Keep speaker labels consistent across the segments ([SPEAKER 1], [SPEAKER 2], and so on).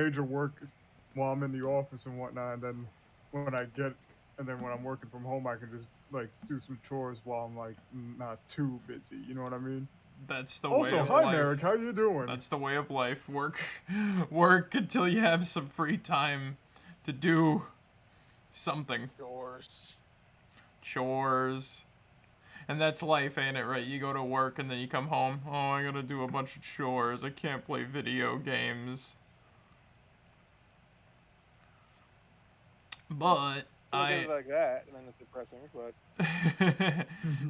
[SPEAKER 1] major work while I'm in the office and whatnot, and then when I get, and then when I'm working from home, I can just like do some chores while I'm like not too busy. You know what I mean?
[SPEAKER 2] That's the way
[SPEAKER 1] Also,
[SPEAKER 2] of
[SPEAKER 1] hi
[SPEAKER 2] life.
[SPEAKER 1] Marek, how you doing?
[SPEAKER 2] That's the way of life. Work until you have some free time to do something. Chores. And that's life, ain't it, right? You go to work and then you come home. Oh, I gotta do a bunch of chores. I can't play video games. But
[SPEAKER 3] Things like that, and then it's depressing, but...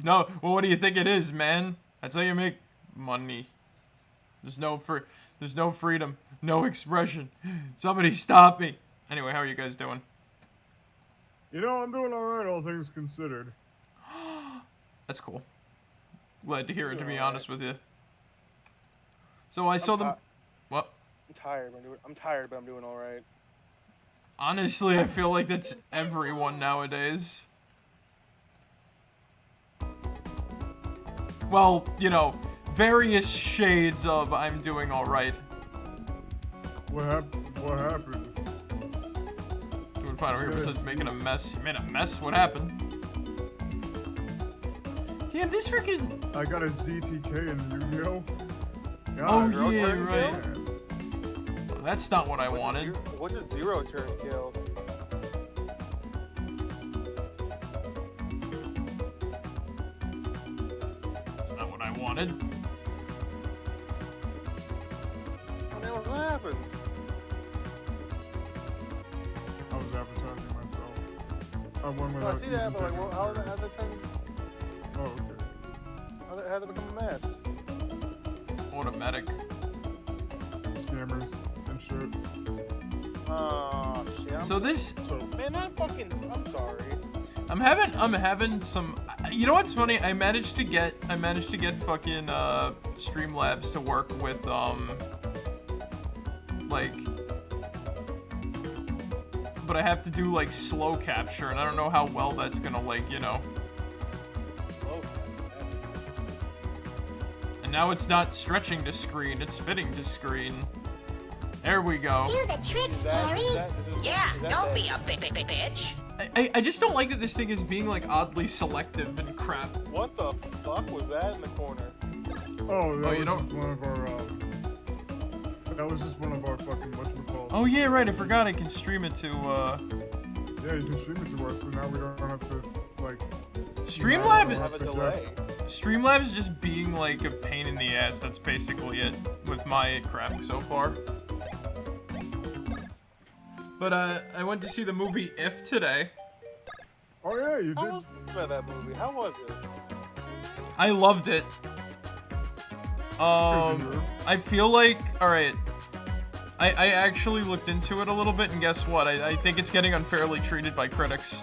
[SPEAKER 2] No, well, what do you think it is, man? That's how you make money. There's no freedom, no expression. Somebody stop me. Anyway, how are you guys doing?
[SPEAKER 1] You know, I'm doing alright, all things considered.
[SPEAKER 2] That's cool. Glad to hear it, to be honest with you. So I saw them... What?
[SPEAKER 3] I'm tired, but I'm doing alright.
[SPEAKER 2] Honestly, I feel like that's everyone nowadays. Well, you know, various shades of I'm doing alright.
[SPEAKER 1] What happened?
[SPEAKER 2] Doing fine over here, besides making a mess. You made a mess? What happened? Damn, this freaking...
[SPEAKER 1] I got a ZTK in Yu-Gi-Oh!
[SPEAKER 2] Oh, yeah, right. Well, that's not what I wanted.
[SPEAKER 3] What's a zero turn kill?
[SPEAKER 2] That's not what I wanted.
[SPEAKER 3] What happened?
[SPEAKER 1] I was advertising myself. I won without
[SPEAKER 3] I see that, but like, well, how'd that turn...
[SPEAKER 1] Oh, okay.
[SPEAKER 3] How'd it become a mess?
[SPEAKER 2] Automatic.
[SPEAKER 1] Scammers and shit.
[SPEAKER 3] Oh, shit. Man, that fucking... I'm sorry.
[SPEAKER 2] I'm having some... You know what's funny? I managed to get fucking, Streamlabs to work with, like... But I have to do, like, slow capture, and I don't know how well that's gonna, like, you know... And now it's not stretching to screen, it's fitting to screen. There we go.
[SPEAKER 4] Do the tricks, Gary. Yeah, don't be a bitch.
[SPEAKER 2] I just don't like that this thing is being, like, oddly selective and crap.
[SPEAKER 3] What the fuck was that in the corner?
[SPEAKER 1] Oh, that was just one of our, that was just one of our fucking whatchamacallit.
[SPEAKER 2] Oh yeah, right, I forgot I can stream it to,
[SPEAKER 1] Yeah, you can stream it to us, so now we don't have to, like...
[SPEAKER 2] Streamlabs just being, like, a pain in the ass. That's basically it with my crap so far. But, I went to see the movie If today.
[SPEAKER 1] Oh yeah, you did.
[SPEAKER 3] How was that movie? How was it?
[SPEAKER 2] I loved it. I feel like... Alright. I actually looked into it a little bit, and guess what? I think it's getting unfairly treated by critics.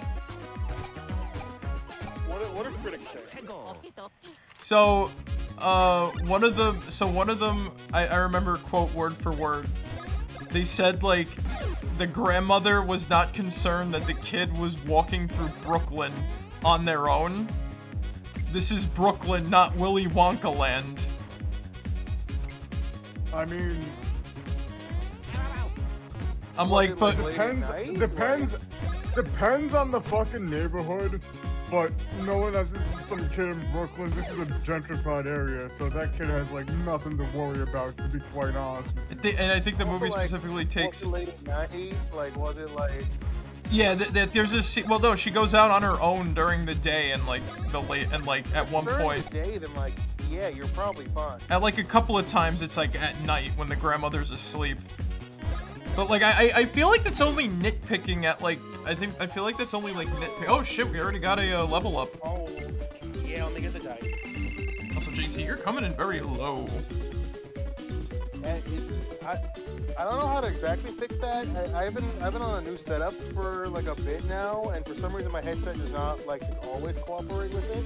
[SPEAKER 3] What are critics saying?
[SPEAKER 2] So, one of them, I remember, quote, word for word. They said, like, the grandmother was not concerned that the kid was walking through Brooklyn on their own. This is Brooklyn, not Willy Wonka land.
[SPEAKER 1] I mean...
[SPEAKER 2] I'm like, but...
[SPEAKER 1] Depends on the fucking neighborhood, but knowing that this is some kid in Brooklyn, this is a gentrified area, so that kid has, like, nothing to worry about, to be quite honest.
[SPEAKER 2] And I think the movie specifically takes...
[SPEAKER 3] Was it late 90s? Like, was it, like...
[SPEAKER 2] Yeah, there's a scene... Well, no, she goes out on her own during the day, and, like, at one point...
[SPEAKER 3] During the day, then, like, yeah, you're probably fine.
[SPEAKER 2] At, like, a couple of times, it's, like, at night, when the grandmother's asleep. But, like, I feel like that's only nitpicking at, like... I feel like that's only, like, nitpick... Oh, shit, we already got a, level up.
[SPEAKER 3] Oh, yeah, only get the dice.
[SPEAKER 2] Also, JC, you're coming in very low.
[SPEAKER 3] And I don't know how to exactly fix that. I've been on a new setup for, like, a bit now, and for some reason my headset does not, like, always cooperate with it.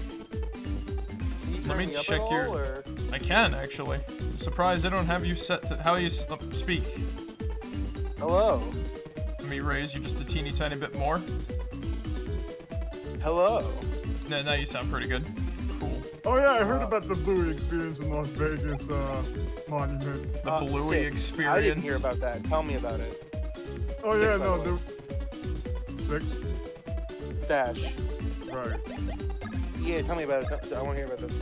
[SPEAKER 2] Let me check your... I can, actually. I'm surprised I don't have you set to... How you speak?
[SPEAKER 3] Hello.
[SPEAKER 2] Let me raise you just a teeny tiny bit more.
[SPEAKER 3] Hello.
[SPEAKER 2] Now you sound pretty good. Cool.
[SPEAKER 1] Oh yeah, I heard about the Bluey experience in Las Vegas monument.
[SPEAKER 2] The Bluey
[SPEAKER 3] 6.
[SPEAKER 2] experience.
[SPEAKER 3] I didn't hear about that. Tell me about it.
[SPEAKER 1] Oh
[SPEAKER 3] 6,
[SPEAKER 1] yeah,
[SPEAKER 3] by
[SPEAKER 1] no,
[SPEAKER 3] the way.
[SPEAKER 1] the 6.
[SPEAKER 3] Dash.
[SPEAKER 1] Right.
[SPEAKER 3] Yeah, tell me about it. I want to hear about this.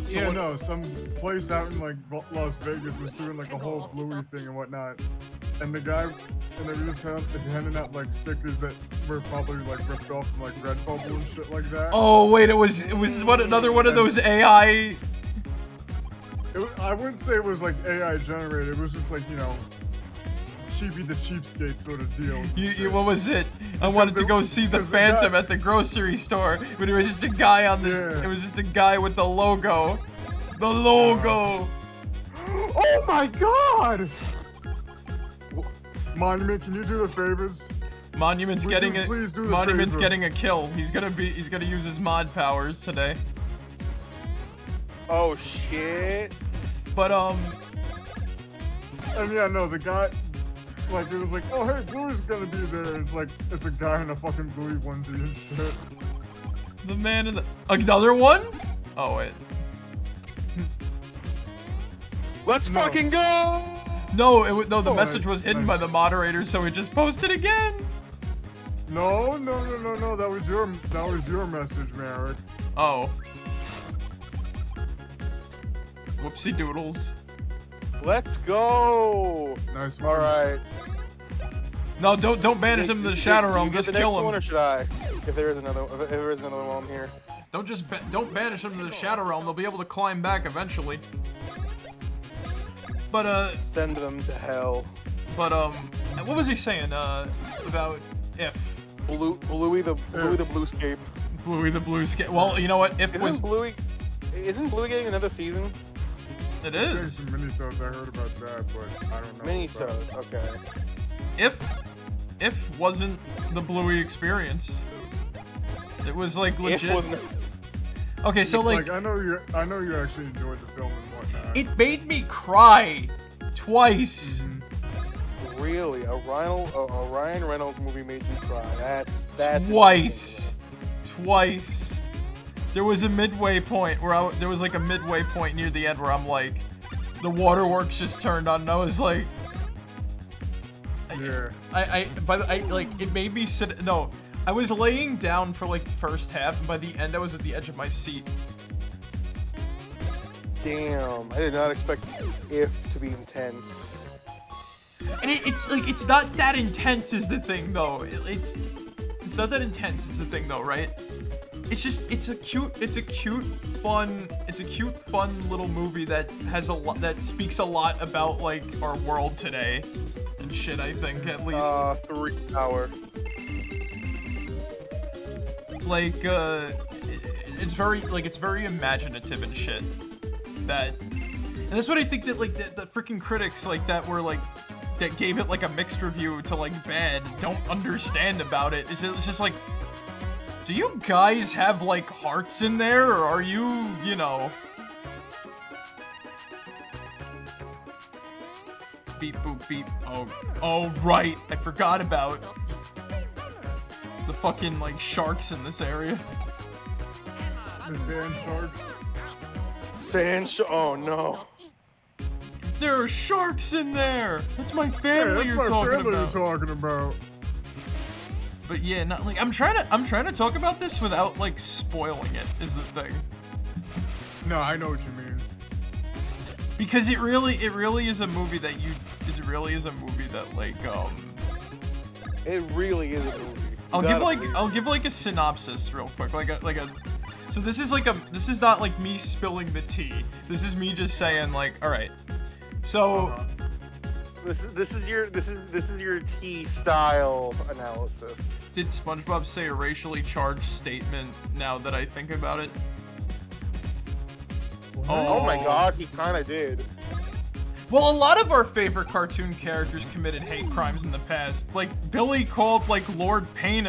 [SPEAKER 1] Yeah, no, some place out in like Las Vegas was doing like a whole Bluey thing and whatnot, and the guy, and they were just handing out like stickers that were probably like ripped off from like Redbubble and shit like that.
[SPEAKER 2] Oh wait, it was what, another one of those AI.
[SPEAKER 1] I wouldn't say it was like AI generated. It was just like, you know, Cheapy the cheapskate sort of deal.
[SPEAKER 2] What was it? I wanted to go see the Phantom at the grocery store, but it was just a guy on the.
[SPEAKER 1] Yeah.
[SPEAKER 2] It was just a guy with the logo. The logo.
[SPEAKER 1] Oh my God! Monument, can you do the favors?
[SPEAKER 2] Monument's getting a.
[SPEAKER 1] Please do the
[SPEAKER 2] Monument's
[SPEAKER 1] favor.
[SPEAKER 2] getting a kill. He's gonna use his mod powers today.
[SPEAKER 3] Oh shit.
[SPEAKER 2] But
[SPEAKER 1] And yeah, no, the guy, like, it was like, oh hey, Bluey's gonna be there. It's like, it's a guy in a fucking Bluey onesie and shit.
[SPEAKER 2] the man in the another one? Oh wait.
[SPEAKER 3] Let's fucking go!
[SPEAKER 2] No, the
[SPEAKER 1] Oh,
[SPEAKER 2] message was hidden by the moderator, so it just posted again.
[SPEAKER 1] No, that was your message, Marek.
[SPEAKER 2] Oh. Whoopsie doodles.
[SPEAKER 3] Let's go!
[SPEAKER 1] Nice one.
[SPEAKER 3] All right.
[SPEAKER 2] No, don't banish him to the Shadow Realm. Just kill him.
[SPEAKER 3] One, or should I? If there is another one here.
[SPEAKER 2] Don't banish them to the Shadow Realm. They'll be able to climb back eventually. But
[SPEAKER 3] Send them to hell.
[SPEAKER 2] But what was he saying? About if
[SPEAKER 3] Bluey the Bluescape.
[SPEAKER 2] Bluey the Bluescape. Well, you know what? If
[SPEAKER 3] Isn't Bluey getting another season?
[SPEAKER 2] It
[SPEAKER 1] There's
[SPEAKER 2] is.
[SPEAKER 1] some minisodes, I heard about that, but I don't know.
[SPEAKER 3] Minisodes, okay.
[SPEAKER 2] If wasn't the Bluey experience. It was like legit. Okay, so like
[SPEAKER 1] I know you actually enjoyed the film and whatnot.
[SPEAKER 2] it made me cry twice.
[SPEAKER 1] Mm-hmm.
[SPEAKER 3] Really, a Ryan Reynolds movie made you cry. That's
[SPEAKER 2] Twice. There was a midway point where there was like a midway point near the end where I'm like, the waterworks just turned on, and I was like,
[SPEAKER 1] Yeah.
[SPEAKER 2] it made me sit. No, I was laying down for like the first half, and by the end I was at the edge of my seat.
[SPEAKER 3] Damn, I did not expect If to be intense.
[SPEAKER 2] And it's not that intense is the thing though. It's not that intense is the thing though, right? It's just it's a cute fun little movie that has that speaks a lot about like our world today and shit, I think, at least.
[SPEAKER 3] 3 hour.
[SPEAKER 2] Like it's very imaginative and shit. And that's what I think that like the freaking critics like that were like that gave it like a mixed review to like bad don't understand about it. It's just like, do you guys have like hearts in there, or are you know? Beep boop beep. Oh right, I forgot about the fucking like sharks in this area.
[SPEAKER 1] The sand sharks.
[SPEAKER 3] Oh no.
[SPEAKER 2] There are sharks in there. That's my family
[SPEAKER 1] Hey,
[SPEAKER 2] you're
[SPEAKER 1] that's my
[SPEAKER 2] talking
[SPEAKER 1] family
[SPEAKER 2] about.
[SPEAKER 1] you're talking about.
[SPEAKER 2] But yeah, not like I'm trying to talk about this without like spoiling it is the thing.
[SPEAKER 1] No, I know what you mean.
[SPEAKER 2] Because it really is a movie that like
[SPEAKER 3] It really is a movie.
[SPEAKER 2] I'll give like a synopsis real quick, so this is not like me spilling the tea. This is me just saying like, all right. So
[SPEAKER 3] This is your T style analysis.
[SPEAKER 2] did SpongeBob say a racially charged statement now that I think about it?
[SPEAKER 3] Oh my god, he kinda did.
[SPEAKER 2] Well, a lot of our favorite cartoon characters committed hate crimes in the past. Like, Billy called, like, Lord Payne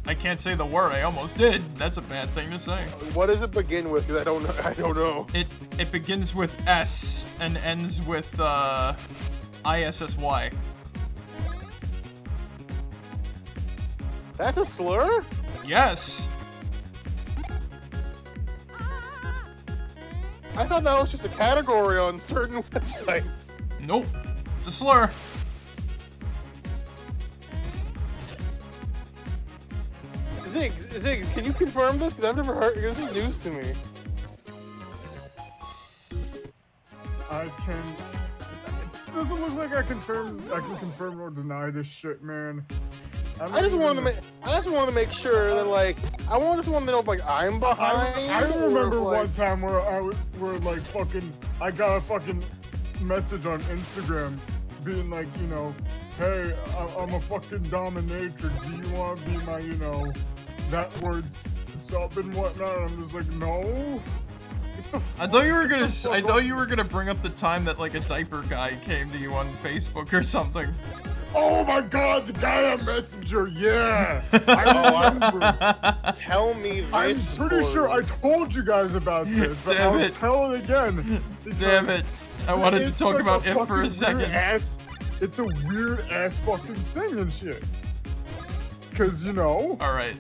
[SPEAKER 2] I can't say the word, I almost did. That's a bad thing to say.
[SPEAKER 3] What does it begin with? Because I don't know.
[SPEAKER 2] It begins with S and ends with, ISSY.
[SPEAKER 3] That's a slur?
[SPEAKER 2] Yes.
[SPEAKER 3] I thought that was just a category on certain websites.
[SPEAKER 2] Nope. It's a slur.
[SPEAKER 3] Ziggs, can you confirm this? Because I've never heard. This is news to me.
[SPEAKER 1] I can. It doesn't look like I can confirm or deny this shit, man.
[SPEAKER 3] I just want to make sure that like I just want to know if like I'm behind.
[SPEAKER 1] I remember
[SPEAKER 3] or, like,
[SPEAKER 1] one time where like fucking I got a fucking message on Instagram being like, you know, hey, I'm a fucking dominatrix. Do you want to be my, you know, that word's sub and whatnot? I'm just like, no.
[SPEAKER 2] I thought you were gonna bring up the time that like a diaper guy came to you on Facebook or something.
[SPEAKER 1] Oh my god, the guy on Messenger, yeah! I remember.
[SPEAKER 3] Tell me this.
[SPEAKER 1] I'm pretty sure I told you guys about this, but I'll tell it again.
[SPEAKER 2] Damn it. I wanted to talk about it for a second.
[SPEAKER 1] It's a weird ass fucking thing and shit. Cause you know.
[SPEAKER 2] Alright.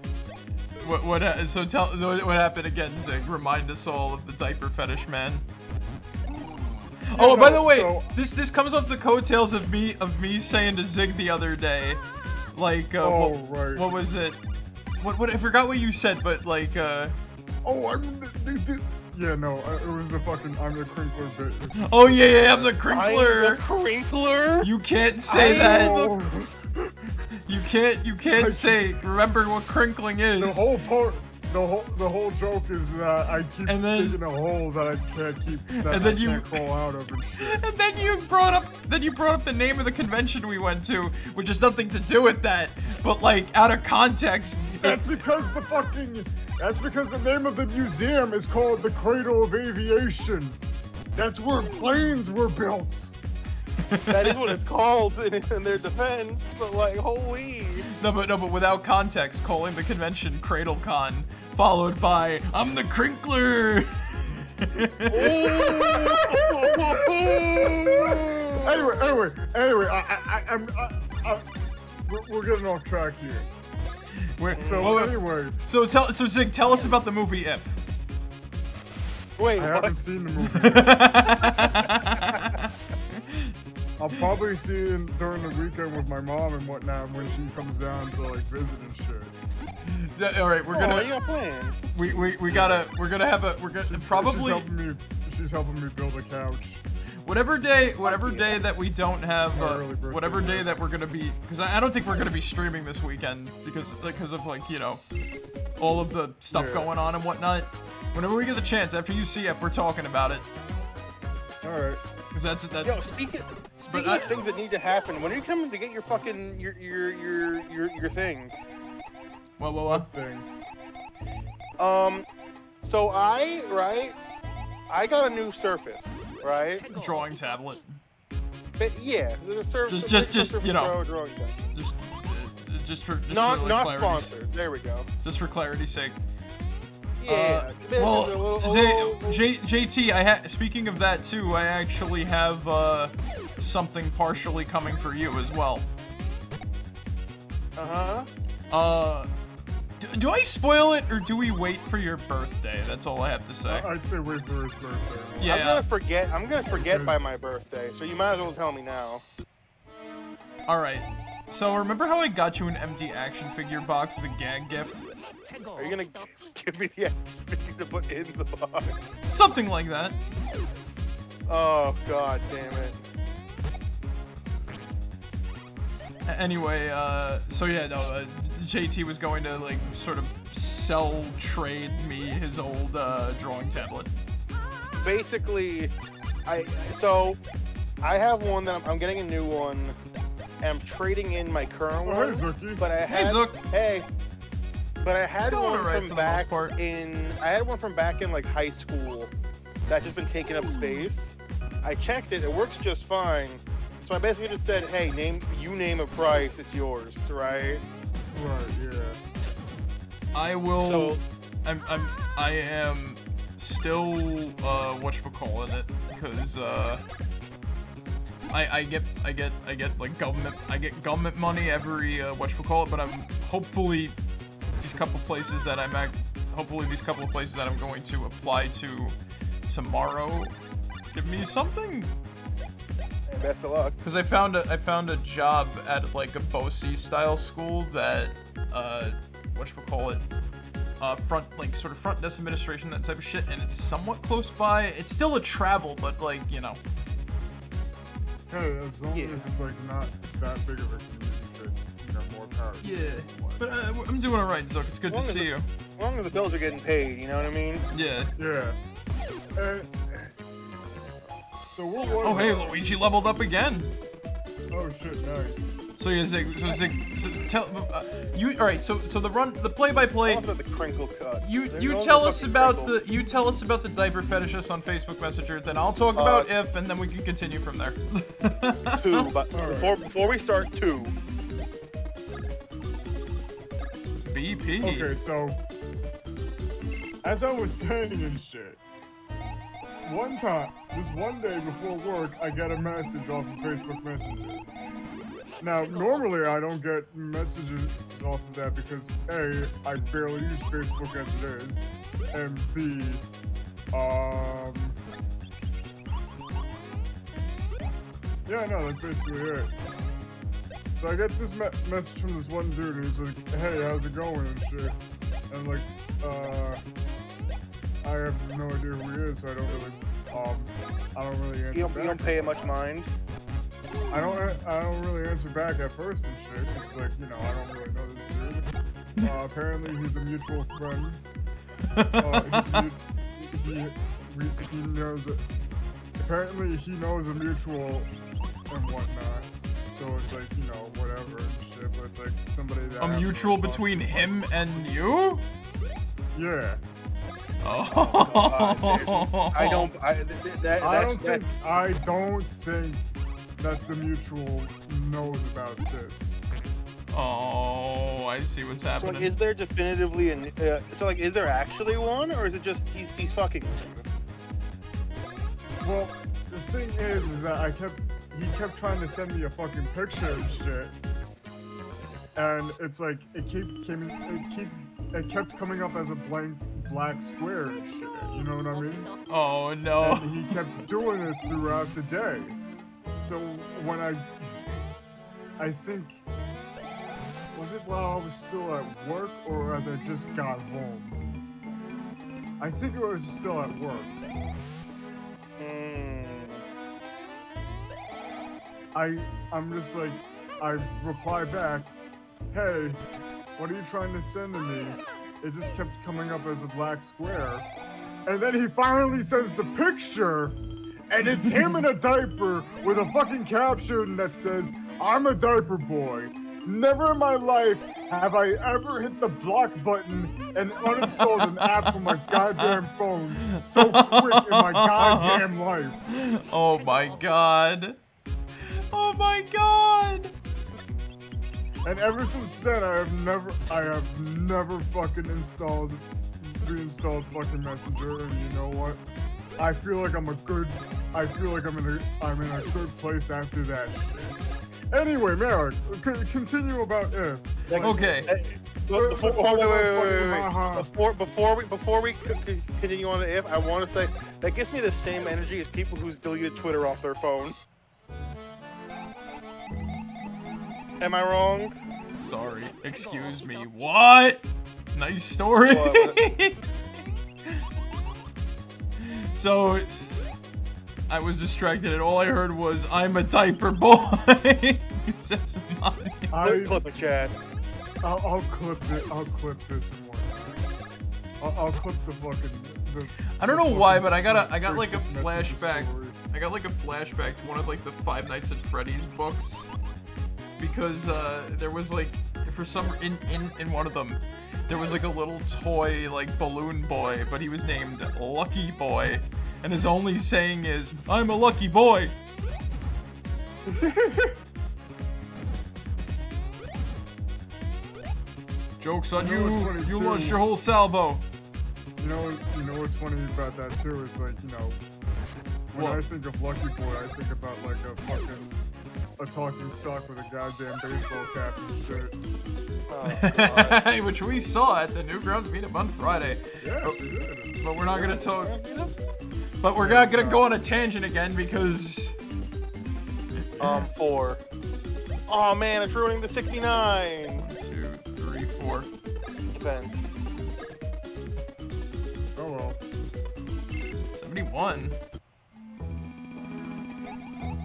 [SPEAKER 2] What happened again, Zig? Remind us all of the diaper fetish man. Oh, by the way, this comes off the coattails of me saying to Zig the other day, like,
[SPEAKER 1] right.
[SPEAKER 2] What was it? What I forgot what you said, but like,
[SPEAKER 1] yeah, no, it was the fucking I'm the crinkler bit.
[SPEAKER 2] Oh yeah, I'm the crinkler.
[SPEAKER 3] I'm the crinkler.
[SPEAKER 2] You can't say that. You can't say. Remember what crinkling is.
[SPEAKER 1] The whole joke is that I keep digging a hole that I can't keep, can't crawl out of and shit.
[SPEAKER 2] And then you brought up the name of the convention we went to, which has nothing to do with that, but like out of context.
[SPEAKER 1] That's because the name of the museum is called the Cradle of Aviation. That's where planes were built.
[SPEAKER 3] That is what it's called in their defense, but like, holy.
[SPEAKER 2] No, but without context, calling the convention CradleCon, followed by, I'm the crinkler!
[SPEAKER 1] Anyway, we're getting off track here. So
[SPEAKER 2] Zig, tell us about the movie If.
[SPEAKER 3] Wait,
[SPEAKER 1] I haven't seen the movie. I'll probably see it during the weekend with my mom and whatnot when she comes down to like visit and shit.
[SPEAKER 2] All right, we're gonna.
[SPEAKER 3] You got plans.
[SPEAKER 2] We're gonna have a. It's probably.
[SPEAKER 1] She's helping me build a couch.
[SPEAKER 2] Whatever day that we don't have, whatever day that we're gonna be, because I don't think we're gonna be streaming this weekend because of like, you know, all of the stuff going on and whatnot. Whenever we get the chance, after you see if we're talking about it.
[SPEAKER 1] All right.
[SPEAKER 2] Because that's that.
[SPEAKER 3] Yo, speaking of things that need to happen, when are you coming to get your fucking your thing?
[SPEAKER 2] What
[SPEAKER 1] thing?
[SPEAKER 3] So I got a new Surface, right?
[SPEAKER 2] Drawing tablet.
[SPEAKER 3] But yeah, the Surface.
[SPEAKER 2] Just you know.
[SPEAKER 3] Drawing tablet.
[SPEAKER 2] Just for
[SPEAKER 3] not sponsored. There we go.
[SPEAKER 2] Just for clarity's sake.
[SPEAKER 3] Yeah.
[SPEAKER 2] JT, speaking of that too, I actually have something partially coming for you as well. Do I spoil it or do we wait for your birthday? That's all I have to say.
[SPEAKER 1] I'd say wait for his birthday.
[SPEAKER 2] Yeah.
[SPEAKER 3] I'm gonna forget by my birthday, so you might as well tell me now.
[SPEAKER 2] All right. So remember how I got you an empty action figure box as a gag gift?
[SPEAKER 3] Are you gonna give me the action figure to put in the box?
[SPEAKER 2] Something like that.
[SPEAKER 3] Oh god damn it.
[SPEAKER 2] Anyway, so yeah, no, JT was going to like sort of trade me his old drawing tablet.
[SPEAKER 3] Basically, I have one that I'm getting a new one. And I'm trading in my current one.
[SPEAKER 1] Hey, Zookie.
[SPEAKER 3] But I had but I had one from back in like high school that's just been taking up space. I checked it, it works just fine. So I basically just said, hey, name a price, it's yours, right?
[SPEAKER 1] Right, yeah.
[SPEAKER 2] I will. I am still whatchamacallit it because I get like government money every whatchamacallit, but I'm hopefully these couple places that I'm going to apply to tomorrow give me something?
[SPEAKER 3] Hey, best of luck.
[SPEAKER 2] Because I found a job at like a BOCE style school that whatchamacallit, sort of front desk administration, that type of shit, and it's somewhat close by. It's still a travel, but like, you know.
[SPEAKER 1] Hey, as long as it's like not that big of a community, you know, more power.
[SPEAKER 2] Yeah, but I'm doing alright, Zook. It's good to see you.
[SPEAKER 3] As long as the bills are getting paid, you know what I mean?
[SPEAKER 2] Yeah.
[SPEAKER 1] Yeah. So what was
[SPEAKER 2] Oh, hey, Luigi leveled up again.
[SPEAKER 1] Oh shit, nice.
[SPEAKER 2] So yeah, Zig, tell you. All right, so the play-by-play.
[SPEAKER 3] Tell us about the crinkle cut.
[SPEAKER 2] You tell us about the diaper fetishist on Facebook Messenger. Then I'll talk about if, and then we can continue from there.
[SPEAKER 3] But before we start,
[SPEAKER 2] BP.
[SPEAKER 1] Okay, so as I was saying and shit, one day before work, I got a message off of Facebook Messenger. Now, normally I don't get messages off of that because A, I barely use Facebook as it is, and B, yeah, no, that's basically it. So I get this message from this one dude who's like, hey, how's it going and shit, and like, I have no idea who he is, so I don't really answer back.
[SPEAKER 3] You don't pay it much mind.
[SPEAKER 1] I don't really answer back at first and shit. It's like, you know, I don't really know this dude. Apparently he's a mutual friend. He knows it. Apparently he knows a mutual and whatnot. So it's like, you know, whatever and shit. But it's like somebody that
[SPEAKER 2] a mutual between him and you?
[SPEAKER 1] Yeah.
[SPEAKER 2] Oh.
[SPEAKER 3] I don't
[SPEAKER 1] think that the mutual knows about this.
[SPEAKER 2] Oh, I see what's happening.
[SPEAKER 3] So, like, is there definitively is there actually one, or is it just he's fucking?
[SPEAKER 1] Well, the thing is that he kept trying to send me a fucking picture and shit, and it's like it kept coming up as a black square and shit. You know what I mean?
[SPEAKER 2] Oh no!
[SPEAKER 1] And he kept doing this throughout the day. So when I think, was it while I was still at work or as I just got home? I think it was still at work. I'm just like, I reply back, hey, what are you trying to send to me? It just kept coming up as a black square. And then he finally sends the picture, and it's him in a diaper with a fucking caption that says, I'm a diaper boy. Never in my life have I ever hit the block button and uninstalled an app from my goddamn phone so quick in my goddamn life.
[SPEAKER 2] Oh my god. Oh my god.
[SPEAKER 1] And ever since then, I have never fucking reinstalled fucking Messenger, and you know what? I feel like I'm in a good place after that shit. Anyway, Marek, continue about if.
[SPEAKER 2] Okay.
[SPEAKER 3] Before we continue on to if, I want to say that gives me the same energy as people who's deleted Twitter off their phone. Am I wrong?
[SPEAKER 2] Sorry. Excuse me. What? Nice story. So, I was distracted and all I heard was, I'm a diaper boy. He says mine.
[SPEAKER 3] Clip it, Chad.
[SPEAKER 1] I'll clip it. I'll clip this and whatnot. I'll clip the fucking...
[SPEAKER 2] I don't know why, but I got like a flashback. I got like a flashback to one of like the Five Nights at Freddy's books. Because there was like, for some, in one of them, there was like a little toy like balloon boy, but he was named Lucky Boy. And his only saying is, I'm a lucky boy. Joke's on you, you lost your whole salvo.
[SPEAKER 1] You know what's funny about that too is like, you know, when I think of Lucky Boy, I think about like a talking sock with a goddamn baseball cap and shit.
[SPEAKER 2] Oh, which we saw at the Newgrounds meetup on Friday.
[SPEAKER 1] Yeah,
[SPEAKER 2] but we're not gonna talk. But we're not gonna go on a tangent again because...
[SPEAKER 3] 4. Oh man, it's ruining the 69!
[SPEAKER 2] 1, 2, 3, 4.
[SPEAKER 3] Defense.
[SPEAKER 1] Oh well.
[SPEAKER 2] 71.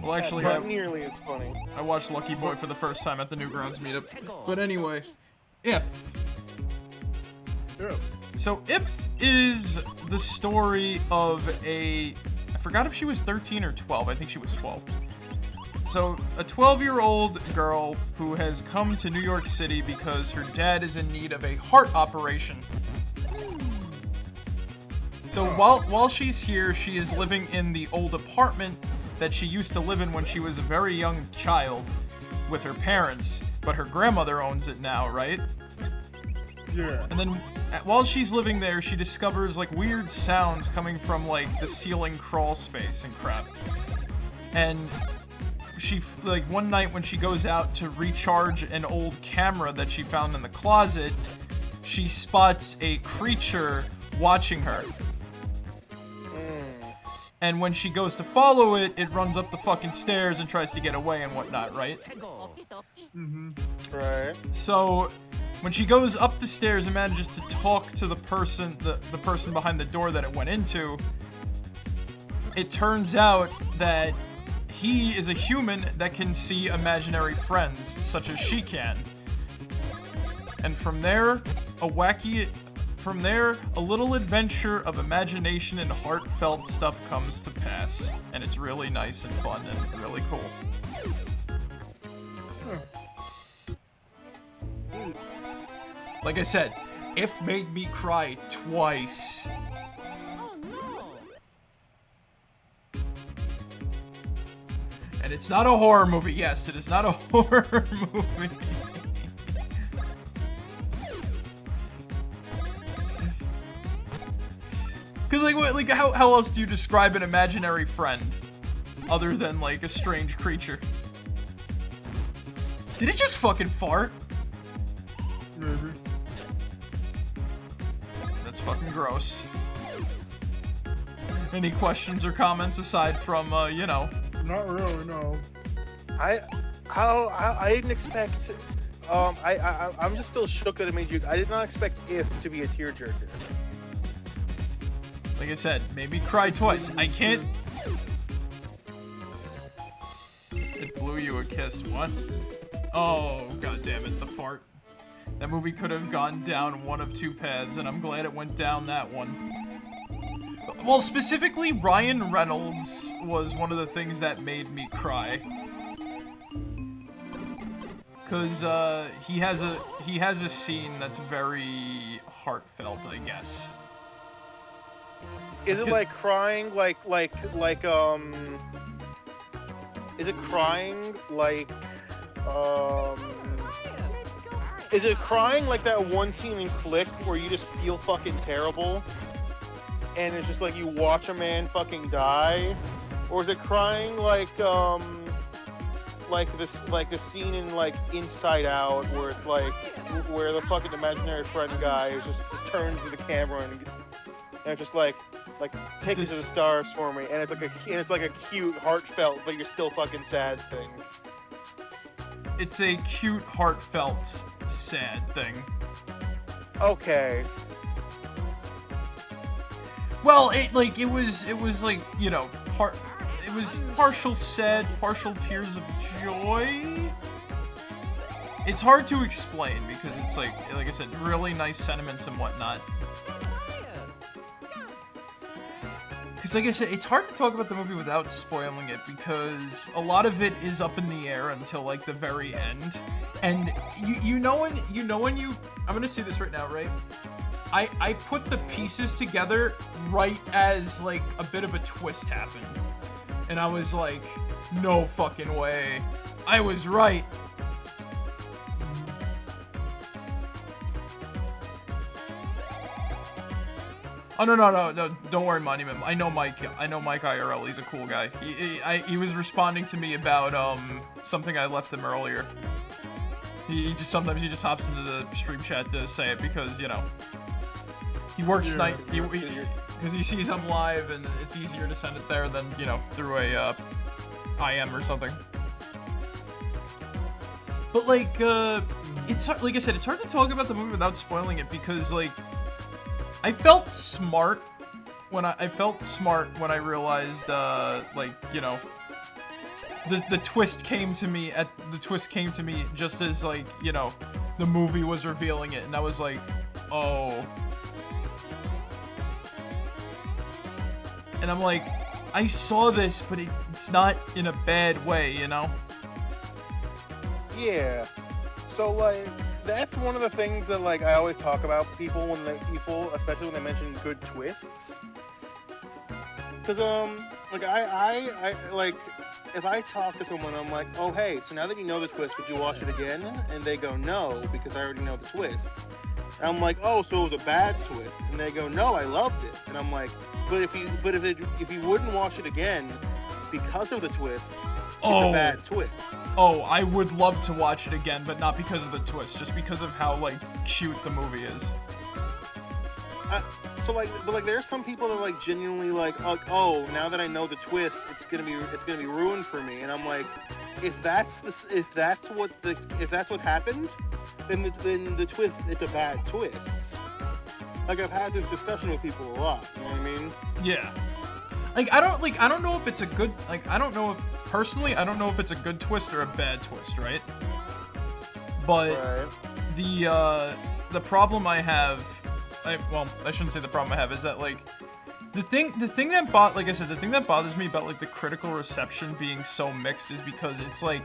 [SPEAKER 2] Well, actually,
[SPEAKER 3] not nearly as funny.
[SPEAKER 2] I watched Lucky Boy for the first time at the Newgrounds meetup. But anyway, If.
[SPEAKER 1] Yeah.
[SPEAKER 2] So If is the story of I forgot if she was 13 or 12. I think she was 12. So a 12-year-old girl who has come to New York City because her dad is in need of a heart operation. So while she's here, she is living in the old apartment that she used to live in when she was a very young child with her parents, but her grandmother owns it now, right?
[SPEAKER 1] Yeah.
[SPEAKER 2] And then while she's living there, she discovers like weird sounds coming from like the ceiling crawl space and crap. And she, like, one night when she goes out to recharge an old camera that she found in the closet, she spots a creature watching her. And when she goes to follow it, it runs up the fucking stairs and tries to get away and whatnot, right?
[SPEAKER 1] Mm-hmm.
[SPEAKER 3] Right.
[SPEAKER 2] So when she goes up the stairs and manages to talk to the person, the person behind the door that it went into, it turns out that he is a human that can see imaginary friends, such as she can. And from there, a little adventure of imagination and heartfelt stuff comes to pass. And it's really nice and fun and really cool. Like I said, If made me cry twice. And it's not a horror movie. Yes, it is not a horror movie. Because, like, how else do you describe an imaginary friend? Other than, like, a strange creature. Did it just fucking fart?
[SPEAKER 1] Maybe.
[SPEAKER 2] That's fucking gross. Any questions or comments aside from, you know...
[SPEAKER 1] Not really, no.
[SPEAKER 3] I didn't expect. I'm just still shook that it made you. I did not expect If to be a tearjerker.
[SPEAKER 2] Like I said, made me cry twice. I can't. It blew you a kiss. What? Oh, god damn it, the fart. That movie could have gone down one of two paths, and I'm glad it went down that one. Well, specifically, Ryan Reynolds was one of the things that made me cry. Cause he has a scene that's very heartfelt, I guess.
[SPEAKER 3] Is it like crying, is it crying like, is it crying like that one scene in Click where you just feel fucking terrible? And it's just like you watch a man fucking die? Or is it crying like the scene in like Inside Out where it's like where the fucking imaginary friend guy just turns to the camera and it's just like take me to the stars for me, and it's like a cute, heartfelt, but you're still fucking sad thing.
[SPEAKER 2] It's a cute, heartfelt, sad thing.
[SPEAKER 3] Okay.
[SPEAKER 2] Well, it was like, you know, it was partial sad, partial tears of joy. It's hard to explain because it's like I said, really nice sentiments and whatnot. Because like I said, it's hard to talk about the movie without spoiling it because a lot of it is up in the air until like the very end. And you know when I'm gonna say this right now, right? I put the pieces together right as, like, a bit of a twist happened. And I was like, no fucking way. I was right. Oh, no, don't worry, Monument. I know Mike IRL, he's a cool guy. He was responding to me about, something I left him earlier. Sometimes he just hops into the stream chat to say it because, you know. He works
[SPEAKER 1] Yeah.
[SPEAKER 2] night because he sees I'm live, and it's easier to send it there than through a IM or something. But like it's like I said, it's hard to talk about the movie without spoiling it because like I felt smart when I realized the twist came to me just as like the movie was revealing it, and I was like, oh. And I'm like, I saw this, but it's not in a bad way,
[SPEAKER 3] Yeah. So like that's one of the things that like I always talk about people especially when they mention good twists. Cause like I like if I talk to someone, I'm like, oh hey, so now that you know the twist, would you watch it again? And they go no, because I already know the twist. And I'm like, oh, so it was a bad twist. And they go no, I loved it. And I'm like, but if you wouldn't watch it again because of the twist, it's a bad twist.
[SPEAKER 2] Oh, I would love to watch it again, but not because of the twist, just because of how like cute the movie is.
[SPEAKER 3] But there's some people that like genuinely like, oh, now that I know the twist, it's gonna be ruined for me. And I'm like, if that's what happened, then the twist, it's a bad twist. Like I've had this discussion with people a lot. You know what I mean?
[SPEAKER 2] Yeah. I don't know if it's a good personally, I don't know if it's a good twist or a bad twist, right? But the problem I have, I shouldn't say the problem I have, is that like the thing that bothers me about like the critical reception being so mixed is because it's like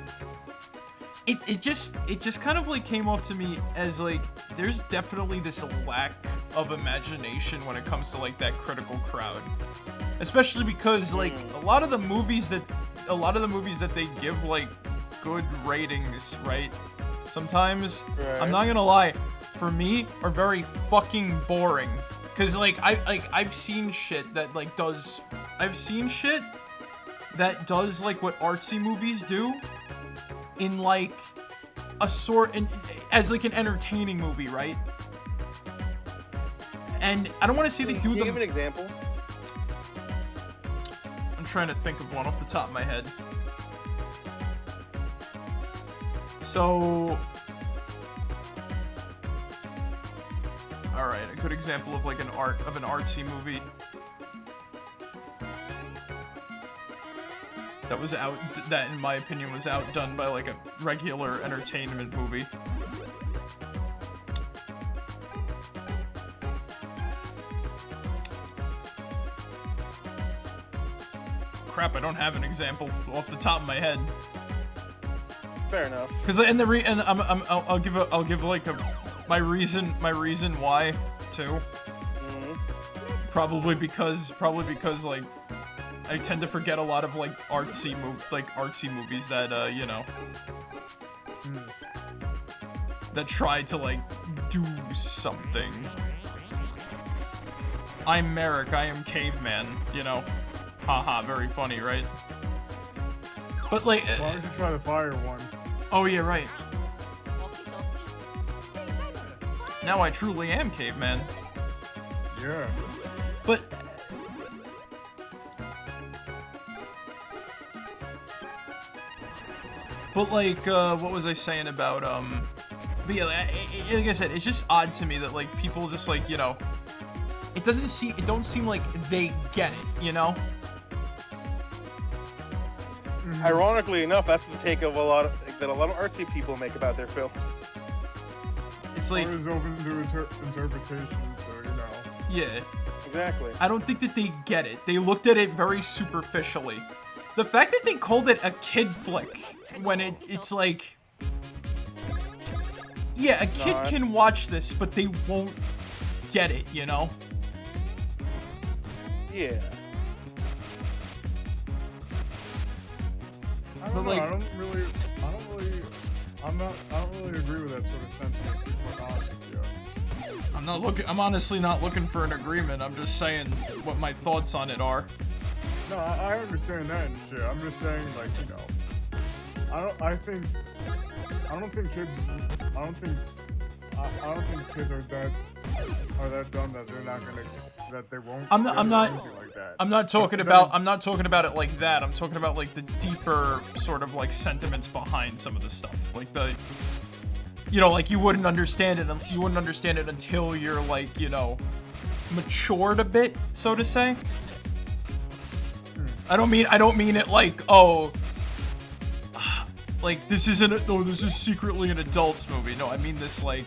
[SPEAKER 2] it just kind of like came off to me as like there's definitely this lack of imagination when it comes to like that critical crowd, especially because like a lot of the movies that they give like good ratings, right? Sometimes I'm not gonna lie, for me, are very fucking boring. Cause like I've seen shit that like does like what artsy movies do in like as like an entertaining movie, right? And I don't want to say they do them.
[SPEAKER 3] Can you give an example?
[SPEAKER 2] I'm trying to think of one off the top of my head. So, alright, a good example of like an artsy movie that in my opinion was outdone by like a regular entertainment movie. Crap, I don't have an example off the top of my head.
[SPEAKER 3] Fair enough.
[SPEAKER 2] Because I'll give like my reason why too.
[SPEAKER 3] Mm-hmm.
[SPEAKER 2] Probably because like I tend to forget a lot of like artsy movies that that try to like do something. I'm Marek, I am caveman, Haha, very funny, right? But like
[SPEAKER 1] Why don't you try to fire one?
[SPEAKER 2] Oh yeah, right. Now I truly am caveman.
[SPEAKER 1] Yeah.
[SPEAKER 2] But like, what was I saying about, but yeah, like I said, it's just odd to me that, like, people just, like, it don't seem like they get it,
[SPEAKER 3] Ironically enough, that's the take of a lot of artsy people make about their films.
[SPEAKER 2] It's like...
[SPEAKER 1] Art is open to interpretation, so,
[SPEAKER 2] Yeah.
[SPEAKER 3] Exactly.
[SPEAKER 2] I don't think that they get it. They looked at it very superficially. The fact that they called it a kid flick when it's like... Yeah, a kid can watch this, but they won't get it,
[SPEAKER 3] Yeah.
[SPEAKER 1] I don't know, I don't really agree with that sort of sentiment, to be quite honest with you.
[SPEAKER 2] I'm honestly not looking for an agreement. I'm just saying what my thoughts on it are.
[SPEAKER 1] No, I understand that and shit. I'm just saying, like, I don't think kids are that are that dumb that they're not gonna, that they won't.
[SPEAKER 2] I'm not.
[SPEAKER 1] Like that.
[SPEAKER 2] I'm not talking about. I'm not talking about it like that. I'm talking about like the deeper sort of like sentiments behind some of the stuff, like the. You know, like you wouldn't understand it. You wouldn't understand it until you're like, you know, matured a bit, so to say. I don't mean it like, oh, like this isn't. Oh, this is secretly an adult's movie. No, I mean this like.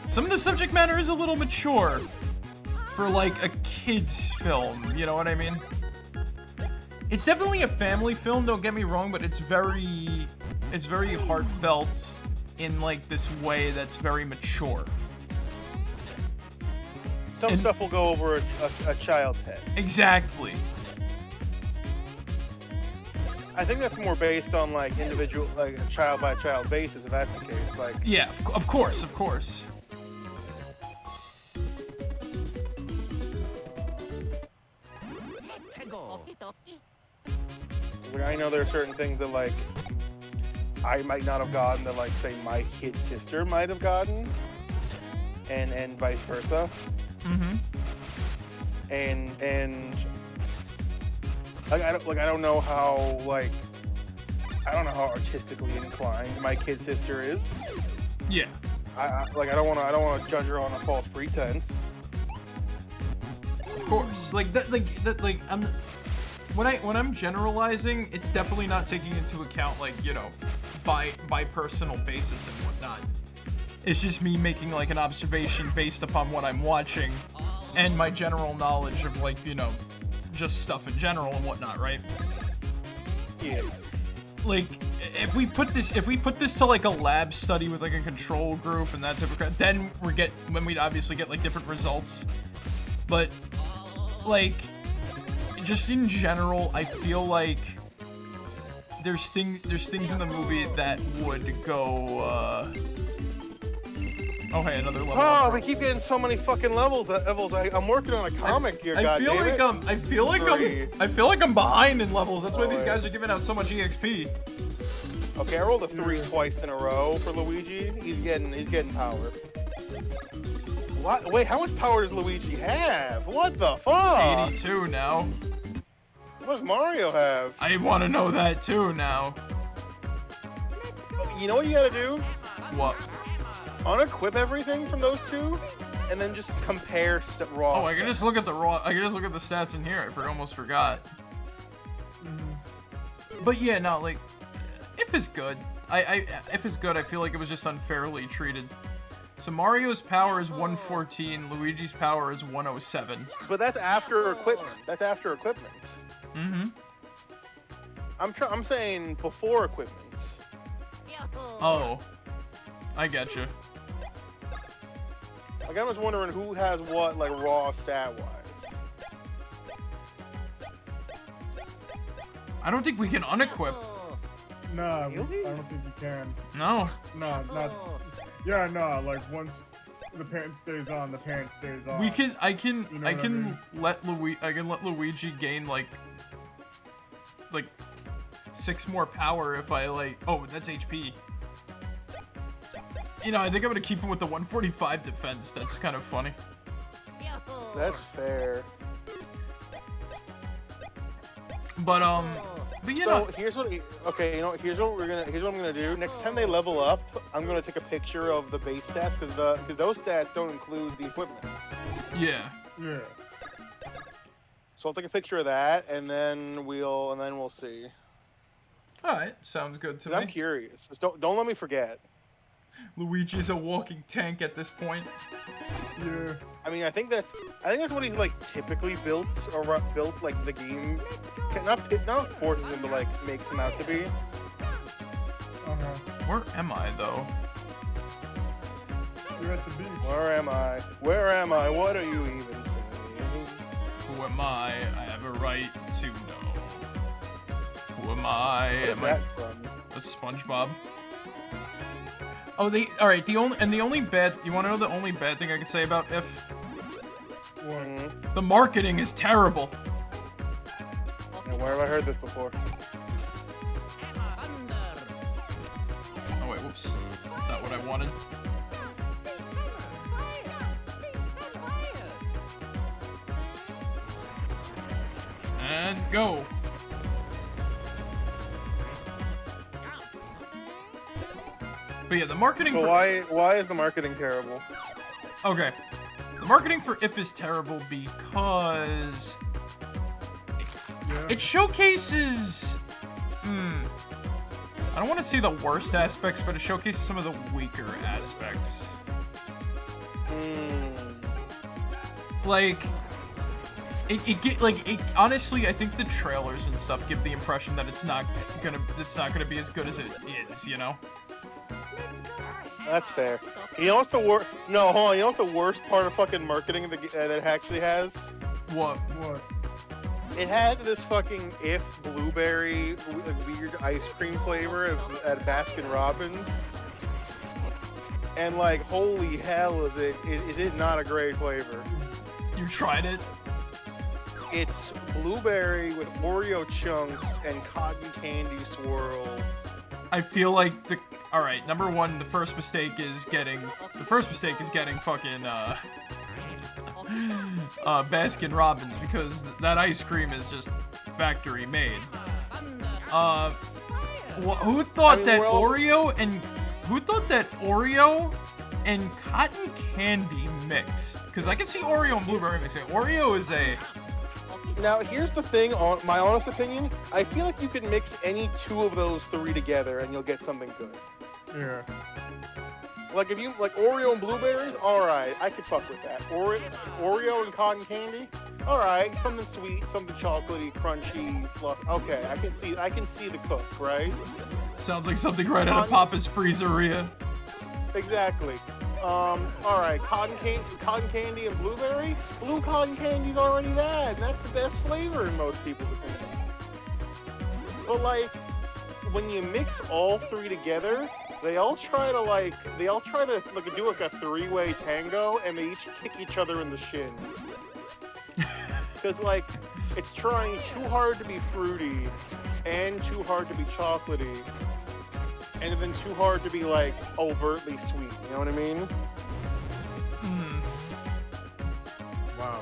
[SPEAKER 2] Some of the subject matter is a little mature for like a kid's film. You know what I mean? It's definitely a family film. Don't get me wrong, but it's very heartfelt. In like this way that's very mature.
[SPEAKER 3] Some stuff will go over a child's head.
[SPEAKER 2] Exactly.
[SPEAKER 3] I think that's more based on like individual, like a child by child basis. If that's the case, like
[SPEAKER 2] yeah, of course.
[SPEAKER 3] Like, I know there are certain things that like. I might not have gotten that, like, say, my kid sister might have gotten, and vice versa.
[SPEAKER 2] Mm-hmm.
[SPEAKER 3] And like I don't know how how artistically inclined my kid sister is.
[SPEAKER 2] Yeah.
[SPEAKER 3] I don't want to judge her on a false pretense.
[SPEAKER 2] Of course, when I'm generalizing, it's definitely not taking into account like, you know, by personal basis and whatnot. It's just me making like an observation based upon what I'm watching and my general knowledge of like, you know, just stuff in general and whatnot, right?
[SPEAKER 3] Yeah.
[SPEAKER 2] Like if we put this to like a lab study with like a control group and that type of crap, then we'd obviously get like different results. But like just in general, I feel like there's things in the movie that would go. Oh hey, another level.
[SPEAKER 3] Oh, we keep getting so many fucking levels. I'm working on a comic here.
[SPEAKER 2] I feel like I'm behind in levels. That's why these guys are giving out so much EXP.
[SPEAKER 3] Okay, I rolled a 3 twice in a row for Luigi. He's getting power. What? Wait, how much power does Luigi have? What the fuck?
[SPEAKER 2] 82 now.
[SPEAKER 3] What does Mario have?
[SPEAKER 2] I want to know that too now.
[SPEAKER 3] You know what you gotta do?
[SPEAKER 2] What?
[SPEAKER 3] Unequip everything from those two, and then just compare raw.
[SPEAKER 2] Oh, I can just look at the raw. I can just look at the stats in here. I almost forgot. But yeah, no, like, if it's good. If it's good, I feel like it was just unfairly treated. So Mario's power is 114. Luigi's power is 107.
[SPEAKER 3] But that's after equipment. That's after equipment.
[SPEAKER 2] Mm-hmm.
[SPEAKER 3] I'm saying before equipment.
[SPEAKER 2] Oh, I get you.
[SPEAKER 3] Like, I was wondering who has what, like, raw stat-wise.
[SPEAKER 2] I don't think we can unequip.
[SPEAKER 1] Nah,
[SPEAKER 3] Really?
[SPEAKER 1] I don't think you can.
[SPEAKER 2] No.
[SPEAKER 1] No, not. Yeah, no. Like once the parent stays on, the parent stays on.
[SPEAKER 2] We can. I can.
[SPEAKER 1] You know
[SPEAKER 2] I
[SPEAKER 1] what
[SPEAKER 2] can
[SPEAKER 1] mean?
[SPEAKER 2] let Luigi gain like 6 more power if I like. Oh, that's HP. You know, I think I'm gonna keep him with the 145 defense. That's kind of funny.
[SPEAKER 3] That's fair.
[SPEAKER 2] But you
[SPEAKER 3] So
[SPEAKER 2] know.
[SPEAKER 3] here's what. Okay, you know, here's what I'm gonna do. Next time they level up, I'm gonna take a picture of the base stats because those stats don't include the equipment.
[SPEAKER 2] Yeah.
[SPEAKER 1] Yeah.
[SPEAKER 3] So I'll take a picture of that, and then we'll see.
[SPEAKER 2] All right, sounds good to me.
[SPEAKER 3] I'm curious. Just don't let me forget.
[SPEAKER 2] Luigi's a walking tank at this point.
[SPEAKER 1] Yeah.
[SPEAKER 3] I mean, I think that's what he's like typically built like the game, not forces him, but like makes him out to be.
[SPEAKER 2] Where am I though?
[SPEAKER 1] You're at the beach.
[SPEAKER 3] Where am I? Where am I? What are you even saying?
[SPEAKER 2] Who am I? I have a right to know. Who am I?
[SPEAKER 3] What is
[SPEAKER 2] Am
[SPEAKER 3] that
[SPEAKER 2] I
[SPEAKER 3] from?
[SPEAKER 2] a SpongeBob? Oh, all right. The only bad. You want to know the only bad thing I could say about If? The marketing is terrible.
[SPEAKER 3] And where have I heard this before?
[SPEAKER 2] Oh wait, whoops. That's not what I wanted. And go. But yeah, the marketing.
[SPEAKER 3] So why is the marketing terrible?
[SPEAKER 2] Okay, the marketing for If is terrible because it showcases. I don't want to say the worst aspects, but it showcases some of the weaker aspects. Like, honestly, I think the trailers and stuff give the impression that it's not gonna be as good as it is, you know?
[SPEAKER 3] That's fair. You know what's the worst? No, hold on. You know what's the worst part of fucking marketing that it actually has?
[SPEAKER 2] What?
[SPEAKER 3] It had this fucking blueberry weird ice cream flavor at Baskin Robbins, and like, holy hell, is it not a great flavor?
[SPEAKER 2] You tried it?
[SPEAKER 3] It's blueberry with Oreo chunks and cotton candy swirl.
[SPEAKER 2] I feel like all right, number one, the first mistake is getting fucking Baskin Robbins, because that ice cream is just factory made. Who thought that Oreo and cotton candy mixed? Because I can see Oreo and blueberry mixing. Oreo is a...
[SPEAKER 3] Now, here's the thing, my honest opinion, I feel like you can mix any two of those three together and you'll get something good.
[SPEAKER 1] Yeah.
[SPEAKER 3] Like, if you, like, Oreo and blueberries, alright, I could fuck with that. Oreo and cotton candy, alright, something sweet, something chocolatey, crunchy, fluff. Okay, I can see the cook, right?
[SPEAKER 2] Sounds like something right out of Papa's Freezeria.
[SPEAKER 3] Exactly. Alright, cotton candy and blueberry? Blue cotton candy's already that, and that's the best flavor in most people's opinion. But, like, when you mix all three together, they all try to do like a three-way tango, and they each kick each other in the shin. Because, like, it's trying too hard to be fruity, and too hard to be chocolatey, and then too hard to be, like, overtly sweet, you know what I mean?
[SPEAKER 1] Wow.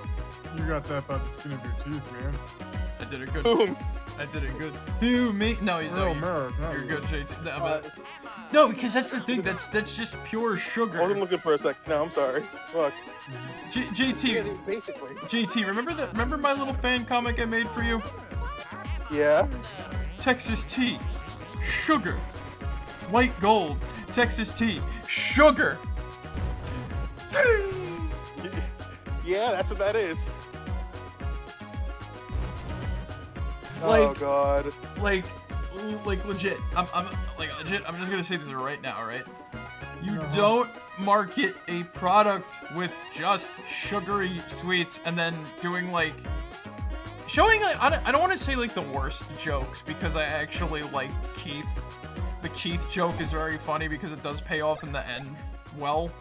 [SPEAKER 1] You got that by the skin of your teeth, man.
[SPEAKER 2] I did it good.
[SPEAKER 3] Boom.
[SPEAKER 2] I did it good. Who, me? No, you're good, JT. No, because that's the thing. That's just pure sugar.
[SPEAKER 3] I wasn't looking for a second. No, I'm sorry. Fuck.
[SPEAKER 2] JT.
[SPEAKER 3] Yeah, basically.
[SPEAKER 2] JT, remember my little fan comic I made for you?
[SPEAKER 3] Yeah.
[SPEAKER 2] Texas tea, sugar, white gold. Texas tea, sugar.
[SPEAKER 3] Yeah, that's what that is.
[SPEAKER 2] Like,
[SPEAKER 3] oh God.
[SPEAKER 2] Like legit. I'm just gonna say this right now, right? You don't market a product with just sugary sweets and then doing like showing like I don't want to say like the worst jokes, because I actually like Keith. The Keith joke is very funny because it does pay off in the end well.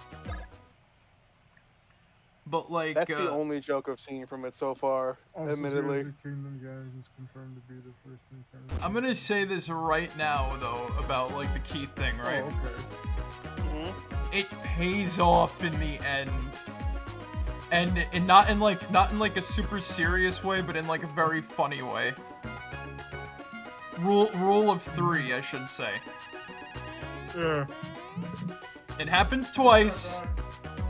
[SPEAKER 2] But like
[SPEAKER 3] that's the only joke I've seen from it so far,
[SPEAKER 1] Also,
[SPEAKER 3] admittedly.
[SPEAKER 1] Kingdom guys is confirmed to be the first Nintendo.
[SPEAKER 2] I'm gonna say this right now though about like the Keith thing, right?
[SPEAKER 1] Oh, okay.
[SPEAKER 3] Mm-hmm.
[SPEAKER 2] It pays off in the end, and not in like a super serious way, but in like a very funny way. Rule of three, I should say.
[SPEAKER 1] Yeah.
[SPEAKER 2] It happens twice.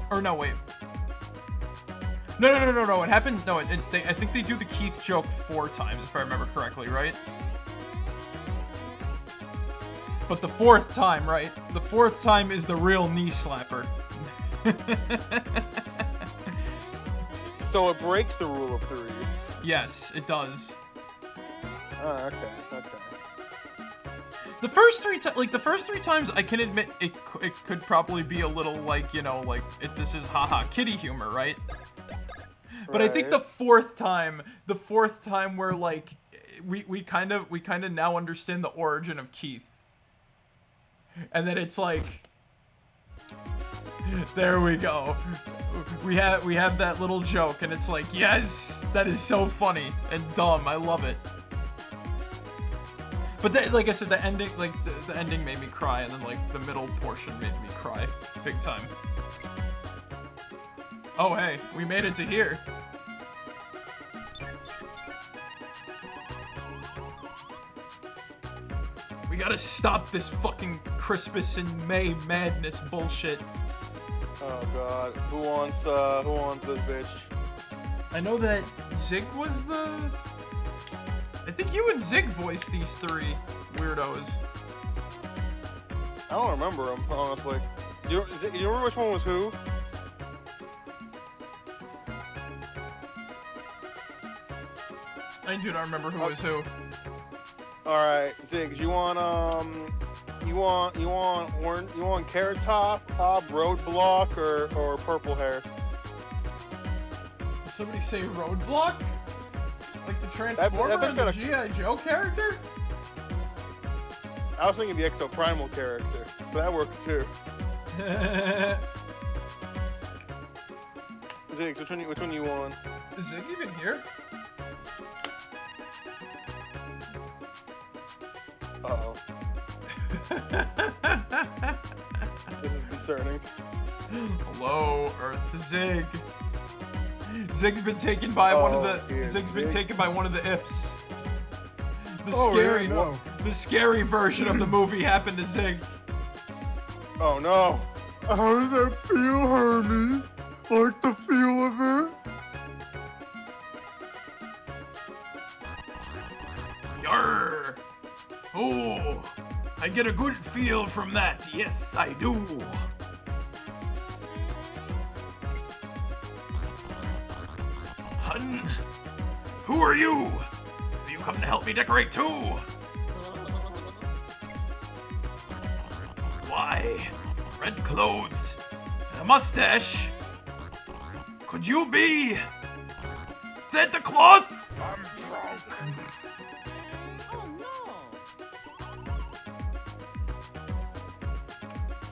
[SPEAKER 2] Or no, wait. No. It happened. No, I think they do the Keith joke 4 times, if I remember correctly, right? But the 4th time, right? The 4th time is the real knee slapper.
[SPEAKER 3] So it breaks the rule of threes.
[SPEAKER 2] Yes, it does.
[SPEAKER 3] Oh, okay.
[SPEAKER 2] The first 3 times, I can admit it could probably be a little like, you know, like this is haha kitty humor, right? But I think the fourth time where like we kind of now understand the origin of Keith, and then it's like, there we go, we have that little joke, and it's like, yes, that is so funny and dumb. I love it. But like I said, the ending, like the ending made me cry, and then like the middle portion made me cry big time. Oh hey, we made it to here. We gotta stop this fucking Christmas and May madness bullshit.
[SPEAKER 3] Oh god, who wants this bitch?
[SPEAKER 2] I know that Zig was the... I think you and Zig voiced these three weirdos.
[SPEAKER 3] I don't remember them, honestly. You remember which one was who?
[SPEAKER 2] I do not remember who was who.
[SPEAKER 3] Alright, Ziggs, you want Carrot Top, Roadblock, or Purple Hair?
[SPEAKER 2] Did somebody say Roadblock? Like the Transformer and the G.I. Joe character?
[SPEAKER 3] I was thinking the Exo Primal character, but that works too. Ziggs, which one you want?
[SPEAKER 2] Is Zig even here?
[SPEAKER 3] Uh-oh. This is concerning.
[SPEAKER 2] Hello, Earth Zig. Zig's been taken by one of the ifs. The scary version of the movie happened to Zig.
[SPEAKER 3] Oh no.
[SPEAKER 1] How does that feel, Hermie? Like the feel of it?
[SPEAKER 2] Yarr! Oh, I get a good feel from that. Yes, I do. Hun, who are you? Have you come to help me decorate too? Why, red clothes and a mustache. Could you be Santa Claus? I'm drunk.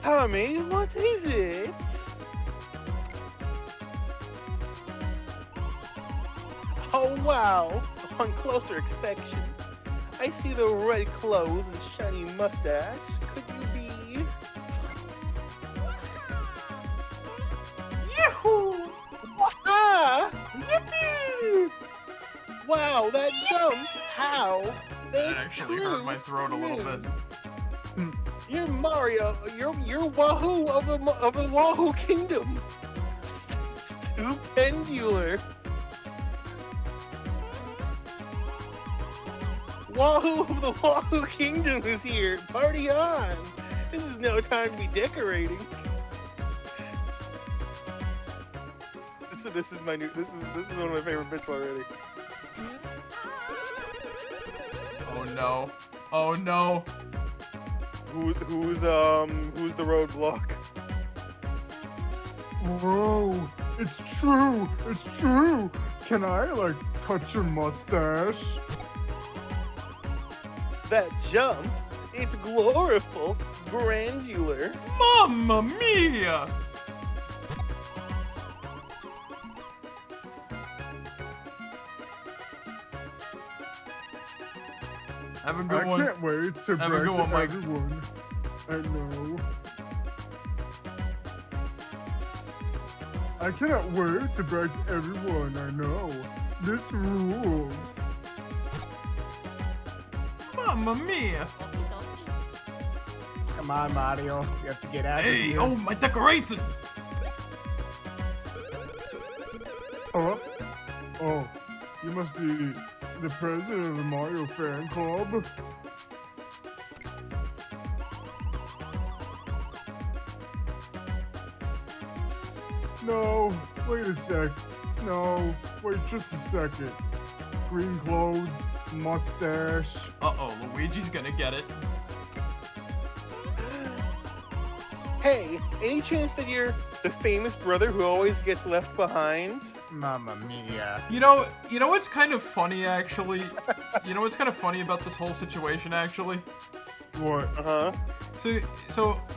[SPEAKER 3] Tommy, what is it? Oh wow! On closer inspection, I see the red clothes and shiny mustache. Could you be?
[SPEAKER 2] Yahoo!
[SPEAKER 3] Waha! Yippee! Wow, that jump! How?
[SPEAKER 2] That actually hurt my throat a little bit.
[SPEAKER 3] You're Mario. You're Wahoo of the Wahoo Kingdom. Stupendular. Wahoo of the Wahoo Kingdom is here. Party on. This is no time to be decorating. This is my new. This is one of my favorite bits already.
[SPEAKER 2] Oh no! Oh no!
[SPEAKER 3] Who's the roadblock?
[SPEAKER 1] Whoa! It's true! It's true! Can I, like, touch your mustache?
[SPEAKER 3] That jump, it's gloriful, grandular.
[SPEAKER 2] Mamma mia! Have a good one.
[SPEAKER 1] I can't wait to brag to everyone. I know. I cannot wait to brag to everyone. I know. This rules.
[SPEAKER 2] Mamma mia!
[SPEAKER 5] Come on, Mario. You have to get out of here.
[SPEAKER 2] Hey, oh, my decoration!
[SPEAKER 1] Huh? Oh, you must be the president of the Mario fan club. No, wait a sec. No, wait just a second. Green clothes, mustache.
[SPEAKER 2] Uh-oh, Luigi's gonna get it.
[SPEAKER 3] Hey, any chance that you're the famous brother who always gets left behind?
[SPEAKER 5] Mamma mia.
[SPEAKER 2] You know what's kind of funny, actually? You know what's kind of funny about this whole situation, actually?
[SPEAKER 1] What?
[SPEAKER 3] Uh-huh.
[SPEAKER 2] So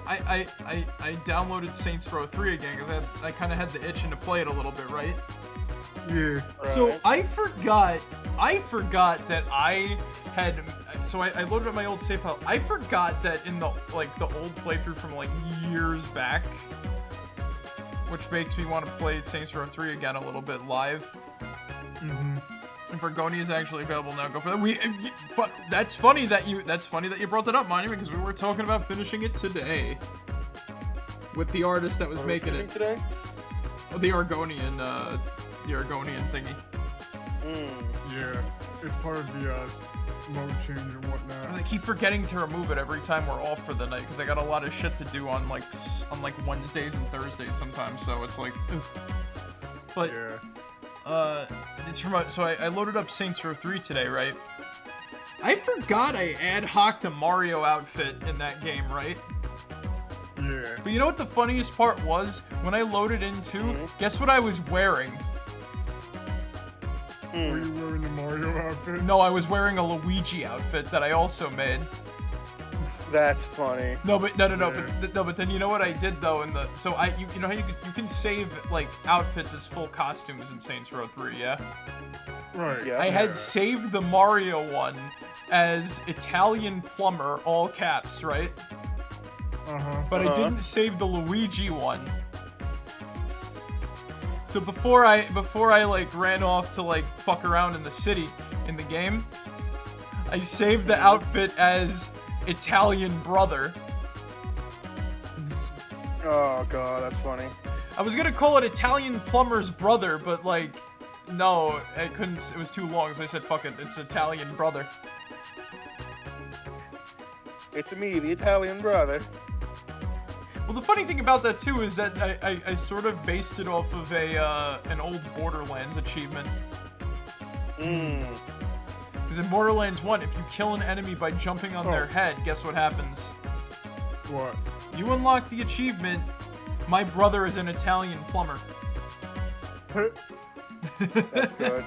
[SPEAKER 2] I downloaded Saints Row 3 again, because I kind of had the itching to play it a little bit, right?
[SPEAKER 1] Yeah.
[SPEAKER 3] Right.
[SPEAKER 2] So I forgot that I had, so I loaded up my old save file. I forgot that in the old playthrough from like years back, which makes me want to play Saints Row 3 again a little bit live. If Argonia is actually available now, go for that. But that's funny that you brought that up, Monty, because we were talking about finishing it today with the artist that was making it
[SPEAKER 3] today.
[SPEAKER 2] Oh, the Argonian thingy.
[SPEAKER 1] Yeah, it's part of the mode change and whatnot.
[SPEAKER 2] I keep forgetting to remove it every time we're off for the night because I got a lot of shit to do on like Wednesdays and Thursdays sometimes. So it's like, ugh. But
[SPEAKER 1] yeah.
[SPEAKER 2] It's from so I loaded up Saints Row 3 today, right? I forgot I ad hoc'd a Mario outfit in that game, right?
[SPEAKER 1] Yeah.
[SPEAKER 2] But you know what the funniest part was? When I loaded in too, guess what I was wearing?
[SPEAKER 1] Were you wearing the Mario outfit?
[SPEAKER 2] No, I was wearing a Luigi outfit that I also made.
[SPEAKER 3] That's funny.
[SPEAKER 2] No, but but then you know what I did though you know how you can save like outfits as full costumes in Saints Row 3, yeah?
[SPEAKER 1] Right.
[SPEAKER 3] Yeah.
[SPEAKER 2] I had saved the Mario one as Italian plumber, all caps, right? But I didn't save the Luigi one. So before I like ran off to like fuck around in the city in the game, I saved the outfit as Italian brother.
[SPEAKER 3] Oh god, that's funny.
[SPEAKER 2] I was gonna call it Italian plumber's brother, but like, no, I couldn't. It was too long, so I said fuck it. It's Italian brother.
[SPEAKER 3] It's me, the Italian brother.
[SPEAKER 2] Well, the funny thing about that too is that I sort of based it off of an old Borderlands achievement. Because in Borderlands 1, if you kill an enemy by jumping on their head, guess what happens?
[SPEAKER 1] What?
[SPEAKER 2] You unlock the achievement, my brother is an Italian plumber.
[SPEAKER 3] That's good.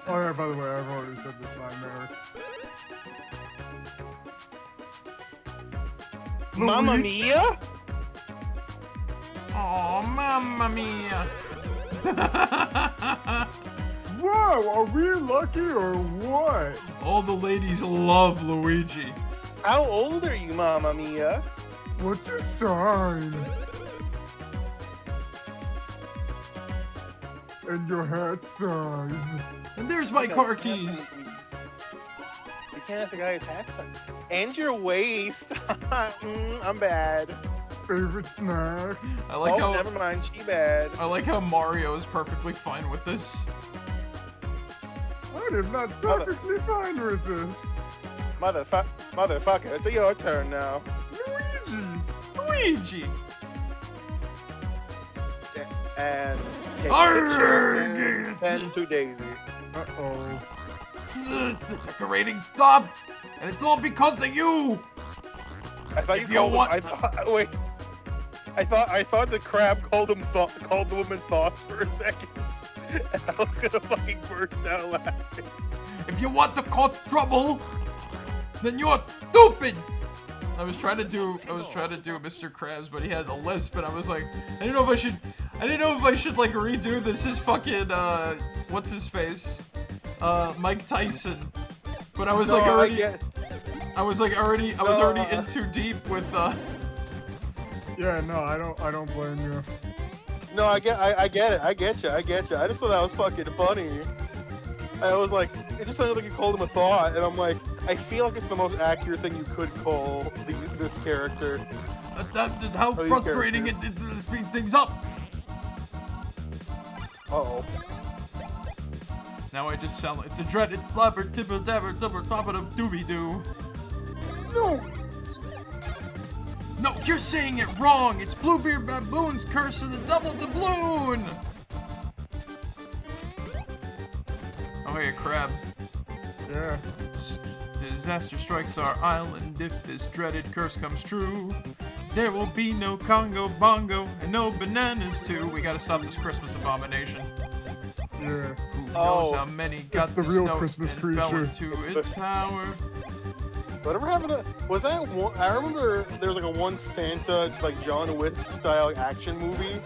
[SPEAKER 1] Oh yeah, by the way, I've already said this line there.
[SPEAKER 3] Mamma mia!
[SPEAKER 2] Oh, mamma mia!
[SPEAKER 1] Wow, are we lucky or what?
[SPEAKER 2] All the ladies love Luigi.
[SPEAKER 3] How old are you, Mamma mia?
[SPEAKER 1] What's your sign? And your hat size.
[SPEAKER 2] And there's my car keys.
[SPEAKER 3] You can't have the guy's hat size. And your waist. I'm bad.
[SPEAKER 1] Favorite snack?
[SPEAKER 2] I like how.
[SPEAKER 3] Never mind, she bad.
[SPEAKER 2] I like how Mario is perfectly fine with this.
[SPEAKER 1] I am not perfectly fine with this.
[SPEAKER 3] Motherfucker, it's your turn now.
[SPEAKER 2] Luigi!
[SPEAKER 3] And take
[SPEAKER 2] Arrgh!
[SPEAKER 3] and to Daisy.
[SPEAKER 1] Uh-oh.
[SPEAKER 2] The decorating thump! And it's all because of you!
[SPEAKER 3] I thought
[SPEAKER 2] If
[SPEAKER 3] you
[SPEAKER 2] you
[SPEAKER 3] called
[SPEAKER 2] want-
[SPEAKER 3] him, I thought the crab called the woman thoughts for a second. And I was gonna fucking burst out laughing.
[SPEAKER 2] If you want to cause trouble, then you're stupid! I was trying to do Mr. Krabs, but he had a lisp, and I was like, I didn't know if I should like redo this. His fucking what's his face, Mike Tyson. But I was already in too deep with
[SPEAKER 1] Yeah, no, I don't blame you.
[SPEAKER 3] No, I get it. I get you. I just thought that was fucking funny. I was like, it just sounded like you called him a thought, and I'm like, I feel like it's the most accurate thing you could call this character.
[SPEAKER 2] How frustrating it is to speed things up.
[SPEAKER 3] Uh-oh.
[SPEAKER 2] Now I just sound like it's a dreaded flubber tipper dabber double top of doobie doo. No, you're saying it wrong. It's Bluebeard Baboon's Curse of the Double Doubloon. Oh, hey, a crab.
[SPEAKER 1] Yeah.
[SPEAKER 2] Disaster strikes our island if this dreaded curse comes true. There will be no Congo Bongo and no bananas too. We gotta stop this Christmas abomination.
[SPEAKER 1] Yeah.
[SPEAKER 2] Who knows how many got
[SPEAKER 1] It's the
[SPEAKER 2] this
[SPEAKER 1] real
[SPEAKER 2] note
[SPEAKER 1] Christmas
[SPEAKER 2] and fell
[SPEAKER 1] creature.
[SPEAKER 2] into its power.
[SPEAKER 3] Whatever happened to... Was that one... I remember there was like a one Santa, like John Wick style action movie.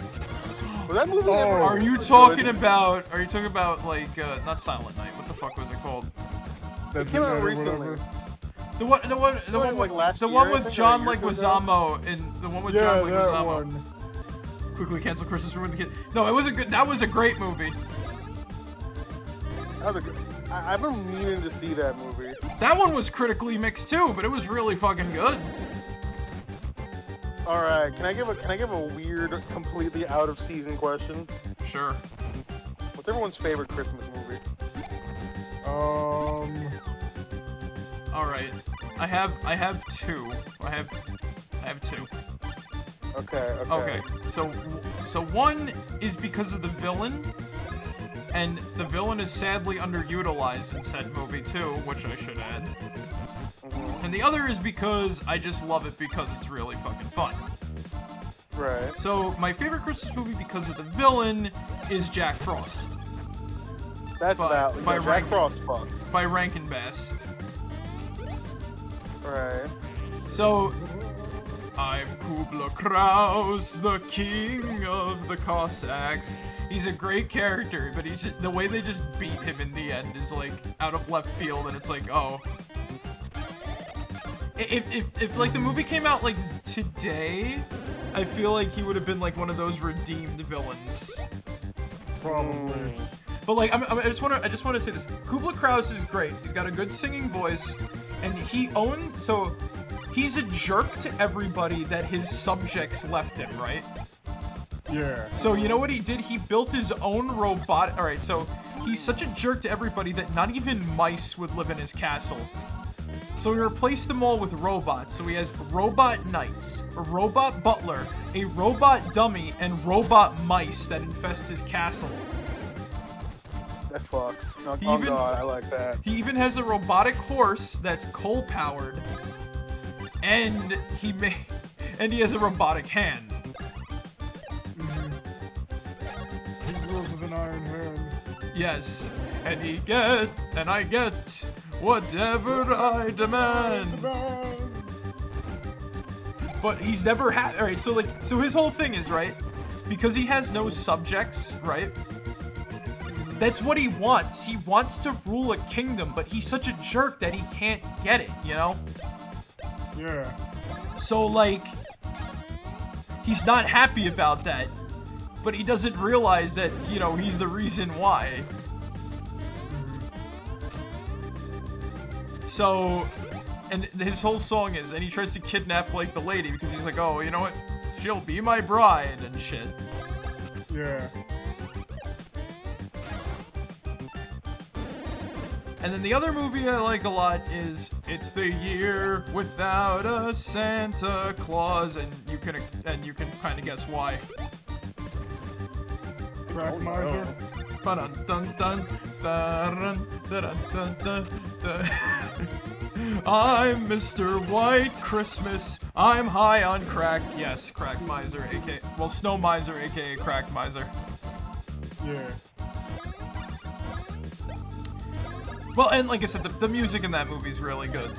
[SPEAKER 3] Was that movie ever...
[SPEAKER 2] Are you talking about like not Silent Night? What the fuck was it called?
[SPEAKER 3] It came out recently.
[SPEAKER 2] The one
[SPEAKER 3] like last
[SPEAKER 2] the
[SPEAKER 3] year,
[SPEAKER 2] one
[SPEAKER 3] I
[SPEAKER 2] with
[SPEAKER 3] think,
[SPEAKER 2] John
[SPEAKER 3] or a year or two
[SPEAKER 2] Leguizamo and the one with
[SPEAKER 1] Yeah,
[SPEAKER 2] John
[SPEAKER 1] that
[SPEAKER 2] Leguizamo.
[SPEAKER 1] one.
[SPEAKER 2] Quickly cancel Christmas ruin the kid. No, it was a great movie.
[SPEAKER 3] I've been meaning to see that movie.
[SPEAKER 2] That one was critically mixed too, but it was really fucking good.
[SPEAKER 3] All right, can I give a weird, completely out of season question?
[SPEAKER 2] Sure.
[SPEAKER 3] What's everyone's favorite Christmas movie?
[SPEAKER 2] All right, I have two. I have two.
[SPEAKER 3] Okay.
[SPEAKER 2] So one is because of the villain, and the villain is sadly underutilized in said movie too, which I should add. And the other is because I just love it because it's really fucking fun.
[SPEAKER 3] Right.
[SPEAKER 2] So my favorite Christmas movie because of the villain is Jack Frost.
[SPEAKER 3] That's about Jack Frost fucks.
[SPEAKER 2] By Rankin Bass.
[SPEAKER 3] Right.
[SPEAKER 2] So I'm Kubla Kraus, the king of the Cossacks. He's a great character, but he's just, the way they just beat him in the end is like out of left field, and it's like, oh. If like the movie came out like today, I feel like he would have been like one of those redeemed villains.
[SPEAKER 1] Probably.
[SPEAKER 2] But like, I just want to say this: Kubla Kraus is great. He's got a good singing voice, and he's a jerk to everybody that his subjects left him, right?
[SPEAKER 1] Yeah.
[SPEAKER 2] So you know what he did? He built his own robot. All right, so he's such a jerk to everybody that not even mice would live in his castle. So he replaced them all with robots. So he has robot knights, a robot butler, a robot dummy, and robot mice that infest his castle.
[SPEAKER 3] That fucks. Oh
[SPEAKER 2] Even-
[SPEAKER 3] god, I like that.
[SPEAKER 2] He even has a robotic horse that's coal-powered, and he has a robotic hand.
[SPEAKER 1] He rules with an iron hand.
[SPEAKER 2] Yes, and I get whatever I demand. But he's never had. All right, so his whole thing is, right, because he has no subjects, right? That's what he wants. He wants to rule a kingdom, but he's such a jerk that he can't get it, you know?
[SPEAKER 1] Yeah.
[SPEAKER 2] So, like, he's not happy about that, but he doesn't realize that, you know, he's the reason why. So, and his whole song is, and he tries to kidnap, like, the lady, because he's like, oh, you know what? She'll be my bride and shit.
[SPEAKER 1] Yeah.
[SPEAKER 2] And then the other movie I like a lot is It's the Year Without a Santa Claus, and you can kind of guess why.
[SPEAKER 1] Crack miser.
[SPEAKER 2] Ba-dun-dun-dun, da-dun, da-dun-dun-dun. I'm Mr. White Christmas. I'm high on crack. Yes, Crack Miser, aka Snow Miser, aka Crack Miser.
[SPEAKER 1] Yeah.
[SPEAKER 2] Well, and like I said, the music in that movie is really good.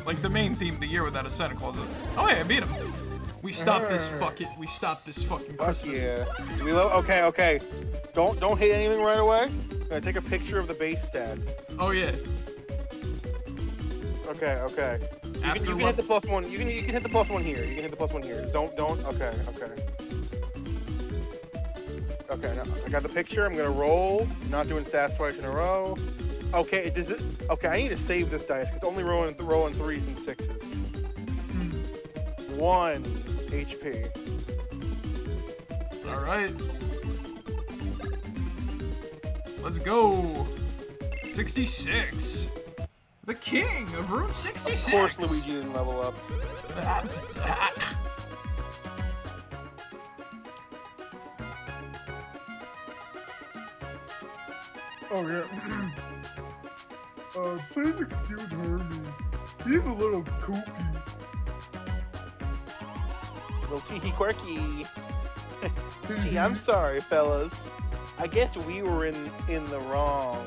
[SPEAKER 2] Like the main theme, The Year Without a Santa Claus. Oh yeah, I beat him. We stopped this fucking Christmas.
[SPEAKER 3] Yeah. Okay. Don't hit anything right away. I'm gonna take a picture of the base stat.
[SPEAKER 2] Oh yeah.
[SPEAKER 3] Okay. You can hit the plus one. You can hit the plus one here. You can hit the plus one here. Don't. Okay. Okay. Now I got the picture. I'm gonna roll. Not doing stats twice in a row. Okay. Okay. I need to save this dice because only rolling 3s and 6s. 1 HP.
[SPEAKER 2] All right. Let's go. 66. The king of Route 66.
[SPEAKER 3] Of course, Luigi didn't level up.
[SPEAKER 1] Oh yeah. Please excuse Hermie. He's a little kooky.
[SPEAKER 3] Little tee quirky. Gee, I'm sorry, fellas. I guess we were in the wrong.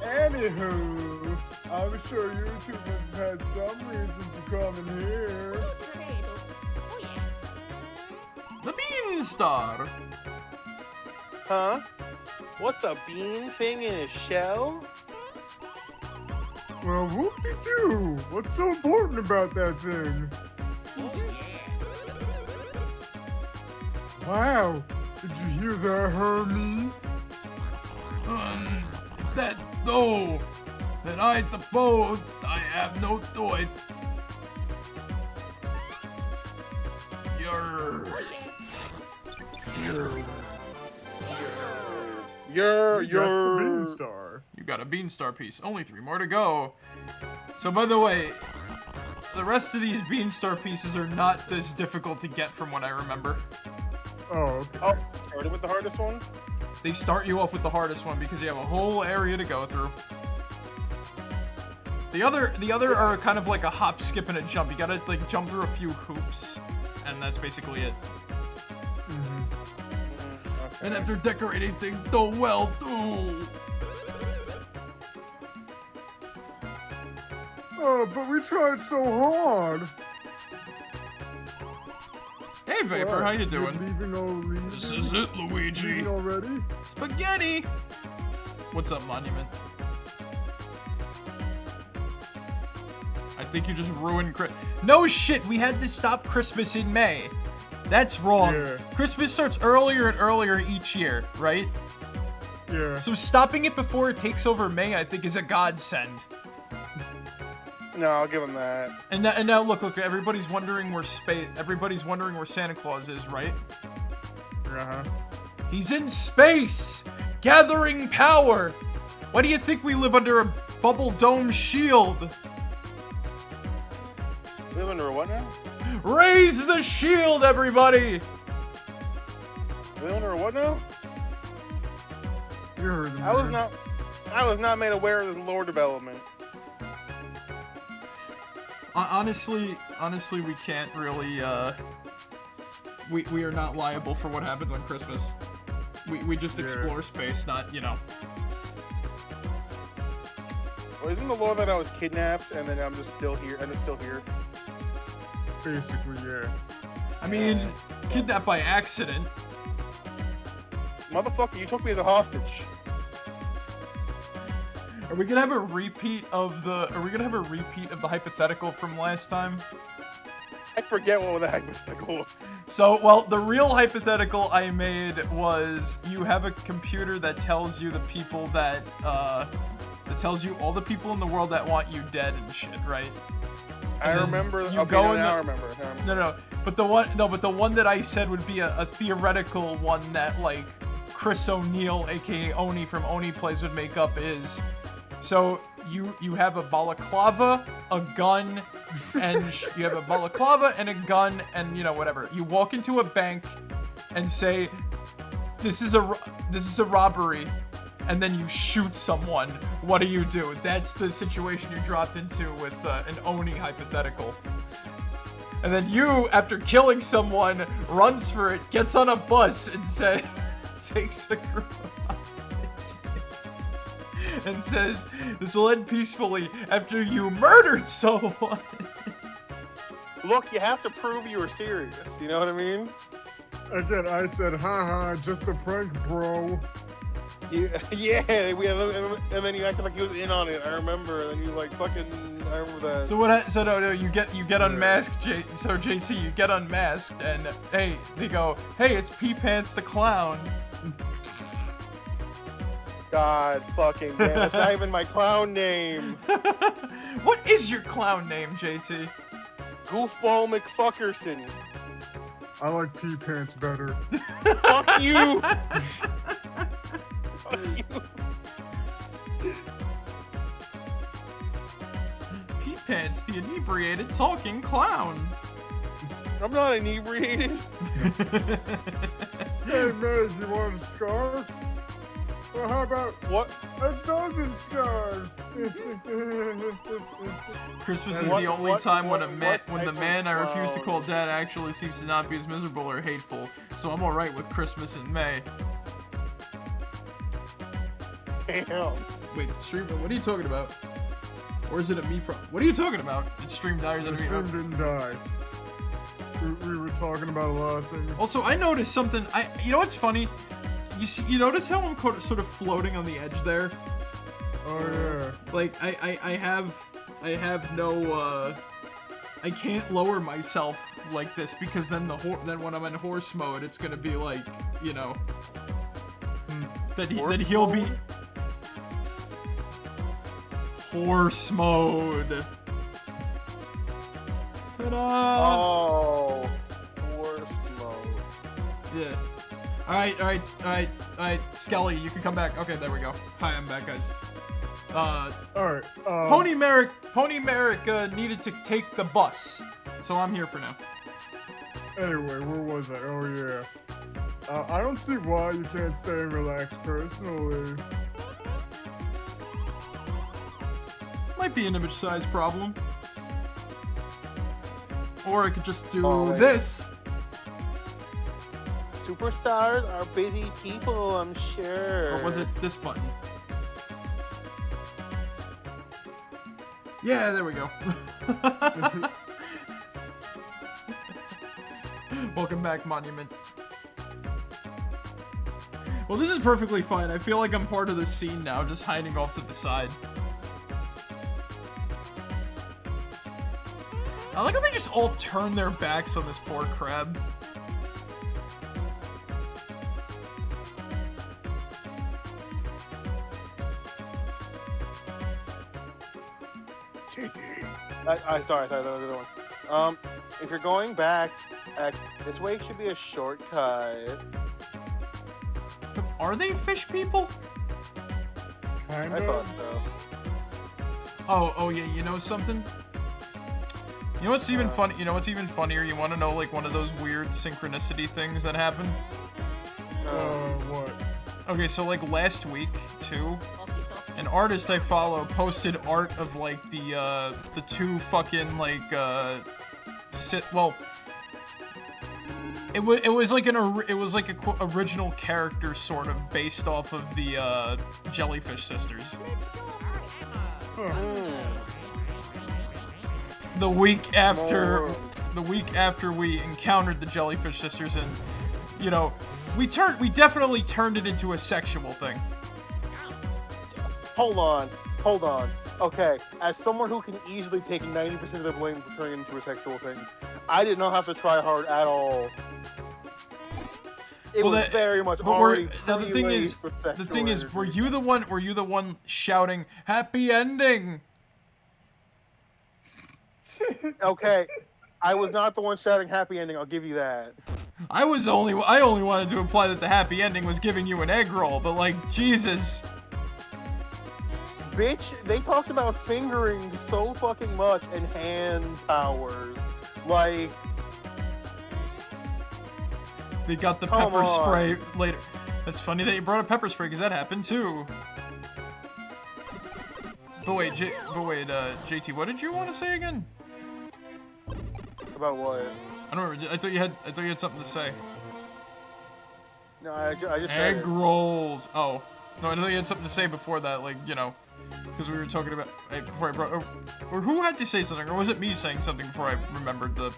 [SPEAKER 1] Anywho, I'm sure you two have had some reason to come in here.
[SPEAKER 2] The Beanstar.
[SPEAKER 3] Huh? What's a bean thing in a shell?
[SPEAKER 1] Well, whoop-de-doo. What's so important about that thing? Wow. Did you hear that, Hermie?
[SPEAKER 2] that know that I the both I have no toy. You're
[SPEAKER 1] Beanstar.
[SPEAKER 2] You got a Beanstar piece. Only 3 more to go. So by the way, the rest of these Beanstar pieces are not this difficult to get from what I remember.
[SPEAKER 1] Oh, okay.
[SPEAKER 3] Oh, started with the hardest one?
[SPEAKER 2] They start you off with the hardest one because you have a whole area to go through. The other are kind of like a hop, skip, and a jump. You gotta like jump through a few hoops, and that's basically it.
[SPEAKER 3] Okay.
[SPEAKER 2] And after decorating things so well, too.
[SPEAKER 1] Oh, but we tried so hard.
[SPEAKER 2] Hey Vapor, how you doing?
[SPEAKER 1] Leaving already?
[SPEAKER 2] This is it, Luigi.
[SPEAKER 1] Leaving already?
[SPEAKER 2] Spaghetti! What's up, Monument? I think you just ruined No shit, we had to stop Christmas in May. That's wrong.
[SPEAKER 1] Yeah.
[SPEAKER 2] Christmas starts earlier and earlier each year, right?
[SPEAKER 1] Yeah.
[SPEAKER 2] So stopping it before it takes over May, I think, is a godsend.
[SPEAKER 3] No, I'll give him that.
[SPEAKER 2] And now look, everybody's wondering where Santa Claus is, right?
[SPEAKER 1] Uh-huh.
[SPEAKER 2] He's in space, gathering power. Why do you think we live under a bubble dome shield?
[SPEAKER 3] Live under a what now?
[SPEAKER 2] Raise the shield, everybody!
[SPEAKER 3] Live under a what now?
[SPEAKER 1] You heard them.
[SPEAKER 3] I was not made aware of this lore development.
[SPEAKER 2] Honestly, we can't really, we are not liable for what happens on Christmas. We just explore space, not, you know.
[SPEAKER 3] Well, isn't the lore that I was kidnapped and then I'm just still here, and I'm still here?
[SPEAKER 1] Basically, yeah.
[SPEAKER 2] I mean, kidnapped by accident.
[SPEAKER 3] Motherfucker, you took me as a hostage.
[SPEAKER 2] Are we gonna have a repeat of the hypothetical from last time?
[SPEAKER 3] I forget what the hypothetical was.
[SPEAKER 2] So, well, the real hypothetical I made was you have a computer that tells you the people that tells you all the people in the world that want you dead and shit, right?
[SPEAKER 3] I remember.
[SPEAKER 2] You
[SPEAKER 3] Okay,
[SPEAKER 2] go
[SPEAKER 3] now I
[SPEAKER 2] in the,
[SPEAKER 3] remember.
[SPEAKER 2] No. But the one that I said would be a theoretical one that like Chris O'Neill, aka Oni from Oni Plays, would make up is. So you have a balaclava, a gun, and you have a balaclava and a gun and you know whatever. You walk into a bank and say, "This is a robbery," and then you shoot someone. What do you do? That's the situation you dropped into with an Oni hypothetical. And then you, after killing someone, runs for it, gets on a bus, and takes a group of hostages, and says, "This will end peacefully after you murdered someone."
[SPEAKER 3] Look, you have to prove you were serious. You know what I mean?
[SPEAKER 1] Again, I said, haha, just a prank, bro.
[SPEAKER 3] Yeah, we have, and then you acted like you was in on it. I remember, and then you like fucking. I remember that.
[SPEAKER 2] So what? So no, you get unmasked. So JT, you get unmasked, and hey, they go, "Hey, it's Pee Pants the clown."
[SPEAKER 3] God fucking damn, that's not even my clown name.
[SPEAKER 2] What is your clown name, JT?
[SPEAKER 3] Goofball McFuckerson.
[SPEAKER 1] I like Pee Pants better.
[SPEAKER 3] Fuck you! Fuck you.
[SPEAKER 2] Pee Pants, the inebriated talking clown.
[SPEAKER 3] I'm not inebriated.
[SPEAKER 1] Hey, man, you want a scarf? Well, how about
[SPEAKER 3] What?
[SPEAKER 1] a dozen scarves?
[SPEAKER 2] Christmas is
[SPEAKER 3] What-
[SPEAKER 2] the only
[SPEAKER 3] what-
[SPEAKER 2] time when
[SPEAKER 3] what
[SPEAKER 2] the
[SPEAKER 3] type
[SPEAKER 2] man
[SPEAKER 3] of
[SPEAKER 2] I refuse to call
[SPEAKER 3] clown?
[SPEAKER 2] dad actually seems to not be as miserable or hateful. So I'm alright with Christmas in May.
[SPEAKER 3] Damn.
[SPEAKER 2] Wait, streamer, what are you talking about? Or is it a me problem? What are you talking about? Did stream die or is it
[SPEAKER 1] The
[SPEAKER 2] a me
[SPEAKER 1] stream
[SPEAKER 2] problem?
[SPEAKER 1] didn't die. We were talking about a lot of things.
[SPEAKER 2] Also, I noticed something. You know what's funny? You notice how I'm sort of floating on the edge there?
[SPEAKER 1] Oh,
[SPEAKER 2] Like, I have no, I can't lower myself like this because then then when I'm in horse mode, it's gonna be like, you know, that he'll be. Force mode. Ta-da!
[SPEAKER 3] Oh, force mode.
[SPEAKER 2] Yeah. Alright, Skelly, you can come back. Okay, there we go. Hi, I'm back, guys.
[SPEAKER 1] Alright,
[SPEAKER 2] Pony Merrick needed to take the bus, so I'm here for now.
[SPEAKER 1] Anyway, where was I? Oh, yeah. I don't see why you can't stay and relax personally.
[SPEAKER 2] Might be an image size problem. Or I could just do this.
[SPEAKER 3] Superstars are busy people, I'm sure.
[SPEAKER 2] Or was it this button? Yeah, there we go. Welcome back, Monument. Well, this is perfectly fine. I feel like I'm part of the scene now, just hiding off to the side. I like how they just all turn their backs on this poor crab.
[SPEAKER 1] JT.
[SPEAKER 3] Sorry, that was the other one. If you're going back, this way should be a shortcut.
[SPEAKER 2] Are they fish people?
[SPEAKER 1] Kind
[SPEAKER 3] I
[SPEAKER 1] of.
[SPEAKER 3] thought so.
[SPEAKER 2] Oh yeah, you know something? You know what's even funny? You know what's even funnier? You want to know like one of those weird synchronicity things that happen?
[SPEAKER 1] What?
[SPEAKER 2] Okay, so like last week too, an artist I follow posted art of like the two fucking like it was like a original character sort of based off of the Jellyfish Sisters. The week after we encountered the Jellyfish Sisters, and you know, we definitely turned it into a sexual thing.
[SPEAKER 3] Hold on. Okay, as someone who can easily take 90% of the blame for turning it into a sexual thing, I did not have to try hard at all. It was very much already pre-laced with sexual
[SPEAKER 2] the thing is,
[SPEAKER 3] energy.
[SPEAKER 2] were you the one shouting "Happy Ending"?
[SPEAKER 3] Okay, I was not the one shouting happy ending, I'll give you that.
[SPEAKER 2] I only wanted to imply that the happy ending was giving you an egg roll, but like, Jesus.
[SPEAKER 3] Bitch, they talked about fingering so fucking much and hand powers. Like...
[SPEAKER 2] They got the pepper spray later. That's funny that you brought up pepper spray, because that happened too. But wait, JT, what did you want to say again?
[SPEAKER 3] About what?
[SPEAKER 2] I don't remember. I thought you had something to say.
[SPEAKER 3] No, I just
[SPEAKER 2] Egg
[SPEAKER 3] said
[SPEAKER 2] rolls. Oh. No, I thought you had something to say before that, like, you know, because we were talking about, before I brought, or who had to say something, or was it me saying something before I remembered the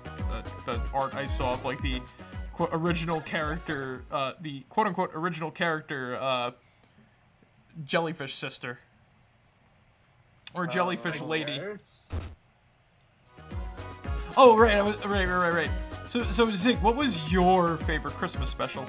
[SPEAKER 2] art I saw of, like, the original character, the quote-unquote original character, Jellyfish Sister. Or Jellyfish Lady.
[SPEAKER 1] Yes.
[SPEAKER 2] Oh, right, right. So Zig, what was your favorite Christmas special?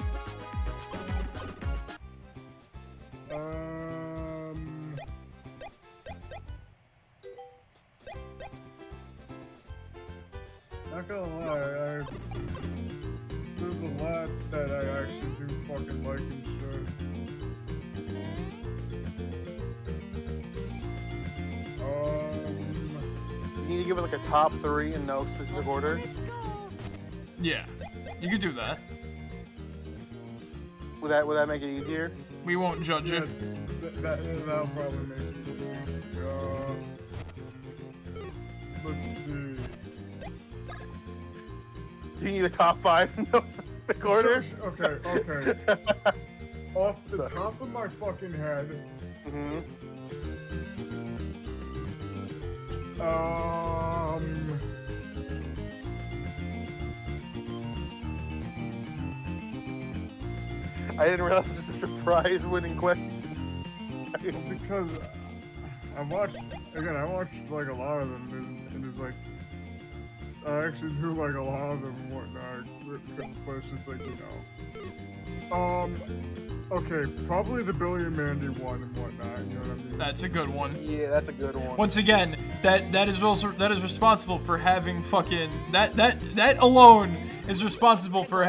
[SPEAKER 1] Not gonna lie, there's a lot that I actually do fucking like and shit.
[SPEAKER 3] You need to give it like a top 3 in no specific order.
[SPEAKER 2] Yeah, you could do that.
[SPEAKER 3] Would that make it easier?
[SPEAKER 2] We won't judge
[SPEAKER 1] Yeah,
[SPEAKER 2] it.
[SPEAKER 1] that'll probably make it easy. Let's see.
[SPEAKER 3] Do you need a top 5 in no specific order?
[SPEAKER 1] Okay. Off the top of my fucking head.
[SPEAKER 3] I didn't realize it was such a prize-winning question.
[SPEAKER 1] Because I watched like a lot of them, and it's like I actually do like a lot of them and whatnot, but it's just like, you know. Okay, probably the Billy and Mandy one and whatnot, you know what I mean?
[SPEAKER 2] That's a good one.
[SPEAKER 3] Yeah, that's a good one.
[SPEAKER 2] Once again, that is responsible for having fucking that alone is responsible for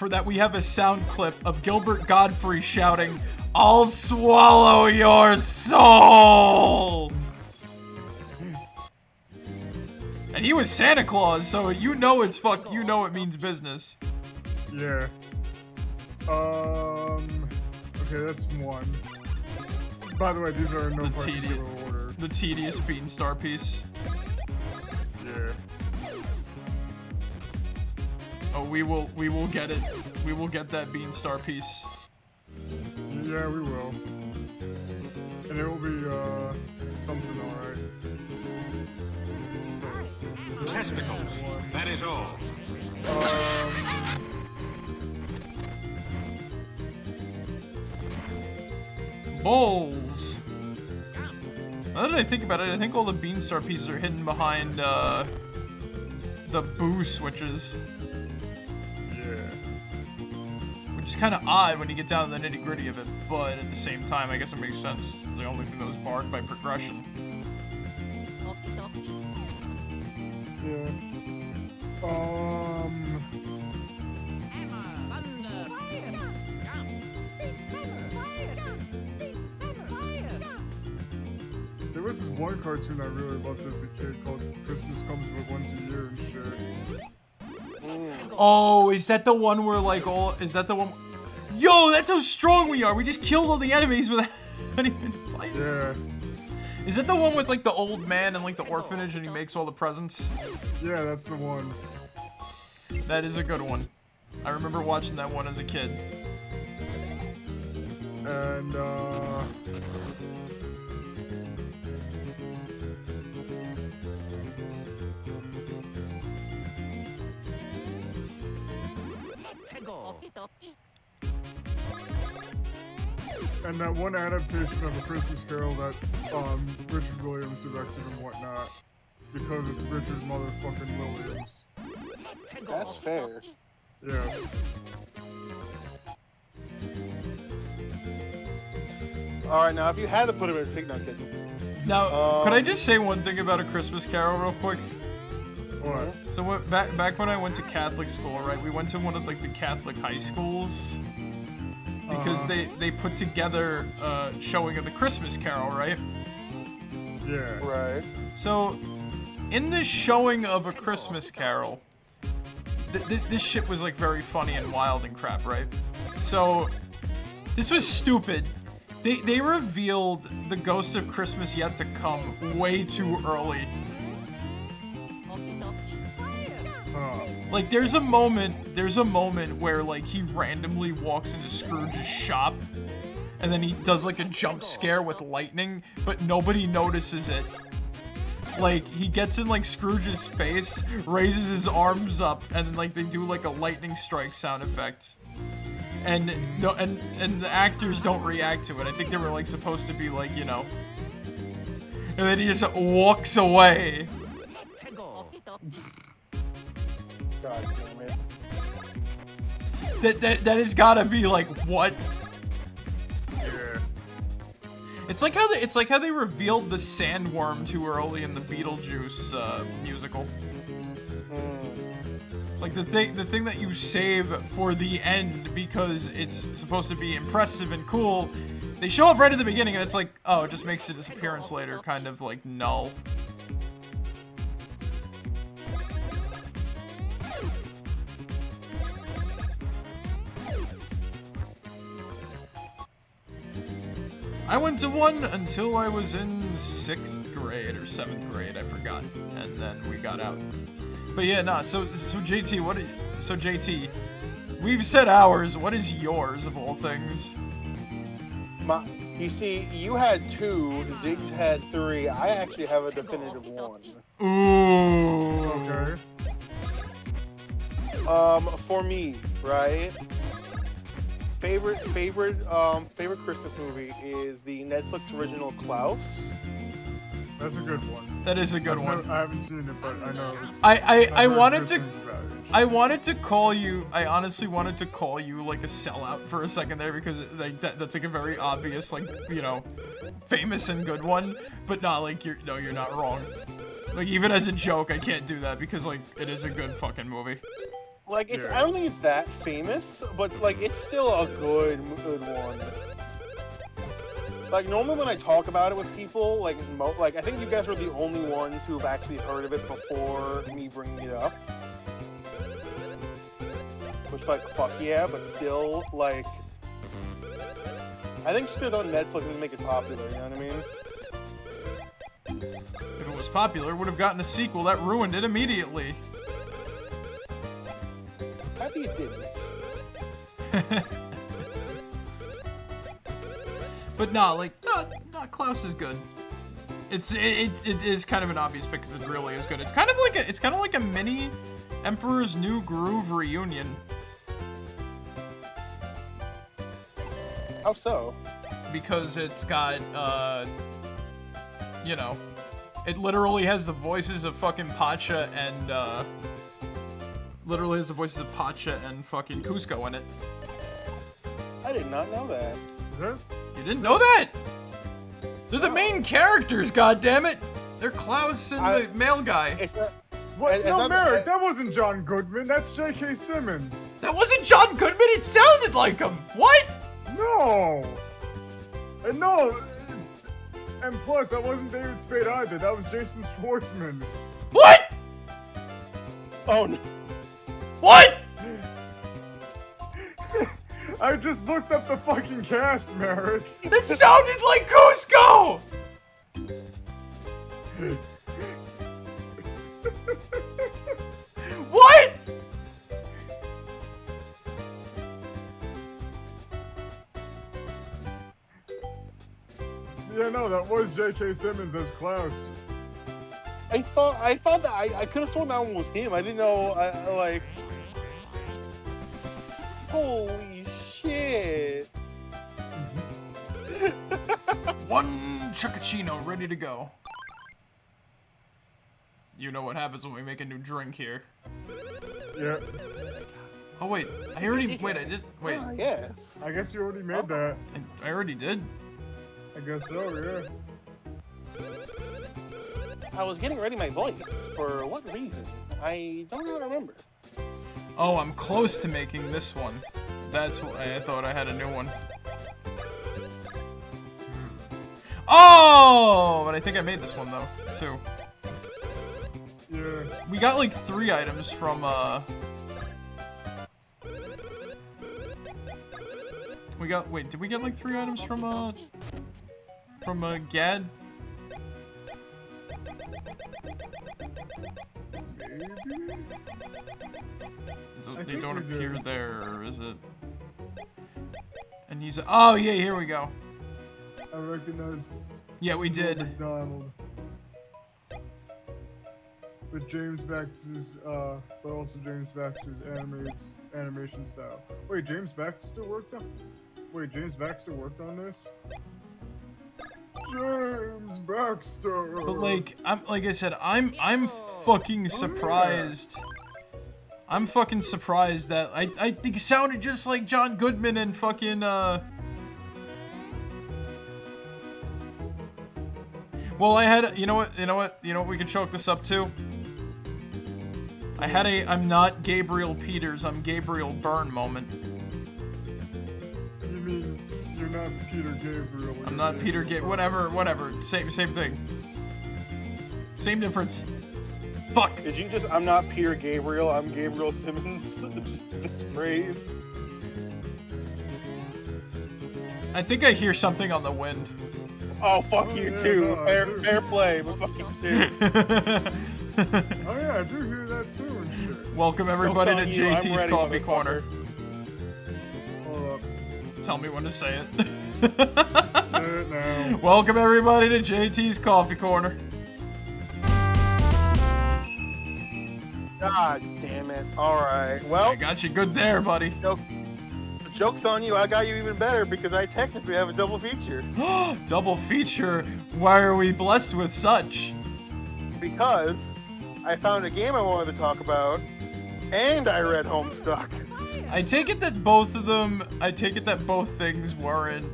[SPEAKER 2] that we have a sound clip of Gilbert Godfrey shouting, "I'll swallow your soul." And he was Santa Claus, so you know it means business.
[SPEAKER 1] Yeah. Okay, that's one. By the way, these are in no particular order.
[SPEAKER 2] The tedious Beanstar piece.
[SPEAKER 1] Yeah.
[SPEAKER 2] Oh, we will get it. We will get that Beanstar piece.
[SPEAKER 1] Yeah, we will. And it will be, something alright.
[SPEAKER 6] Testicles. That is all.
[SPEAKER 2] Balls. Now that I think about it, I think all the Beanstar pieces are hidden behind, the boo switches.
[SPEAKER 1] Yeah.
[SPEAKER 2] Which is kind of odd when you get down to the nitty-gritty of it, but at the same time, I guess it makes sense. It's the only thing that was barred by progression.
[SPEAKER 1] Yeah. There was this one cartoon I really loved as a kid called Christmas Comes But Once a Year and shit.
[SPEAKER 2] Oh, is that the one where like is that the one? Yo, that's how strong we are. We just killed all the enemies without even fighting.
[SPEAKER 1] Yeah.
[SPEAKER 2] Is that the one with like the old man and like the orphanage and he makes all the presents?
[SPEAKER 1] Yeah, that's the one.
[SPEAKER 2] That is a good one. I remember watching that one as a kid.
[SPEAKER 1] And and that one adaptation of A Christmas Carol that Richard Williams directed and whatnot, because it's Richard motherfucking Williams.
[SPEAKER 3] That's fair.
[SPEAKER 1] Yes.
[SPEAKER 3] Alright, now if you had to put him in pig nugget.
[SPEAKER 2] Now, could I just say one thing about A Christmas Carol real quick?
[SPEAKER 1] What?
[SPEAKER 2] So back when I went to Catholic school, right? We went to one of like the Catholic high schools because they put together a showing of the Christmas Carol, right?
[SPEAKER 1] Yeah.
[SPEAKER 3] Right.
[SPEAKER 2] So, in this showing of A Christmas Carol, this shit was like very funny and wild and crap, right? So, this was stupid. They revealed the Ghost of Christmas Yet to Come way too early. Like, there's a moment where, like, he randomly walks into Scrooge's shop, and then he does, like, a jump scare with lightning, but nobody notices it. Like, he gets in, like, Scrooge's face, raises his arms up, and then, like, they do, like, a lightning strike sound effect. And the actors don't react to it. I think they were, like, supposed to be, like, you know. And then he just walks away.
[SPEAKER 3] God damn it.
[SPEAKER 2] That has gotta be like, what?
[SPEAKER 1] Yeah.
[SPEAKER 2] It's like how they revealed the sandworm too early in the Beetlejuice musical. Like the thing that you save for the end because it's supposed to be impressive and cool. They show up right at the beginning and it's like, oh, it just makes its appearance later kind of like null. I went to one until I was in 6th grade or 7th grade, I forgot, and then we got out. But yeah, nah. So JT, JT, we've said ours. What is yours of all things?
[SPEAKER 3] You see, you had 2, Ziggs had 3. I actually have a definitive 1.
[SPEAKER 2] Ooh.
[SPEAKER 1] Okay.
[SPEAKER 3] For me, right? Favorite Christmas movie is the Netflix original Klaus.
[SPEAKER 1] That's a good one.
[SPEAKER 2] That is a good one.
[SPEAKER 1] I haven't seen it, but I know it's...
[SPEAKER 2] I wanted to... I wanted to call you. I honestly wanted to call you like a sellout for a second there because like that's like a very obvious like famous and good one, but not like you're not wrong. Like even as a joke, I can't do that because like it is a good fucking movie.
[SPEAKER 3] Like it's I don't think it's that famous, but like it's still a good one. Like normally when I talk about it with people, like I think you guys are the only ones who've actually heard of it before me bringing it up. Which like fuck yeah, but still like I think just because on Netflix doesn't make it popular. You know what I mean?
[SPEAKER 2] If it was popular, it would have gotten a sequel that ruined it immediately.
[SPEAKER 3] Happy it didn't.
[SPEAKER 2] But nah, like, Klaus is good. It is kind of an obvious pick because it really is good. It's kind of like a mini Emperor's New Groove reunion.
[SPEAKER 3] How so?
[SPEAKER 2] Because it's got, it literally has the voices of fucking Pacha and, fucking Cusco in it.
[SPEAKER 3] I did not know that.
[SPEAKER 2] You didn't know that? They're the main characters, goddammit! They're Klaus and the male guy.
[SPEAKER 3] It's not,
[SPEAKER 1] What? No, Merrick, that wasn't John Goodman. That's J.K. Simmons.
[SPEAKER 2] That wasn't John Goodman. It sounded like him. What?
[SPEAKER 1] No. And no. And plus, that wasn't David Spade either. That was Jason Schwartzman.
[SPEAKER 2] What?
[SPEAKER 3] Oh no.
[SPEAKER 2] What?
[SPEAKER 1] I just looked up the fucking cast, Merrick.
[SPEAKER 2] That sounded like Cusco! What?
[SPEAKER 1] Yeah, no, that was J.K. Simmons as Klaus.
[SPEAKER 3] I thought that I could have sworn that one was him. I didn't know. Like, holy shit!
[SPEAKER 2] One Chucachino ready to go. You know what happens when we make a new drink here.
[SPEAKER 1] Yeah.
[SPEAKER 2] Oh wait, I did. Wait.
[SPEAKER 3] Yes.
[SPEAKER 1] I guess you already made that.
[SPEAKER 2] I already did.
[SPEAKER 1] I guess so, yeah.
[SPEAKER 3] I was getting ready my voice. For what reason? I don't remember.
[SPEAKER 2] Oh, I'm close to making this one. That's why I thought I had a new one. Oh! But I think I made this one, though, too.
[SPEAKER 1] Yeah.
[SPEAKER 2] We got, like, 3 items from, Wait, did we get, like, 3 items from, Gad?
[SPEAKER 1] Maybe?
[SPEAKER 2] They don't appear there, is it? And he's... Oh, yeah, here we go.
[SPEAKER 1] I recognize.
[SPEAKER 2] Yeah, we did.
[SPEAKER 1] McDonald. With James Baxter's, but also James Baxter's animation style. Wait, James Baxter worked on this? James Baxter.
[SPEAKER 2] But like I said, I'm fucking surprised. I'm fucking surprised that I think it sounded just like John Goodman and fucking Well, I had you know what we could chalk this up to? I had a I'm not Gabriel Peters, I'm Gabriel Byrne moment.
[SPEAKER 1] You mean you're not Peter Gabriel?
[SPEAKER 2] I'm not Peter whatever. Same thing. Same difference. Fuck.
[SPEAKER 3] Did you just? I'm not Peter Gabriel. I'm Gabriel Simmons. This phrase.
[SPEAKER 2] I think I hear something on the wind.
[SPEAKER 3] Oh fuck you too. Fair play, but fuck you too.
[SPEAKER 1] Oh yeah, I do hear that too and shit.
[SPEAKER 2] Welcome everybody to JT's Coffee Corner.
[SPEAKER 1] Hold up.
[SPEAKER 2] Tell me when to say it.
[SPEAKER 1] Say it now.
[SPEAKER 2] Welcome everybody to JT's Coffee Corner.
[SPEAKER 3] God damn it. Alright, well.
[SPEAKER 2] I got you good there, buddy.
[SPEAKER 3] Joke's on you, I got you even better because I technically have a double feature.
[SPEAKER 2] Double feature? Why are we blessed with such?
[SPEAKER 3] Because I found a game I wanted to talk about, And I read Homestuck.
[SPEAKER 2] I take it that both of them. I take it that both things weren't.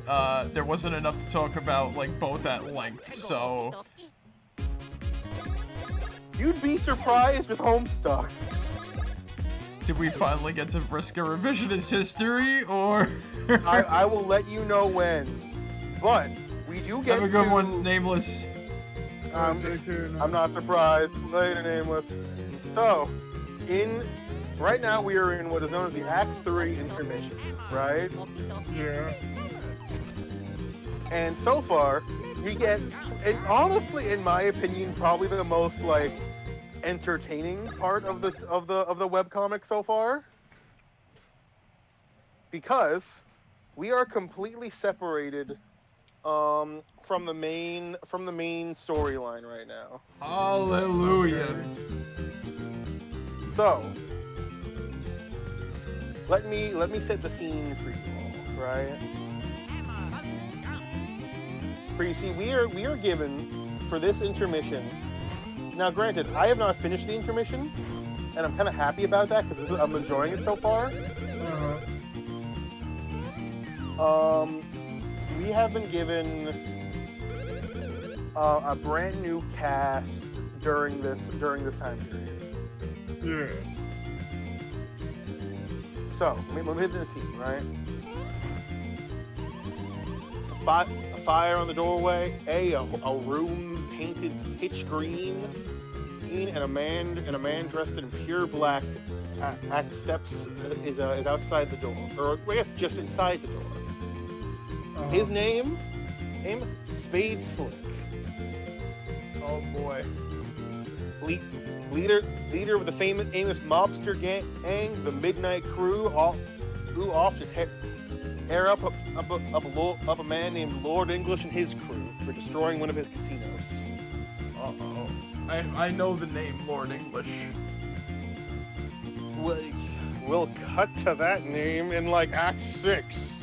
[SPEAKER 2] There wasn't enough to talk about, like both at length. So.
[SPEAKER 3] You'd be surprised with Homestuck.
[SPEAKER 2] Did we finally get to risk a revisionist history, or?
[SPEAKER 3] I will let you know when. But we do get.
[SPEAKER 2] Have a good one, Nameless.
[SPEAKER 3] I'm not surprised. Later, Nameless. So, right now we are in what is known as the Act 3 intermission, right?
[SPEAKER 1] Yeah.
[SPEAKER 3] And so far, we get, and honestly, in my opinion, probably the most like entertaining part of this of the webcomic so far, because we are completely separated from the main storyline right now.
[SPEAKER 2] Hallelujah.
[SPEAKER 3] So, let me set the scene for you all, right? For you see, we are given for this intermission. Now, granted, I have not finished the intermission, and I'm kind of happy about that because I'm enjoying it so far. We have been given a brand new cast during this time period.
[SPEAKER 1] Yeah.
[SPEAKER 3] So, let me hit the scene, right? A fire on the doorway, a room painted pitch green, and a man dressed in pure black steps is outside the door, or I guess just inside the door. His name Spade Slick.
[SPEAKER 2] Oh boy.
[SPEAKER 3] Leader of the famous mobster gang, the Midnight Crew, who off to tear up a man named Lord English and his crew for destroying one of his casinos.
[SPEAKER 2] Uh-oh. I know the name Lord English.
[SPEAKER 3] We'll cut to that name in like Act 6.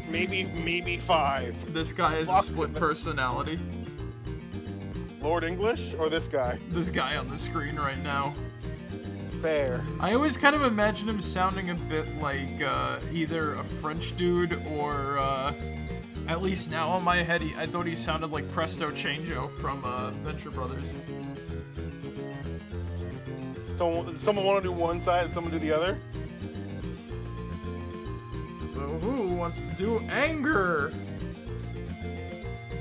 [SPEAKER 3] Maybe 5.
[SPEAKER 2] This guy has a split personality.
[SPEAKER 3] Lord English or this guy?
[SPEAKER 2] This guy on the screen right now.
[SPEAKER 3] Fair.
[SPEAKER 2] I always kind of imagine him sounding a bit like either a French dude or at least now in my head I thought he sounded like Presto Changeo from Venture Brothers.
[SPEAKER 3] So someone want to do one side and someone do the other?
[SPEAKER 2] So who wants to do anger?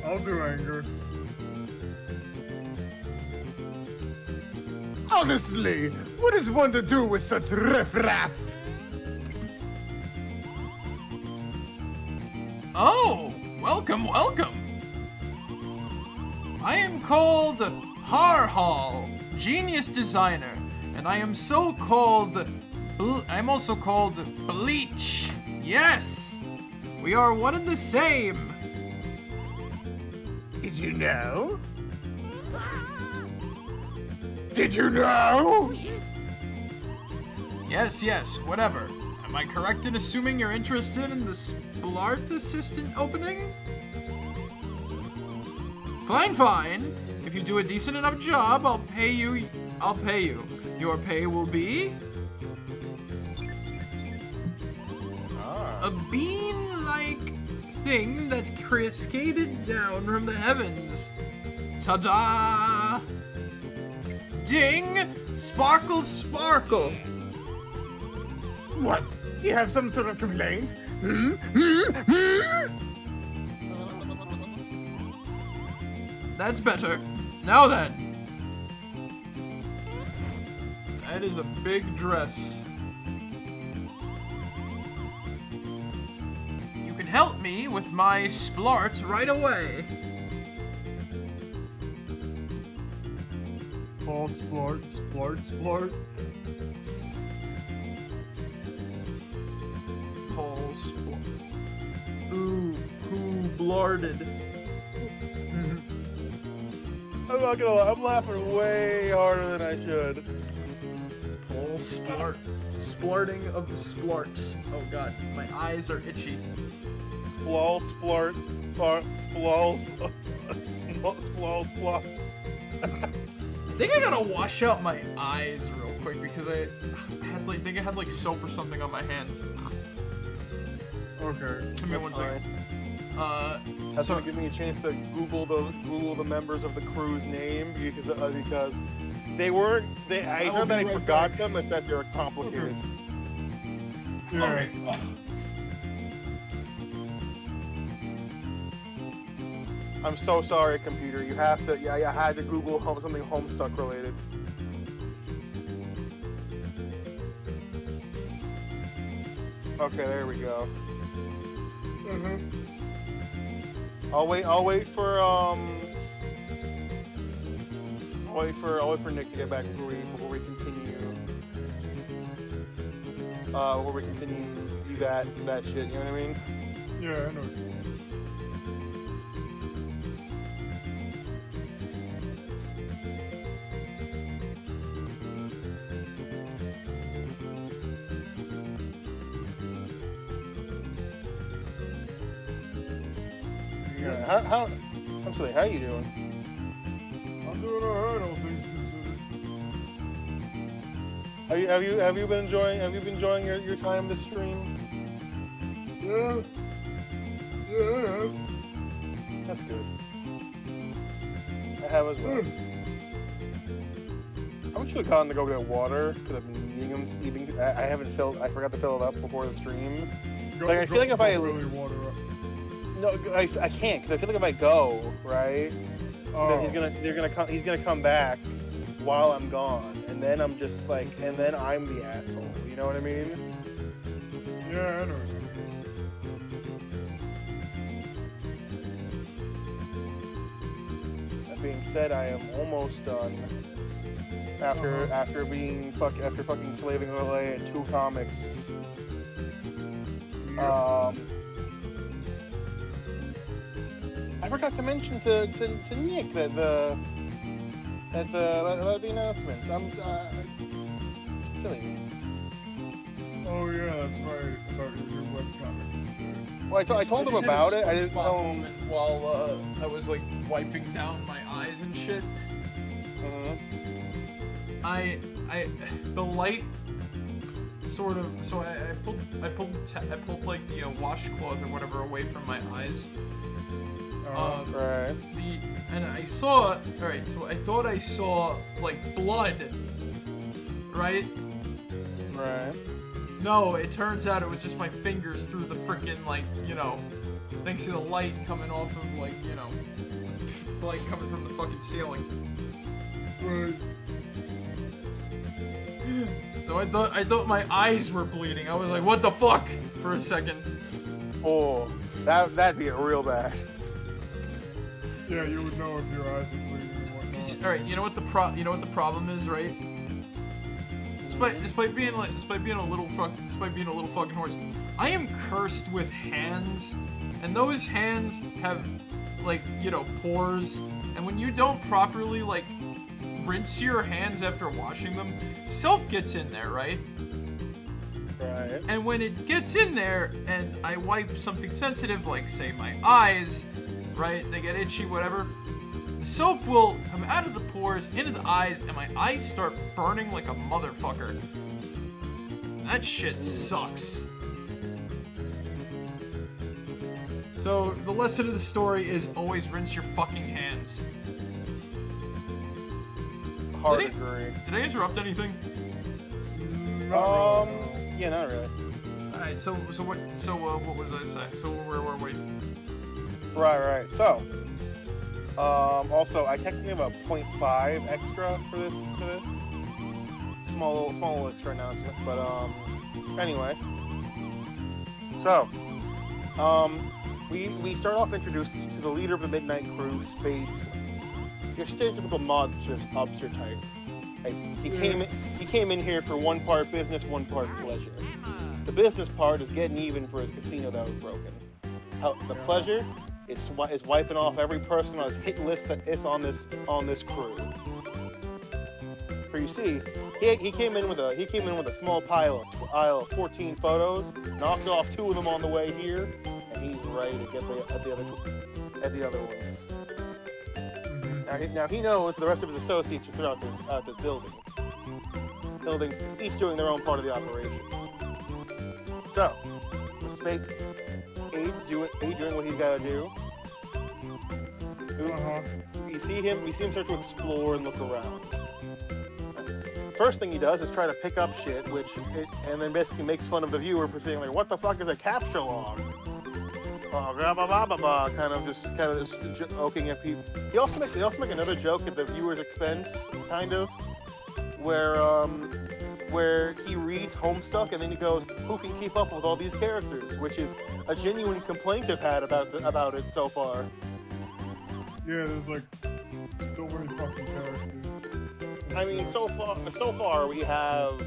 [SPEAKER 1] I'll do anger.
[SPEAKER 5] Honestly, what is one to do with such riffraff?
[SPEAKER 2] Oh, welcome. I am called Harhal, genius designer, and I'm also called Bleach. Yes, we are one and the same.
[SPEAKER 5] Did you know? Did you know?
[SPEAKER 2] Yes, whatever. Am I correct in assuming you're interested in the Splart assistant opening? Fine. If you do a decent enough job, I'll pay you. Your pay will be a bean-like thing that cascaded down from the heavens. Ta-da! Ding! Sparkle!
[SPEAKER 5] What? Do you have some sort of complaint?
[SPEAKER 2] That's better. Now then. That is a big dress. You can help me with my splart right away.
[SPEAKER 1] Paul splart.
[SPEAKER 2] Paul splart. Ooh, who blarded?
[SPEAKER 3] I'm not gonna lie, I'm laughing way harder than I should.
[SPEAKER 2] Paul splart. Splurting of the splart. Oh god, my eyes are itchy.
[SPEAKER 3] Splall, splart, splalls, splall.
[SPEAKER 2] think I gotta wash out my eyes real quick because I think I had like soap or something on my hands.
[SPEAKER 1] Okay.
[SPEAKER 2] Give me one second.
[SPEAKER 3] That's gonna give me a chance to Google the members of the crew's name because they weren't. I know that I forgot them. It's that they're complicated.
[SPEAKER 1] Yeah.
[SPEAKER 2] Okay.
[SPEAKER 3] I'm so sorry, computer. You have to. Yeah, I had to Google something Homestuck related. Okay, there we go. I'll wait for Nick to get back before we continue that shit. You know what I mean?
[SPEAKER 1] Yeah, I know.
[SPEAKER 3] Yeah. How I'm sorry. How you doing?
[SPEAKER 1] I'm doing alright, all things considered.
[SPEAKER 3] Have you been enjoying your time this stream?
[SPEAKER 1] Yeah. Yeah.
[SPEAKER 3] That's good. I have as well. I'm actually calling to go get water because I've been needing them. I haven't filled. I forgot to fill it up before the stream. I feel like if I
[SPEAKER 1] really water up.
[SPEAKER 3] no, I can't because I feel like if I go right, then he's gonna come back while I'm gone, and then I'm just like, and then I'm the asshole. You know what I mean?
[SPEAKER 1] Yeah, I know.
[SPEAKER 3] That being said, I am almost done. After fucking slaving away at 2 comics. I forgot to mention to Nick about the announcement. I'm silly me.
[SPEAKER 1] Oh yeah, that's right. About your new webcomic.
[SPEAKER 3] Well, I told him about it. I didn't know.
[SPEAKER 2] While I was like wiping down my eyes and shit. The light sort of. So I pulled like the washcloth or whatever away from my eyes.
[SPEAKER 3] Right.
[SPEAKER 2] And I saw. All right. So I thought I saw like blood. Right.
[SPEAKER 3] Right.
[SPEAKER 2] No, it turns out it was just my fingers through the frickin' like, you know, thanks to the light coming off of like, you know, light coming from the fucking ceiling.
[SPEAKER 1] Right.
[SPEAKER 2] So I thought my eyes were bleeding. I was like, what the fuck? For a second.
[SPEAKER 3] Oh, that'd be real bad.
[SPEAKER 1] Yeah, you would know if your eyes were bleeding and whatnot.
[SPEAKER 2] All right, you know what the problem is, right? Despite being a little fucking horse, I am cursed with hands, and those hands have like, you know, pores, and when you don't properly like rinse your hands after washing them, soap gets in there, right?
[SPEAKER 3] Right.
[SPEAKER 2] And when it gets in there and I wipe something sensitive, like say my eyes, right? They get itchy, whatever. The soap will come out of the pores, into the eyes, and my eyes start burning like a motherfucker. That shit sucks. So, the lesson of the story is always rinse your fucking hands.
[SPEAKER 3] Hard agree.
[SPEAKER 2] Did I interrupt anything?
[SPEAKER 3] Yeah, not really.
[SPEAKER 2] Alright, so what was I saying? So where were we?
[SPEAKER 3] Right. So, also, I technically have a 0.5 extra for this. Small extra announcement, but, anyway. So, we start off introduced to the leader of the Midnight Crew, Spades. Your stereotypical mobster type. He came in here for one part business, one part pleasure. The business part is getting even for his casino that was broken. The pleasure is wiping off every person on his hit list that is on this crew. For you see, he came in with a small pile of 14 photos, knocked off 2 of them on the way here, and he's ready to get at the other ones. Now he knows the rest of his associates are throughout this building. Each doing their own part of the operation. So, Spade, Abe doing what he's got to do. We see him start to explore and look around. First thing he does is try to pick up shit, and then basically makes fun of the viewer for saying like, "What the fuck is a capture log?" Blah blah blah blah blah. Kind of just joking at people. They also make another joke at the viewer's expense, kind of, where he reads Homestuck and then he goes, "Who can keep up with all these characters?" Which is a genuine complaint I've had about it so far.
[SPEAKER 1] Yeah, there's like so many fucking characters.
[SPEAKER 3] I mean, so far we have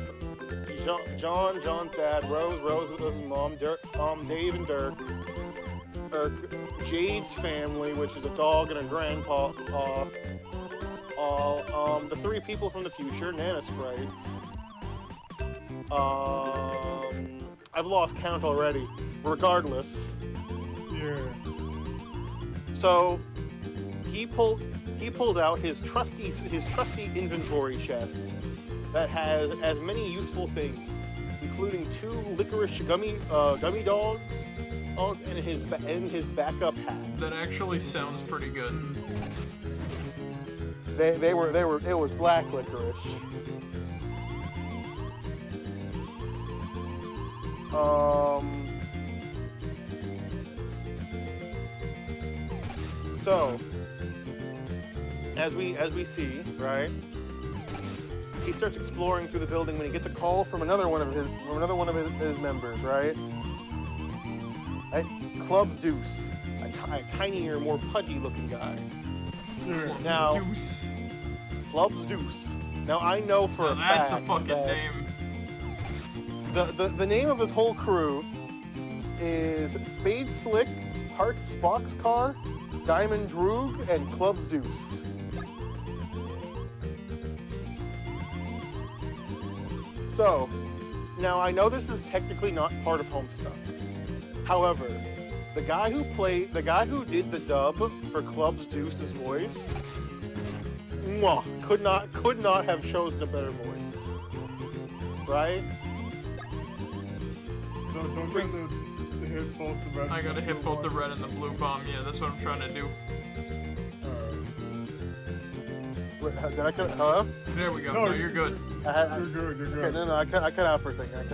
[SPEAKER 3] John's dad, Rose's mom, Dave and Dirk, Jade's family, which is a dog and a grandpa, the three people from the future, Nana Sprites. I've lost count already. Regardless.
[SPEAKER 1] Yeah.
[SPEAKER 3] So he pulls out his trusty inventory chest that has as many useful things, including 2 licorice gummy dogs, and his backup hat.
[SPEAKER 2] That actually sounds pretty good.
[SPEAKER 3] It was black licorice. So as we see, right, he starts exploring through the building when he gets a call from another one of his members, right? Club's Deuce, a tinier, more pudgy looking guy. Club's Deuce. Now I know for a fact
[SPEAKER 2] that's a fucking name.
[SPEAKER 3] The name of his whole crew is Spade Slick, Hearts Boxcar, Diamond Droog, and Club's Deuce. So, now I know this is technically not part of Homestuck. However, the guy who did the dub for Club's Deuce's voice, could not have chosen a better voice. Right?
[SPEAKER 1] So don't get to hit both the red.
[SPEAKER 2] I gotta hit both the red and the blue bomb. Yeah, that's what I'm trying to do.
[SPEAKER 3] Wait, did I cut? Hello?
[SPEAKER 2] There we go. No, you're good.
[SPEAKER 1] You're good.
[SPEAKER 3] Okay, no, I cut out for a second.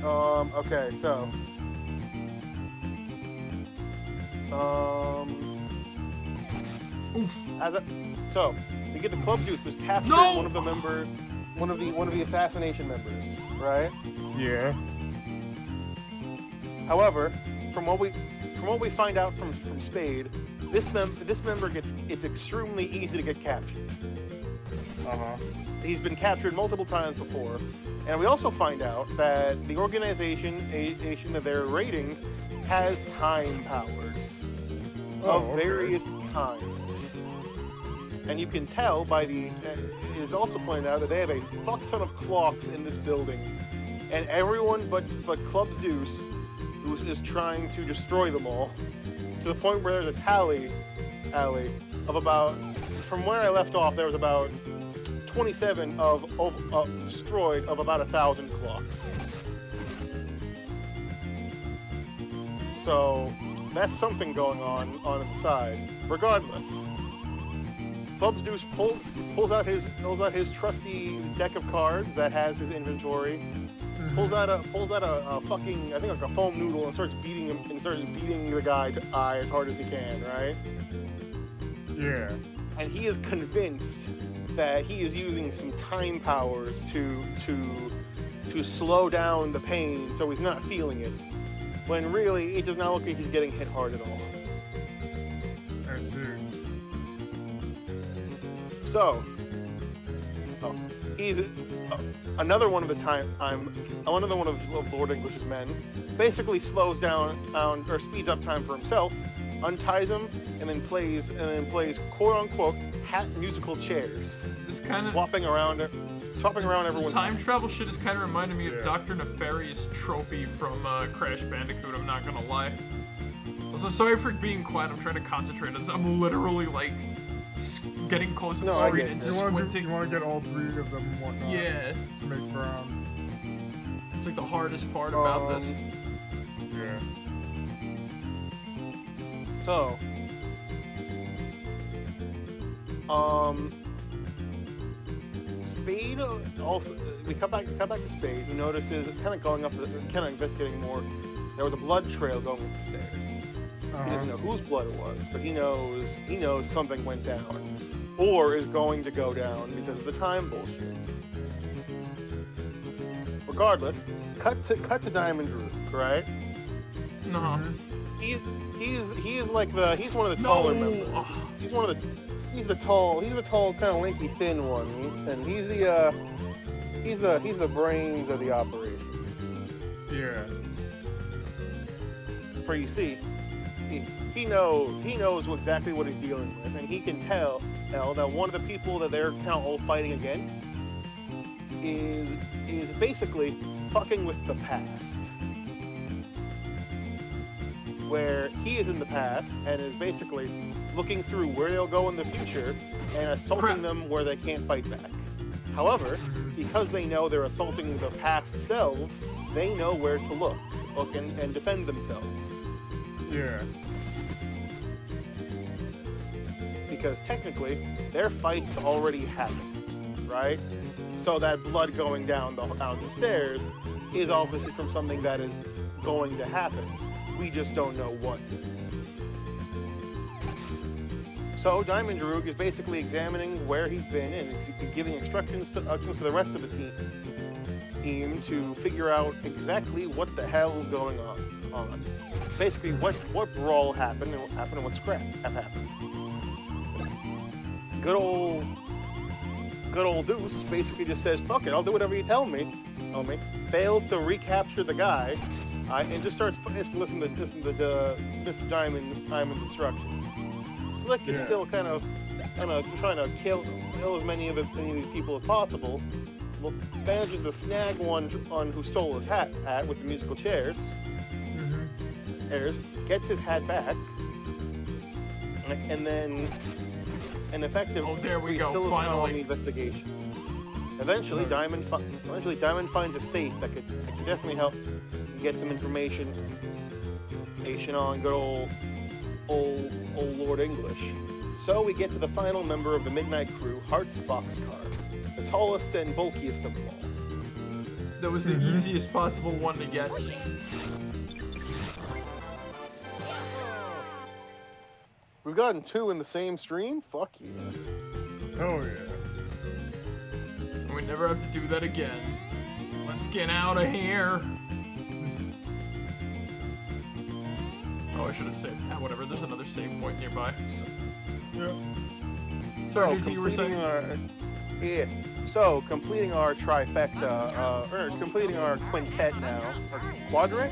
[SPEAKER 3] Okay, so. So we get the Club Deuce was captured one of the assassination members, right?
[SPEAKER 1] Yeah.
[SPEAKER 3] However, from what we find out from Spade, this member it's extremely easy to get captured. He's been captured multiple times before, and we also find out that the organization that they're raiding has time powers of various kinds. And you can tell by it is also pointed out that they have a fuck ton of clocks in this building, and everyone but Club's Deuce, who is trying to destroy them all, to the point where there's a tally of about, from where I left off, there was about 27 of destroyed of about 1,000 clocks. So that's something going on the side. Regardless, Club's Deuce pulls out his trusty deck of cards that has his inventory. Pulls out a fucking, I think, like a foam noodle, and starts beating the guy to eye as hard as he can, right?
[SPEAKER 1] Yeah.
[SPEAKER 3] And he is convinced that he is using some time powers to slow down the pain, so he's not feeling it. When really, it does not look like he's getting hit hard at all.
[SPEAKER 1] I see.
[SPEAKER 3] So, he's another one of Lord English's men. Basically, slows down or speeds up time for himself, unties him, and then plays quote unquote hat musical chairs.
[SPEAKER 2] This kind of
[SPEAKER 3] swapping around everyone.
[SPEAKER 2] Time travel shit is kind of reminding me of Dr. Nefarious Trophy from Crash Bandicoot. I'm not gonna lie. Also, sorry for being quiet. I'm trying to concentrate. I'm literally like getting close to the screen and squinting.
[SPEAKER 1] You want to get all 3 of them and whatnot.
[SPEAKER 2] Yeah.
[SPEAKER 1] To make brown.
[SPEAKER 2] It's like the hardest part about this.
[SPEAKER 1] Yeah.
[SPEAKER 3] So, Spade also. We come back to Spade, who notices kind of going up, kind of investigating more. There was a blood trail going up the stairs. He doesn't know whose blood it was, but he knows something went down, or is going to go down because of the time bullshit. Regardless, cut to Diamond Rook, right?
[SPEAKER 2] No.
[SPEAKER 3] He's one of the taller members. He's the tall kind of lanky thin one, and he's the brains of the operations.
[SPEAKER 1] Yeah.
[SPEAKER 3] For you see, he knows exactly what he's dealing with, and he can tell that one of the people that they're kind of all fighting against is basically fucking with the past. Where he is in the past and is basically looking through where they'll go in the future and assaulting them where they can't fight back. However, because they know they're assaulting the past selves, they know where to look and defend themselves.
[SPEAKER 1] Yeah.
[SPEAKER 3] Because technically, their fights already happened, right? So that blood going down the stairs is obviously from something that is going to happen. We just don't know what. So Diamond Rook is basically examining where he's been and giving instructions to the rest of the team to figure out exactly what the hell is going on. Basically, what brawl happened and what scrap have happened. Good old Deuce basically just says, "Fuck it, I'll do whatever you tell me." Fails to recapture the guy, and just starts listening to Mr. Diamond's instructions. Slick is still kind of trying to kill as many of these people as possible. Well, manages to snag one on who stole his hat with the musical chairs. Gets his hat back, and then effectively
[SPEAKER 2] there we go.
[SPEAKER 3] still
[SPEAKER 2] Finally,
[SPEAKER 3] on the investigation. Eventually, Diamond finds a safe that could definitely help get some information on good old Lord English. So we get to the final member of the Midnight Crew, Heart's Boxcar, the tallest and bulkiest of them all.
[SPEAKER 2] That was the easiest possible one to get.
[SPEAKER 3] We've gotten 2 in the same stream? Fuck yeah.
[SPEAKER 1] Oh yeah.
[SPEAKER 2] We never have to do that again. Let's get out of here. Oh, I should have said. Whatever. There's another save point nearby.
[SPEAKER 1] Yeah.
[SPEAKER 3] So completing our trifecta, or completing our quintet now. Quadra?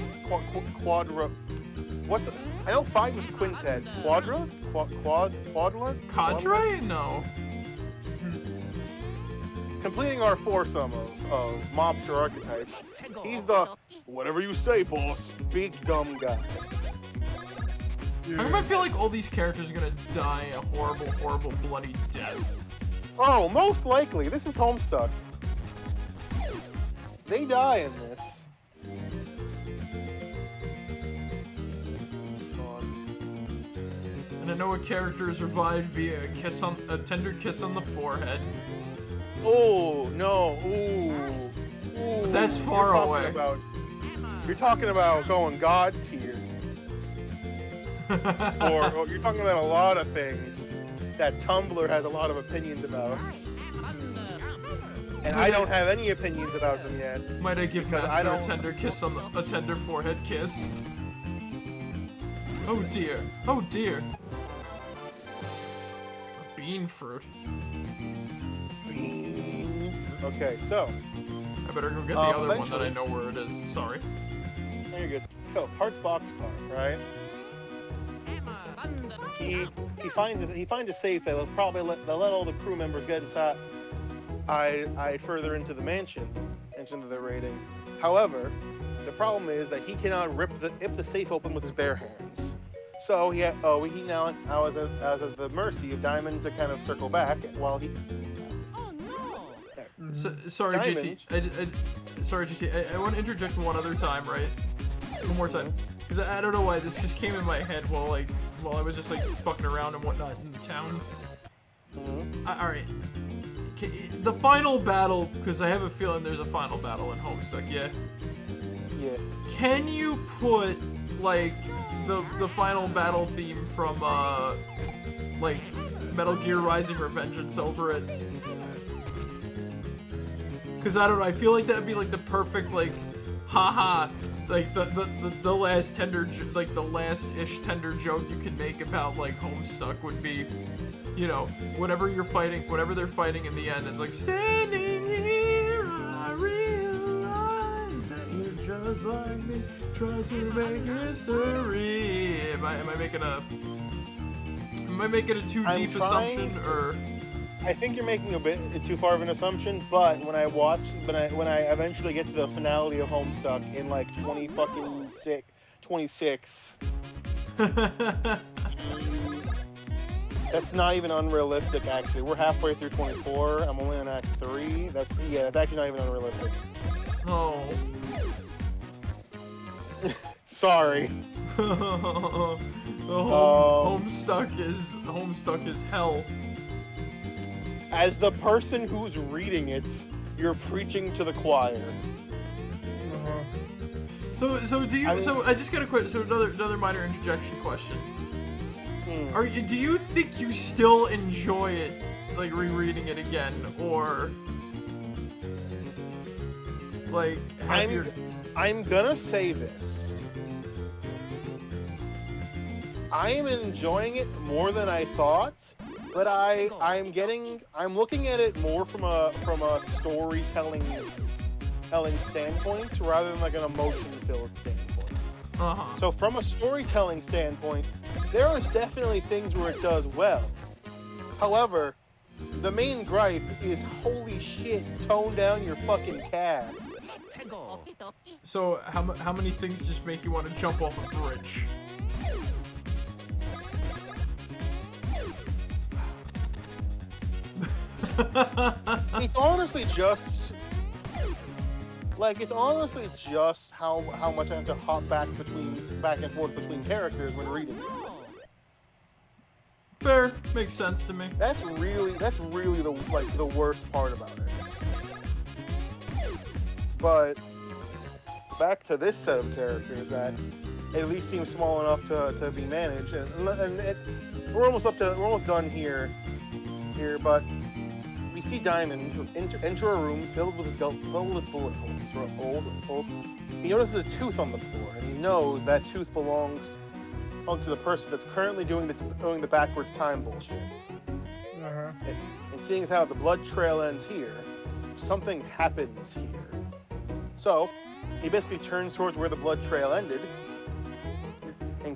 [SPEAKER 3] What's it? I know 5 was quintet. Quadra? Quadra?
[SPEAKER 2] Cadre? No.
[SPEAKER 3] Completing our foursome of mobster archetypes. He's the whatever you say, boss. Big dumb guy.
[SPEAKER 2] How come I feel like all these characters are gonna die a horrible, horrible, bloody death?
[SPEAKER 3] Oh, most likely. This is Homestuck. They die in this.
[SPEAKER 2] And I know a character is revived via a tender kiss on the forehead.
[SPEAKER 3] Oh no! Ooh.
[SPEAKER 2] But that's far away.
[SPEAKER 3] You're talking about going God tier. or you're talking about a lot of things that Tumblr has a lot of opinions about. And I don't have any opinions about them yet.
[SPEAKER 2] Might I give Master a tender kiss on a tender forehead kiss? Oh dear. Oh dear. A bean fruit.
[SPEAKER 3] Okay, so.
[SPEAKER 2] I better go get the other one that I know where it is. Sorry.
[SPEAKER 3] There you go. So, Heart's Boxcar, right? He finds a safe that'll probably let all the crew members get inside further into the mansion, into the raiding. However, the problem is that he cannot rip the safe open with his bare hands. So he now is at the mercy of Diamond to kind of circle back while he.
[SPEAKER 2] Sorry,
[SPEAKER 3] Diamond.
[SPEAKER 2] GT. Sorry, GT. I want to interject one other time, right? One more time, because I don't know why this just came in my head while I was just like fucking around and whatnot in the town. All right. The final battle, because I have a feeling there's a final battle in Homestuck. Yeah.
[SPEAKER 3] Yeah.
[SPEAKER 2] Can you put like the final battle theme from like Metal Gear Rising: Revengeance over it? Because I don't know, I feel like that'd be like the perfect like, haha, like the last tender, like the last-ish tender joke you can make about like Homestuck would be, you know, whenever they're fighting in the end, it's like, standing here, I realize that you're just like me, try to make history. Am I making a too deep assumption, or?
[SPEAKER 3] I think you're making a bit too far of an assumption, but when I eventually get to the finale of Homestuck in like 26, that's not even unrealistic. Actually, we're halfway through 24. I'm only on Act 3. That's actually not even unrealistic.
[SPEAKER 2] Oh.
[SPEAKER 3] Sorry.
[SPEAKER 2] Homestuck is hell.
[SPEAKER 3] As the person who's reading it, you're preaching to the choir.
[SPEAKER 2] So do you? So I just got a question. So another minor interjection question. Do you think you still enjoy it, like rereading it again, or like?
[SPEAKER 3] I'm gonna say this. I am enjoying it more than I thought. But I'm looking at it more from a storytelling standpoint rather than like an emotion-filled standpoint. So from a storytelling standpoint, there is definitely things where it does well. However, the main gripe is, holy shit, tone down your fucking cast.
[SPEAKER 2] So how many things just make you want to jump off a bridge?
[SPEAKER 3] It's honestly just how much I have to hop back and forth between characters when reading it.
[SPEAKER 2] Fair, makes sense to me.
[SPEAKER 3] That's really the worst part about it. But back to this set of characters that at least seems small enough to be managed, and we're almost done here, but. We see Diamond enter a room filled with bullet holes. He notices a tooth on the floor, and he knows that tooth belongs to the person that's currently doing the backwards time bullshit. And seeing as how the blood trail ends here, something happens here. So he basically turns towards where the blood trail ended, and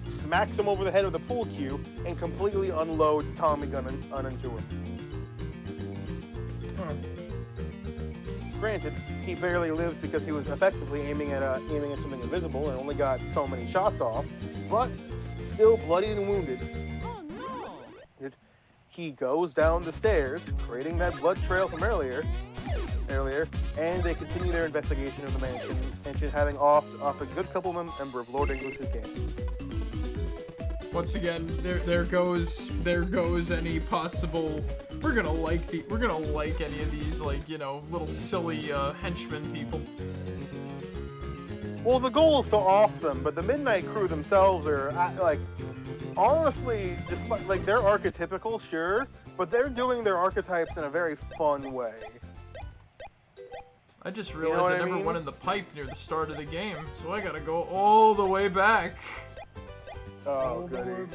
[SPEAKER 3] just smacks him over the head with a pool cue, and completely unloads Tommy gun onto him. Granted, he barely lived because he was effectively aiming at something invisible and only got so many shots off, but still bloodied and wounded. Oh no! He goes down the stairs, creating that blood trail from earlier, and they continue their investigation of the mansion, having off a good couple member of Lord English's gang.
[SPEAKER 2] Once again, there goes any possible. We're gonna like any of these, like, you know, little silly henchmen people.
[SPEAKER 3] Well, the goal is to off them, but the Midnight Crew themselves are like, honestly, despite like they're archetypical, sure, but they're doing their archetypes in a very fun way.
[SPEAKER 2] I just realized I never went in the pipe near the start of the game, so I gotta go all the way back.
[SPEAKER 3] Oh, goody.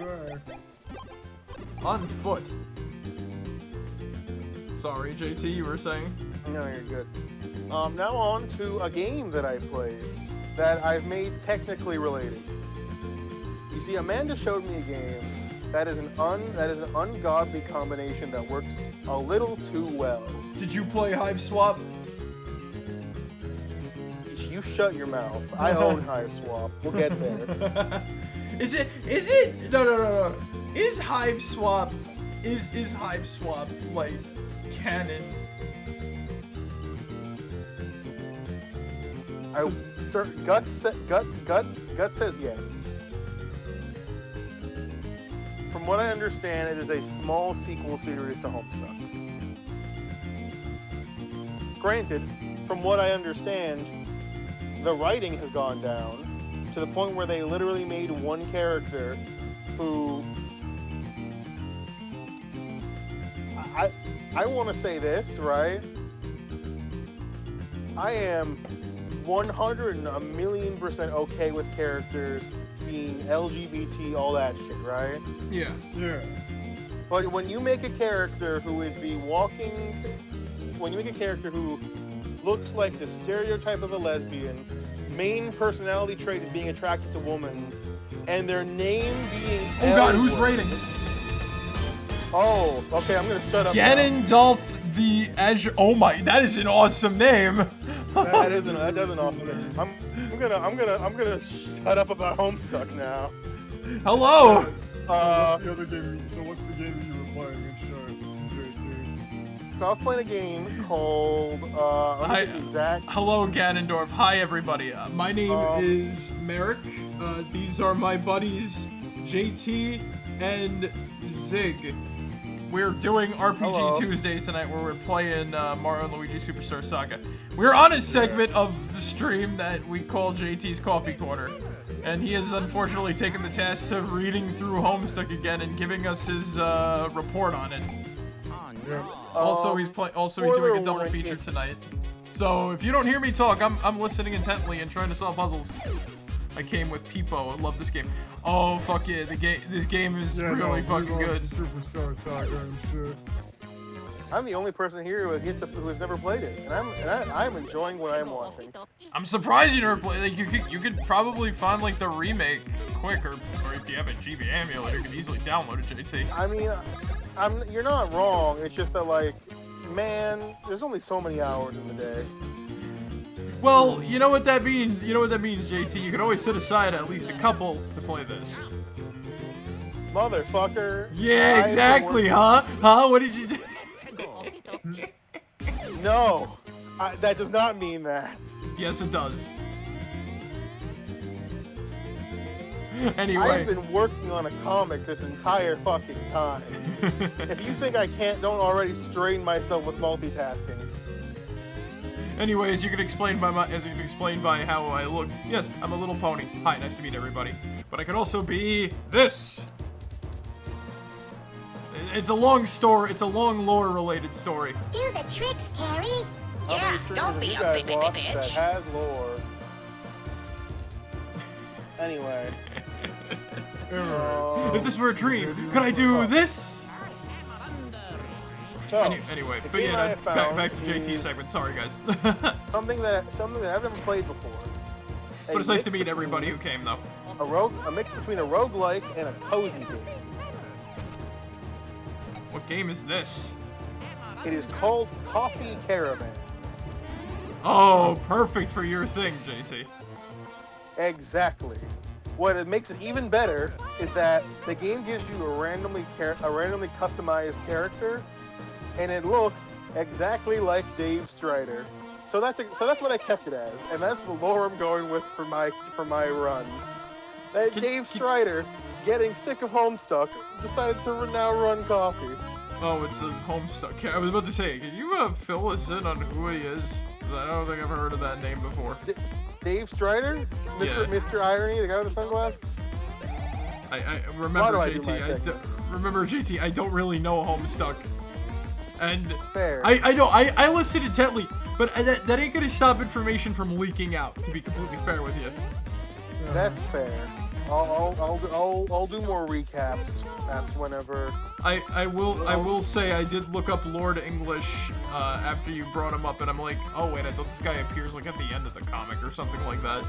[SPEAKER 2] On foot. Sorry, JT, you were saying?
[SPEAKER 3] No, you're good. Now on to a game that I played that I've made technically related. You see, Amanda showed me a game that is an ungodly combination that works a little too well.
[SPEAKER 2] Did you play Hive Swap?
[SPEAKER 3] You shut your mouth. I own Hive Swap. We'll get there.
[SPEAKER 2] Is it? No. Is Hive Swap like canon?
[SPEAKER 3] Gut says yes. From what I understand, it is a small sequel series to Homestuck. Granted, from what I understand, the writing has gone down to the point where they literally made one character who... I want to say this, right? I am 100% okay with characters being LGBT, all that shit, right?
[SPEAKER 2] Yeah.
[SPEAKER 3] But when you make a character who is when you make a character who looks like the stereotype of a lesbian, main personality trait is being attracted to women, and their name being...
[SPEAKER 2] Oh god, who's rating?
[SPEAKER 3] Oh, okay, I'm gonna shut up
[SPEAKER 2] Ganondorf the Azure... Oh my, that is an awesome name!
[SPEAKER 3] That is an awesome name. I'm gonna shut up about Homestuck now.
[SPEAKER 2] Hello!
[SPEAKER 1] So what's the game that you were playing in JT?
[SPEAKER 3] So I was playing a game called, let me get the exact...
[SPEAKER 2] Hello, Ganondorf. Hi, everybody. My name is Marek. These are my buddies, JT and Zig. We're doing RPG Tuesday tonight where we're playing Mario and Luigi Superstar Saga. We're on a segment of the stream that we call JT's Coffee Corner. And he has unfortunately taken the task of reading through Homestuck again and giving us his report on it. Also, he's doing a double feature tonight. So if you don't hear me talk, I'm listening intently and trying to solve puzzles. I came with Peepo. I love this game. Oh fuck yeah, this game is really fucking good.
[SPEAKER 1] Superstar Saga and shit.
[SPEAKER 3] I'm the only person here who has never played it, and I'm enjoying what I'm watching.
[SPEAKER 2] I'm surprised you never played. Like you could probably find like the remake quicker, or if you have a GB emulator, you can easily download it, JT.
[SPEAKER 3] I mean, you're not wrong. It's just that like, man, there's only so many hours in the day.
[SPEAKER 2] Well, you know what that means. You know what that means, JT. You can always set aside at least a couple to play this.
[SPEAKER 3] Motherfucker.
[SPEAKER 2] Yeah, exactly, huh? Huh? What did you do?
[SPEAKER 3] No, that does not mean that.
[SPEAKER 2] Yes, it does. Anyway.
[SPEAKER 3] I've been working on a comic this entire fucking time. If you think I don't already strain myself with multitasking.
[SPEAKER 2] Anyways, you can explain by how I look. Yes, I'm a little pony. Hi, nice to meet everybody. But I could also be this. It's a long story. It's a long lore-related story.
[SPEAKER 4] Do the tricks, Carrie. Yeah, don't be a bitch.
[SPEAKER 3] That has lore. Anyway.
[SPEAKER 2] If this were a dream, could I do this?
[SPEAKER 3] So,
[SPEAKER 2] anyway, but yeah, back to JT's segment. Sorry, guys.
[SPEAKER 3] something that I've never played before.
[SPEAKER 2] But it's nice to meet everybody who came, though.
[SPEAKER 3] A mix between a roguelike and a cozy game.
[SPEAKER 2] What game is this?
[SPEAKER 3] It is called Coffee Caravan.
[SPEAKER 2] Oh, perfect for your thing, JT.
[SPEAKER 3] Exactly. What makes it even better is that the game gives you a randomly customized character, and it looked exactly like Dave Strider. So that's what I kept it as, and that's the lore I'm going with for my run. Dave Strider, getting sick of Homestuck, decided to now run Coffee.
[SPEAKER 2] Oh, it's a Homestuck. I was about to say, can you fill us in on who he is? 'Cause I don't think I've heard of that name before.
[SPEAKER 3] Dave Strider? Mr. Irony, the guy with the sunglasses?
[SPEAKER 2] I remember JT. Remember JT, I don't really know Homestuck. And
[SPEAKER 3] fair.
[SPEAKER 2] I listened intently, but that ain't gonna stop information from leaking out, to be completely fair with you.
[SPEAKER 3] That's fair. I'll do more recaps perhaps whenever.
[SPEAKER 2] I will say I did look up Lord English after you brought him up, and I'm like, oh wait, I thought this guy appears like at the end of the comic or something like that.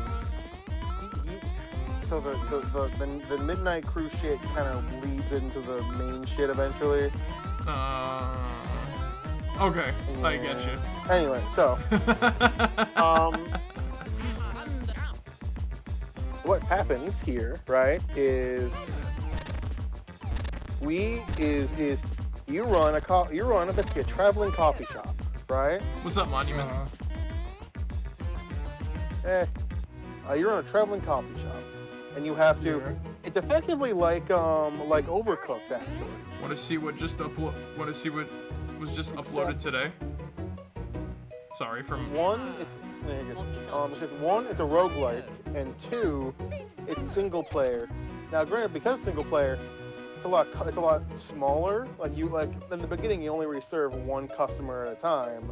[SPEAKER 3] So the Midnight Crew shit kind of leads into the main shit eventually.
[SPEAKER 2] Okay,
[SPEAKER 3] yeah.
[SPEAKER 2] I get you.
[SPEAKER 3] Anyway, so what happens here, right, is you run basically a traveling coffee shop, right?
[SPEAKER 2] What's up, Monument?
[SPEAKER 3] You're on a traveling coffee shop, and you have to.
[SPEAKER 1] Yeah.
[SPEAKER 3] It's effectively like Overcooked, actually.
[SPEAKER 2] Want to see what just Want to see what was just uploaded today? Sorry, from
[SPEAKER 3] One, it's a roguelike, and two, it's single player. Now, granted, because it's single player, it's a lot smaller. Like in the beginning, you only really serve one customer at a time.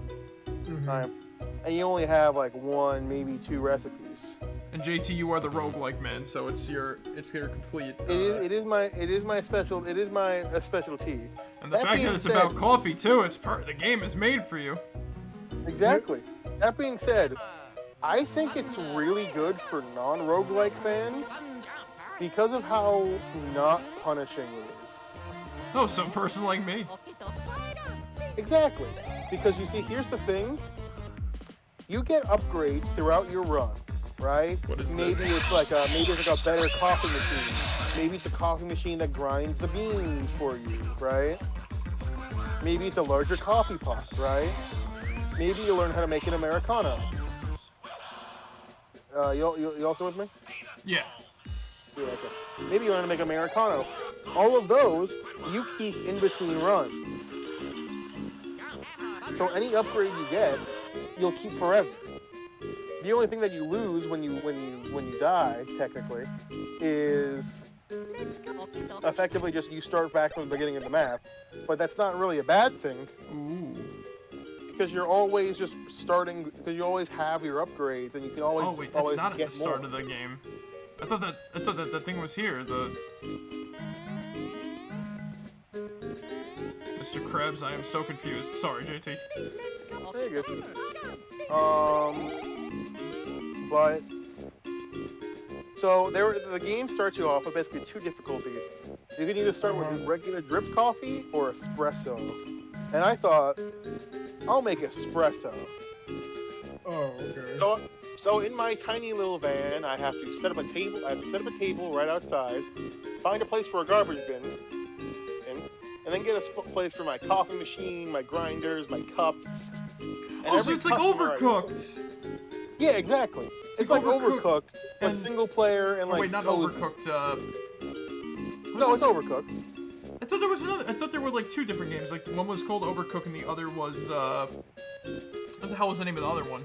[SPEAKER 3] And you only have like one, maybe two recipes.
[SPEAKER 2] And JT, you are the roguelike man, so it's your complete.
[SPEAKER 3] It is my specialty.
[SPEAKER 2] And the fact that it's about coffee too, it's the game is made for you.
[SPEAKER 3] Exactly. That being said, I think it's really good for non-roguelike fans because of how not punishing it is.
[SPEAKER 2] Oh, some person like me.
[SPEAKER 3] Exactly. Because you see, here's the thing. You get upgrades throughout your run, right?
[SPEAKER 2] What is
[SPEAKER 3] maybe
[SPEAKER 2] this?
[SPEAKER 3] it's like a better coffee machine. Maybe it's a coffee machine that grinds the beans for you, right? Maybe it's a larger coffee pot, right? Maybe you learn how to make an Americano. You also with me?
[SPEAKER 2] Yeah.
[SPEAKER 3] Yeah, okay. Maybe you learn how to make Americano. All of those you keep in between runs. So any upgrade you get, you'll keep forever. The only thing that you lose when you die, technically, is effectively just you start back from the beginning of the map. But that's not really a bad thing.
[SPEAKER 2] Ooh.
[SPEAKER 3] Because you're always just starting. Because you always have your upgrades, and you can always.
[SPEAKER 2] Oh wait,
[SPEAKER 3] always
[SPEAKER 2] that's not at
[SPEAKER 3] get
[SPEAKER 2] the start
[SPEAKER 3] more.
[SPEAKER 2] of the game. I thought that the thing was here. Mr. Krebs, I am so confused. Sorry, JT.
[SPEAKER 3] Very good. But so the game starts you off with basically two difficulties. You can either start with regular drip coffee or espresso. And I thought, I'll make espresso.
[SPEAKER 1] Oh, okay.
[SPEAKER 3] So in my tiny little van, I have to set up a table. I have to set up a table right outside, find a place for a garbage bin, and then get a place for my coffee machine, my grinders, my cups.
[SPEAKER 2] Oh, so it's like Overcooked.
[SPEAKER 3] Yeah, exactly. It's like Overcooked, but single player and like.
[SPEAKER 2] Wait, not
[SPEAKER 3] cozy.
[SPEAKER 2] Overcooked.
[SPEAKER 3] No, it's Overcooked.
[SPEAKER 2] I thought there was another. I thought there were like two different games. Like one was called Overcooked and the other was what the hell was the name of the other one?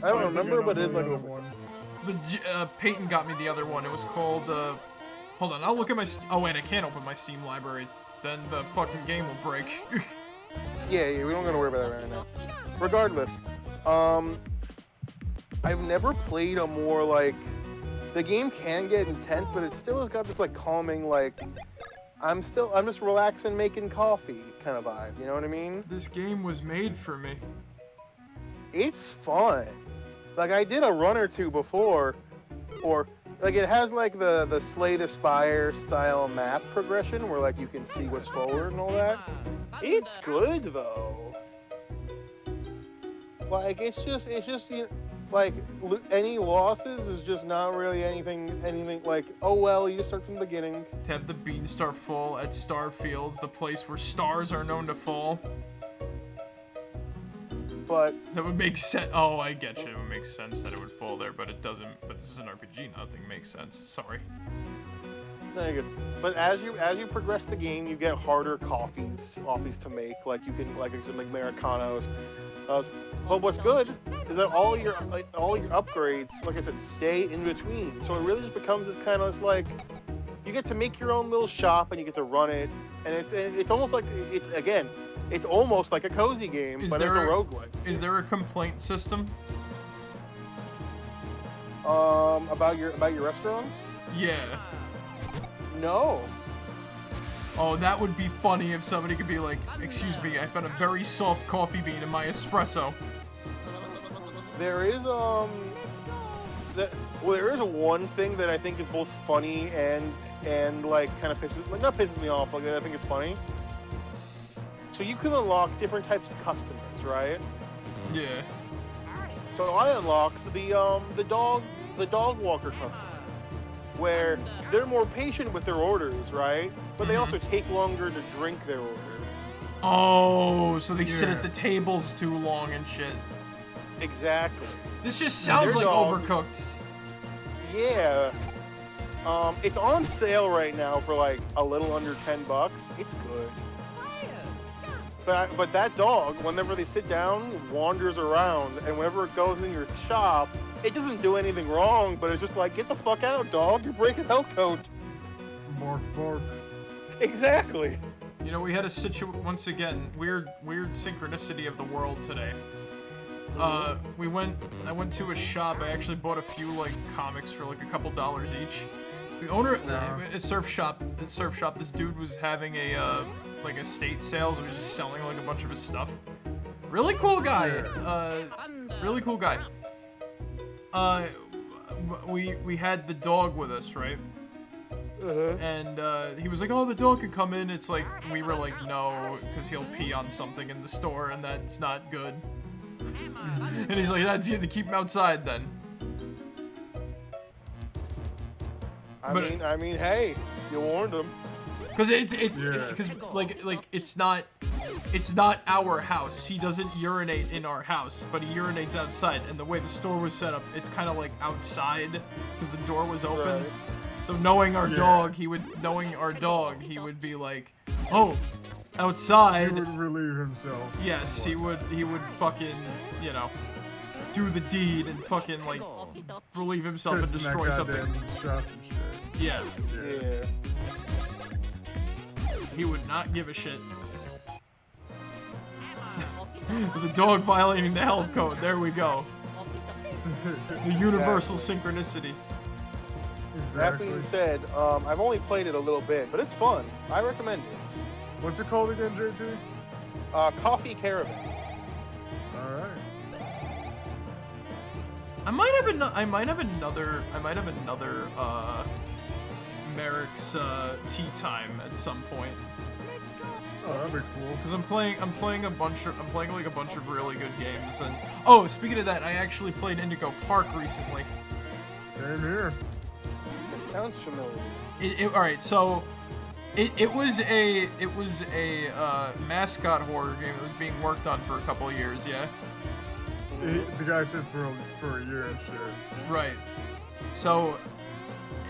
[SPEAKER 3] I don't remember, but it is like Overcooked.
[SPEAKER 2] Peyton got me the other one. It was called. Hold on, I'll look at my. Oh wait, I can't open my Steam library. Then the fucking game will break.
[SPEAKER 3] Yeah, we don't gotta worry about that right now. Regardless, I've never played a more like. The game can get intense, but it still has got this like calming like. I'm just relaxing making coffee kind of vibe. You know what I mean?
[SPEAKER 2] This game was made for me.
[SPEAKER 3] It's fun. Like I did a run or two before, or like it has like the Slay the Spire style map progression where like you can see what's forward and all that. It's good though. Like it's just you know, like any losses is just not really anything like oh well you just start from the beginning.
[SPEAKER 2] To have the Beanstar fall at Starfields, the place where stars are known to fall.
[SPEAKER 3] But
[SPEAKER 2] that would make sense. Oh, I get you. It would make sense that it would fall there, but it doesn't. But this is an RPG. Nothing makes sense. Sorry.
[SPEAKER 3] Very good. But as you progress the game, you get harder coffees to make. Like you can like make Americanos. But what's good is that all your upgrades, like I said, stay in between. So it really just becomes this kind of like you get to make your own little shop and you get to run it, and it's almost like it's almost like a cozy game, but it's a roguelike.
[SPEAKER 2] Is there a complaint system?
[SPEAKER 3] About your restaurants?
[SPEAKER 2] Yeah.
[SPEAKER 3] No.
[SPEAKER 2] Oh, that would be funny if somebody could be like, "Excuse me, I found a very soft coffee bean in my espresso."
[SPEAKER 3] There is there is one thing that I think is both funny and like kind of not pisses me off. Like I think it's funny. So you can unlock different types of customers, right?
[SPEAKER 2] Yeah.
[SPEAKER 3] So I unlocked the dog walker customer. where they're more patient with their orders, right? But they also take longer to drink their order.
[SPEAKER 2] Oh, so they sit at the tables too long and shit.
[SPEAKER 3] Exactly.
[SPEAKER 2] This just sounds like Overcooked.
[SPEAKER 3] Yeah. It's on sale right now for like a little under $10. It's good. But that dog, whenever they sit down, wanders around, and whenever it goes in your shop, it doesn't do anything wrong, but it's just like, get the fuck out, dog, you're breaking health code.
[SPEAKER 1] Bark, bark.
[SPEAKER 3] Exactly.
[SPEAKER 2] You know, we had a once again, weird synchronicity of the world today. I went to a shop, I actually bought a few, like, comics for, like, a couple dollars each. The owner, at Surf Shop, this dude was having a, like, estate sales, he was just selling, like, a bunch of his stuff. Really cool guy, really cool guy. We had the dog with us, right? And he was like, oh, the dog could come in. It's like, we were like, no, because he'll pee on something in the store, and that's not good. And he's like, you have to keep him outside then.
[SPEAKER 3] I mean, hey, you warned him.
[SPEAKER 2] Because it's not our house. He doesn't urinate in our house, but he urinates outside. And the way the store was set up, it's kind of like outside because the door was open.
[SPEAKER 3] Right.
[SPEAKER 2] So knowing our dog, he would be like, oh, outside.
[SPEAKER 1] He would relieve himself.
[SPEAKER 2] Yes, he would fucking, you know, do the deed and fucking like relieve himself and destroy something. Yeah. He would not give a shit. The dog violating the health code. There we go. The universal synchronicity.
[SPEAKER 1] Exactly.
[SPEAKER 3] That being said, I've only played it a little bit, but it's fun. I recommend it.
[SPEAKER 1] What's it called again, JT?
[SPEAKER 3] Coffee Caravan.
[SPEAKER 1] All right.
[SPEAKER 2] I might have another Marek1shtar's tea time at some point.
[SPEAKER 1] Oh, that'd be cool.
[SPEAKER 2] Because I'm playing like a bunch of really good games. And oh, speaking of that, I actually played Indigo Park recently.
[SPEAKER 1] Same here.
[SPEAKER 3] It sounds familiar.
[SPEAKER 2] All right, so it was a mascot horror game that was being worked on for a couple of years. Yeah.
[SPEAKER 1] The guy said for a year and shit.
[SPEAKER 2] Right. So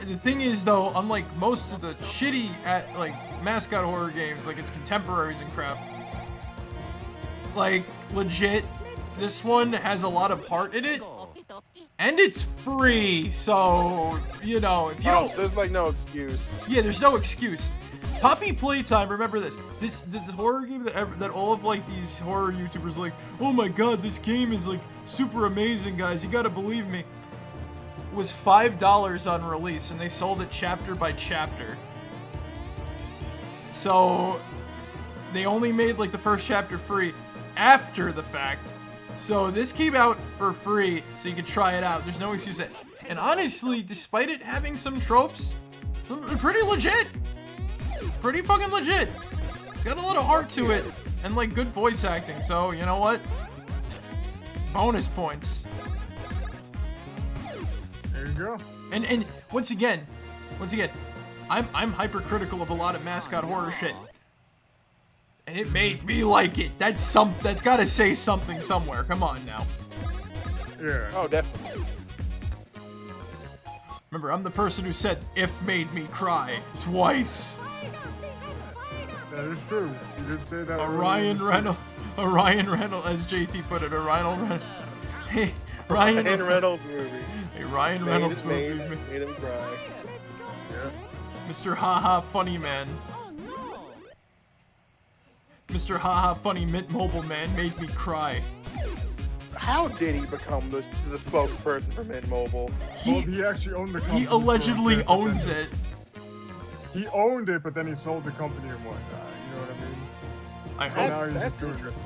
[SPEAKER 2] the thing is, though, unlike most of the shitty mascot horror games, like its contemporaries and crap, like legit, this one has a lot of heart in it, and it's free. So you know, if you don't,
[SPEAKER 3] there's like no excuse.
[SPEAKER 2] Yeah, there's no excuse. Poppy Playtime, remember this. This horror game that all of like these horror YouTubers are like, oh my god, this game is like super amazing, guys. You gotta believe me. Was $5 on release, and they sold it chapter by chapter. So they only made like the first chapter free after the fact. So this came out for free, so you could try it out. There's no excuse. And honestly, despite it having some tropes, pretty legit. Pretty fucking legit. It's got a lot of heart to it, and like good voice acting. So you know what? Bonus points.
[SPEAKER 1] There you go.
[SPEAKER 2] And once again, I'm hypercritical of a lot of mascot horror shit, and it made me like it. That's gotta say something somewhere. Come on now.
[SPEAKER 1] Yeah.
[SPEAKER 3] Oh, definitely.
[SPEAKER 2] Remember, I'm the person who said "if" made me cry twice.
[SPEAKER 1] That is true. You did say that.
[SPEAKER 2] Ryan Reynolds, as JT put it, Hey, Ryan
[SPEAKER 3] Reynolds movie.
[SPEAKER 2] Hey, Ryan Reynolds movie.
[SPEAKER 3] Made him cry.
[SPEAKER 1] Yeah.
[SPEAKER 2] Mr. Haha Funny Man. Mr. Haha Funny Mint Mobile Man made me cry.
[SPEAKER 3] How did he become the spokesperson for Mint Mobile?
[SPEAKER 1] He actually owned the company.
[SPEAKER 2] He allegedly owns it.
[SPEAKER 1] He owned it, but then he sold the company and whatnot. You know what I mean? So now he's just doing this.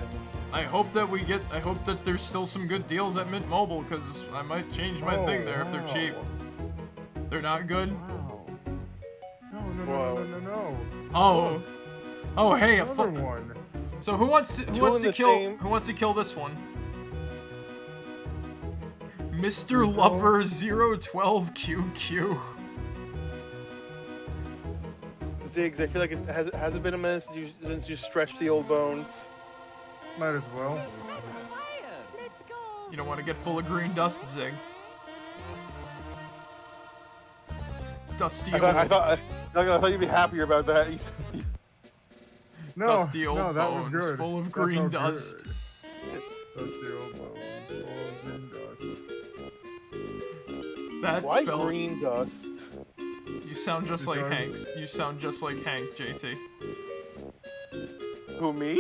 [SPEAKER 2] I hope that there's still some good deals at Mint Mobile, because I might change my thing there if they're cheap. They're not good?
[SPEAKER 1] Wow. No.
[SPEAKER 2] Oh, hey,
[SPEAKER 1] Another one.
[SPEAKER 2] So who wants to kill this one? Mr. Lover 012QQ.
[SPEAKER 3] Ziggs, I feel like it has it been a minute since you stretched the old bones?
[SPEAKER 1] Might as well.
[SPEAKER 2] You don't want to get full of green dust, Zig. Dusty
[SPEAKER 3] I thought you'd be happier about that.
[SPEAKER 1] No,
[SPEAKER 2] dusty old
[SPEAKER 1] no, that was
[SPEAKER 2] bones
[SPEAKER 1] good.
[SPEAKER 2] full of
[SPEAKER 1] That
[SPEAKER 2] green
[SPEAKER 1] felt
[SPEAKER 2] dust.
[SPEAKER 1] good. Dusty old bones full of green dust.
[SPEAKER 2] That
[SPEAKER 3] Why
[SPEAKER 2] felt...
[SPEAKER 3] green dust?
[SPEAKER 2] You sound just like
[SPEAKER 1] Because-
[SPEAKER 2] Hank's. You sound just like Hank, JT.
[SPEAKER 3] Who, me?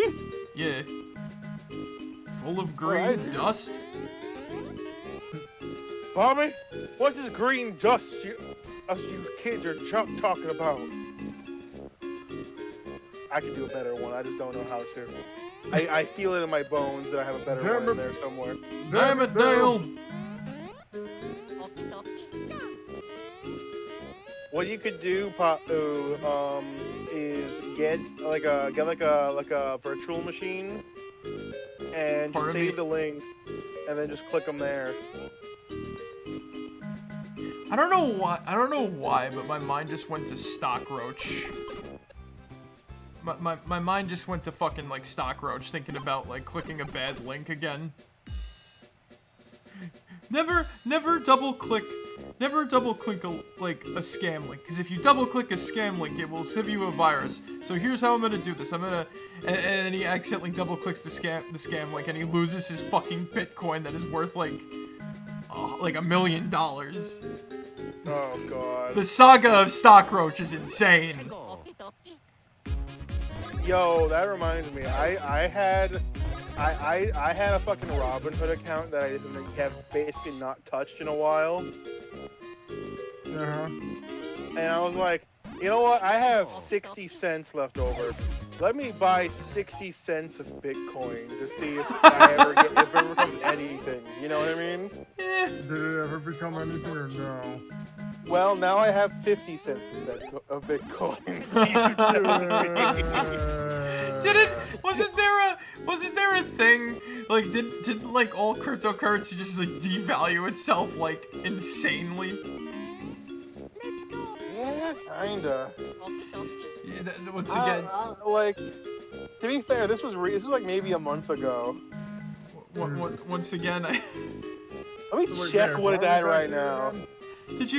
[SPEAKER 2] Yeah. Full of green
[SPEAKER 3] Alright.
[SPEAKER 2] dust?
[SPEAKER 3] Bobby, what is green dust us you kids are talking about? I can do a better one, I just don't know how to. I feel it in my bones that I have a better one in there somewhere.
[SPEAKER 2] Damn it, Dale!
[SPEAKER 3] What you could do, is get like a virtual machine and just
[SPEAKER 2] Pardon me?
[SPEAKER 3] save the links, and then just click them there.
[SPEAKER 2] I don't know why, but my mind just went to Stockroach. My mind just went to fucking, like, Stockroach, thinking about, like, clicking a bad link again. Never double-click a scam link, because if you double-click a scam link, it will send you a virus. So here's how I'm gonna do this. And then he accidentally double-clicks the scam link, and he loses his fucking Bitcoin that is worth, like $1 million.
[SPEAKER 3] Oh god.
[SPEAKER 2] The saga of Stockroach is insane.
[SPEAKER 3] Yo, that reminds me. I had a fucking Robinhood account that I have basically not touched in a while.
[SPEAKER 1] Uh-huh.
[SPEAKER 3] And I was like, you know what? I have 60 cents left over. Let me buy 60 cents of Bitcoin to see if it ever becomes anything. You know what I mean?
[SPEAKER 1] Did it ever become anything or no?
[SPEAKER 3] Well, now I have 50 cents of Bitcoin.
[SPEAKER 2] Did it? Wasn't there a thing? Like, didn't like all cryptocurrency just like devalue itself like insanely?
[SPEAKER 3] Yeah, kinda.
[SPEAKER 2] Yeah, once again,
[SPEAKER 3] Like, to be fair, this was like maybe a month ago.
[SPEAKER 2] once again,
[SPEAKER 3] Let me
[SPEAKER 1] So, like,
[SPEAKER 3] check
[SPEAKER 1] yeah,
[SPEAKER 3] what it's
[SPEAKER 1] why
[SPEAKER 3] at
[SPEAKER 1] was
[SPEAKER 3] right
[SPEAKER 1] that
[SPEAKER 3] now.
[SPEAKER 2] did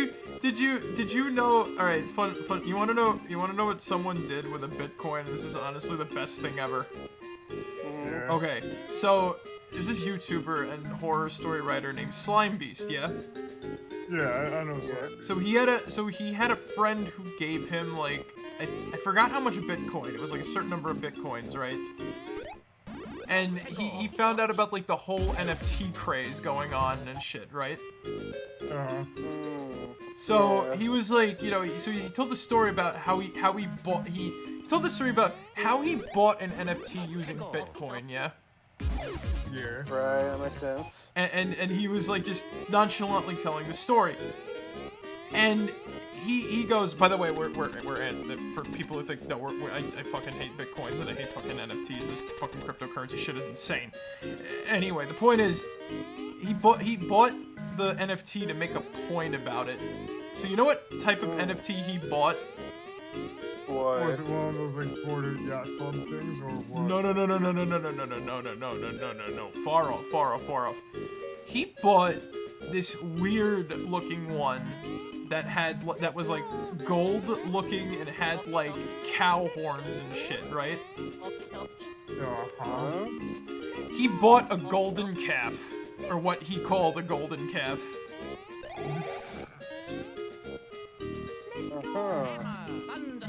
[SPEAKER 2] you know? All right, fun. You want to know what someone did with a Bitcoin? This is honestly the best thing ever.
[SPEAKER 1] Yeah.
[SPEAKER 2] Okay, so there's this YouTuber and horror story writer named Slime Beast, yeah.
[SPEAKER 1] Yeah, I know something.
[SPEAKER 2] So he had a friend who gave him like I forgot how much Bitcoin. It was like a certain number of Bitcoins, right? And he found out about like the whole NFT craze going on and shit, right?
[SPEAKER 1] Uh-huh.
[SPEAKER 2] So he was like, you know, so he told the story about how he told the story about how he bought an NFT using Bitcoin, yeah.
[SPEAKER 1] Yeah.
[SPEAKER 3] Right, that makes sense.
[SPEAKER 2] And he was like just nonchalantly telling the story. And he goes, by the way, we're in, for people who think, no, I fucking hate Bitcoins and I hate fucking NFTs, this fucking cryptocurrency shit is insane. Anyway, the point is, he bought the NFT to make a point about it. So you know what type of NFT he bought?
[SPEAKER 3] What?
[SPEAKER 1] Was it one of those like boarded yacht club things or what?
[SPEAKER 2] No. Far off. He bought this weird looking one that was like gold looking and had like cow horns and shit, right?
[SPEAKER 1] Uh-huh.
[SPEAKER 2] He bought a golden calf, or what he called a golden calf.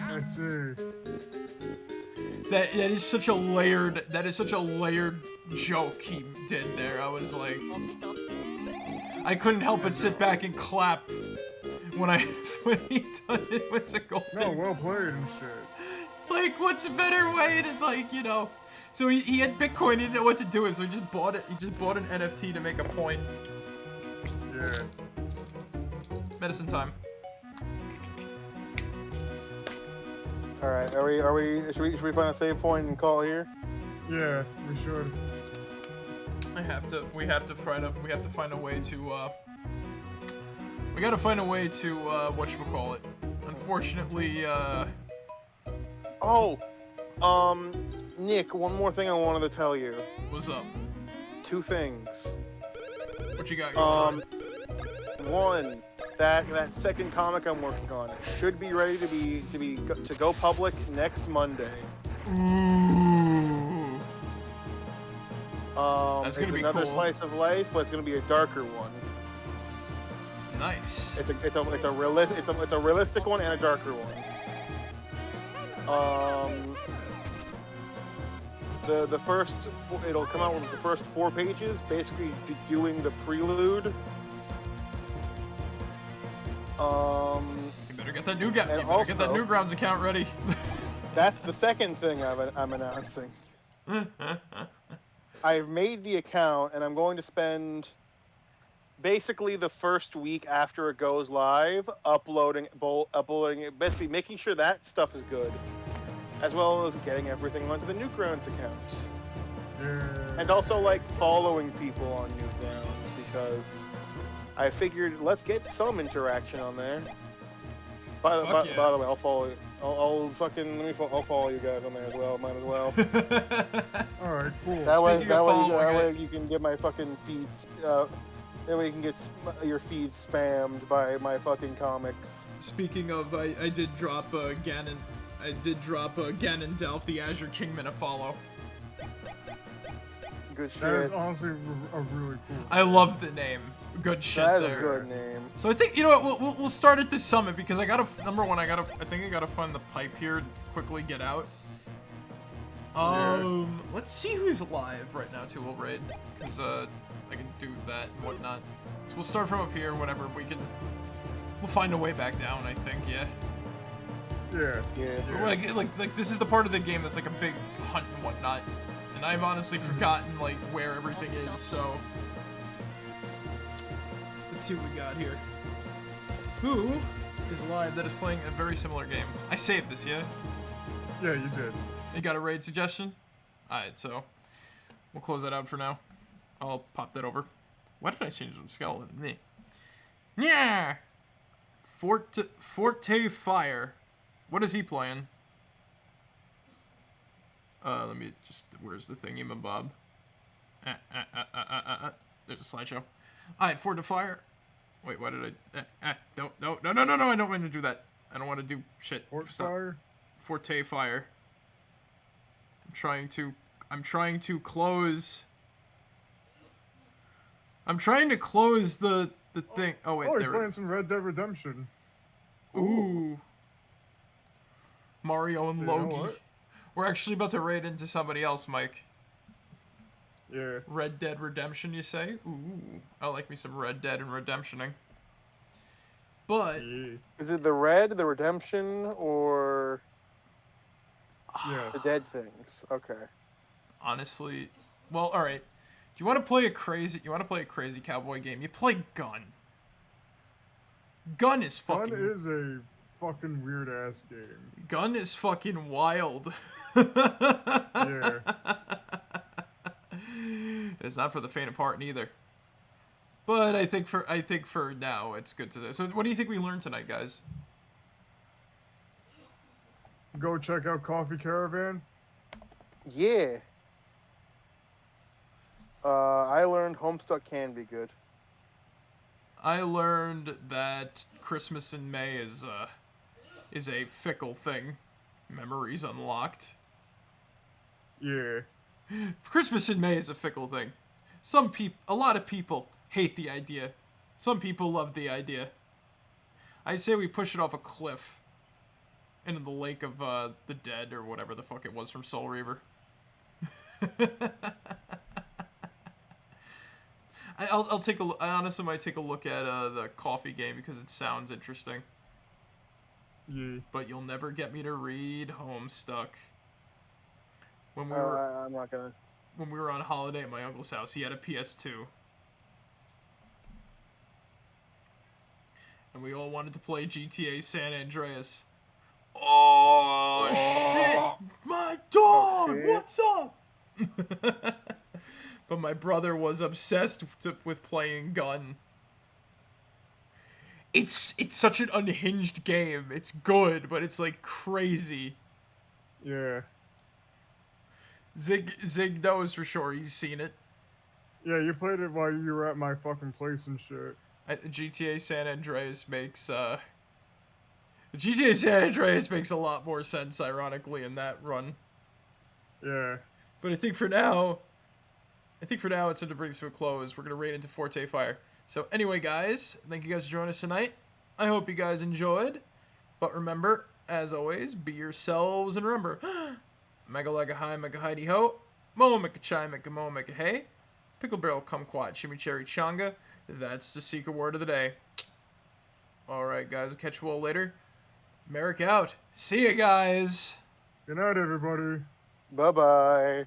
[SPEAKER 1] I see.
[SPEAKER 2] That is such a layered joke he did there. I was like, I couldn't help but sit back and clap when he done it with a golden.
[SPEAKER 1] No, well played and shit.
[SPEAKER 2] Like, what's a better way to, like, you know? So he had Bitcoin, he didn't know what to do with, so he just bought it. He just bought an NFT to make a point.
[SPEAKER 1] Yeah.
[SPEAKER 2] Medicine time.
[SPEAKER 3] All right, should we find a save point and call here?
[SPEAKER 1] Yeah, we should.
[SPEAKER 2] We have to find a way to, we gotta find a way to, whatchamacallit. Unfortunately,
[SPEAKER 3] Oh, Nick, one more thing I wanted to tell you.
[SPEAKER 2] What's up?
[SPEAKER 3] 2 things.
[SPEAKER 2] What you got going on?
[SPEAKER 3] One, that second comic I'm working on should be ready to go public next Monday.
[SPEAKER 2] Ooh. That's gonna
[SPEAKER 3] it's
[SPEAKER 2] be
[SPEAKER 3] another
[SPEAKER 2] cool.
[SPEAKER 3] slice of life, but it's gonna be a darker one.
[SPEAKER 2] Nice.
[SPEAKER 3] It's a realistic one and a darker one. The first, it'll come out with the first 4 pages, basically doing the prelude.
[SPEAKER 2] You better get that get that Newgrounds account ready.
[SPEAKER 3] That's the second thing I'm announcing. I've made the account, and I'm going to spend basically the first week after it goes live uploading it, basically making sure that stuff is good, as well as getting everything onto the Newgrounds account.
[SPEAKER 1] Yeah.
[SPEAKER 3] And also, like, following people on Newgrounds, because I figured let's get some interaction on there. By the way, I'll follow you. I'll follow you guys on there as well. Might as well.
[SPEAKER 1] All right, cool.
[SPEAKER 3] That way you can get my fucking feeds. That way you can get your feeds spammed by my fucking comics.
[SPEAKER 2] Speaking of, I did drop Ganon. I did drop Ganondorf, the Azure Kingman, a follow.
[SPEAKER 3] Good shit.
[SPEAKER 1] That is honestly a really cool.
[SPEAKER 2] I love the name. Good shit
[SPEAKER 3] That
[SPEAKER 2] there.
[SPEAKER 3] is a good name.
[SPEAKER 2] So I think, you know what, we'll start at this summit, because I gotta, number one, I think I gotta find the pipe here, quickly get out. Let's see who's live right now too, we'll raid, because I can do that and whatnot. So we'll start from up here, whatever, we'll find a way back down, I think, yeah.
[SPEAKER 1] Yeah.
[SPEAKER 2] Like this is the part of the game that's like a big hunt and whatnot, and I've honestly forgotten, like, where everything is, so... Let's see what we got here. Who is live that is playing a very similar game? I saved this, yeah?
[SPEAKER 1] Yeah, you did.
[SPEAKER 2] You got a raid suggestion? Alright, so we'll close that out for now. I'll pop that over. Why did I change the skeleton? Me. Yeah. Forte Fire. What is he playing? Let me just... Where's the thingy, my bob? There's a slideshow. Alright, Forte Fire. Wait, why did I... No, I don't want to do that. I don't want to do shit. Forte Fire. I'm trying to close... I'm trying to close the thing. Oh, wait,
[SPEAKER 1] he's playing some Red Dead Redemption.
[SPEAKER 2] Ooh. Mario and Logi.
[SPEAKER 1] You know
[SPEAKER 2] We're actually about to raid into somebody else, Mike.
[SPEAKER 1] Yeah.
[SPEAKER 2] Red Dead Redemption, you say? Ooh. I like me some Red Dead and Redemptioning. But...
[SPEAKER 3] Is it the Red, the Redemption, or...
[SPEAKER 1] Yes.
[SPEAKER 3] The Dead things? Okay.
[SPEAKER 2] Honestly... Well, alright. Do you want to play a crazy cowboy game? You play Gun. Gun is fucking...
[SPEAKER 1] Gun is a fucking weird-ass game.
[SPEAKER 2] Gun is fucking wild.
[SPEAKER 1] Yeah.
[SPEAKER 2] It's not for the faint of heart neither. But I think for now it's good to do. So what do you think we learned tonight, guys?
[SPEAKER 1] Go check out Coffee Caravan.
[SPEAKER 3] Yeah. I learned Homestuck can be good.
[SPEAKER 2] I learned that Christmas in May is a fickle thing. Memories unlocked.
[SPEAKER 1] Yeah.
[SPEAKER 2] Christmas in May is a fickle thing. A lot of people hate the idea. Some people love the idea. I say we push it off a cliff into the lake of the dead, or whatever the fuck it was from Soul Reaver. I'll take a look. I honestly might take a look at the coffee game because it sounds interesting.
[SPEAKER 1] Yeah.
[SPEAKER 2] But you'll never get me to read Homestuck. When we
[SPEAKER 3] I'm not gonna.
[SPEAKER 2] When we were on holiday at my uncle's house, he had a PS2. And we all wanted to play GTA San Andreas. Oh, shit! My dog!
[SPEAKER 3] shit.
[SPEAKER 2] What's up? But my brother was obsessed with playing Gun. It's such an unhinged game. It's good, but it's like crazy.
[SPEAKER 1] Yeah.
[SPEAKER 2] Zig knows for sure. He's seen it.
[SPEAKER 1] Yeah, you played it while you were at my fucking place and shit.
[SPEAKER 2] GTA San Andreas makes GTA San Andreas makes a lot more sense, ironically, in that run.
[SPEAKER 1] Yeah.
[SPEAKER 2] But I think for now it's time to bring this to a close. We're gonna raid into Forte Fire. So anyway, guys, thank you guys for joining us tonight. I hope you guys enjoyed. But remember, as always, be yourselves and remember, mega lega hi, mega hidey ho, mo mega chai, mega mo mega hey, pickle barrel kumquat, chimichurri changa. That's the secret word of the day. Alright, guys, I'll catch you all later. Marek out. See ya, guys.
[SPEAKER 1] Good night, everybody.
[SPEAKER 3] Bye bye.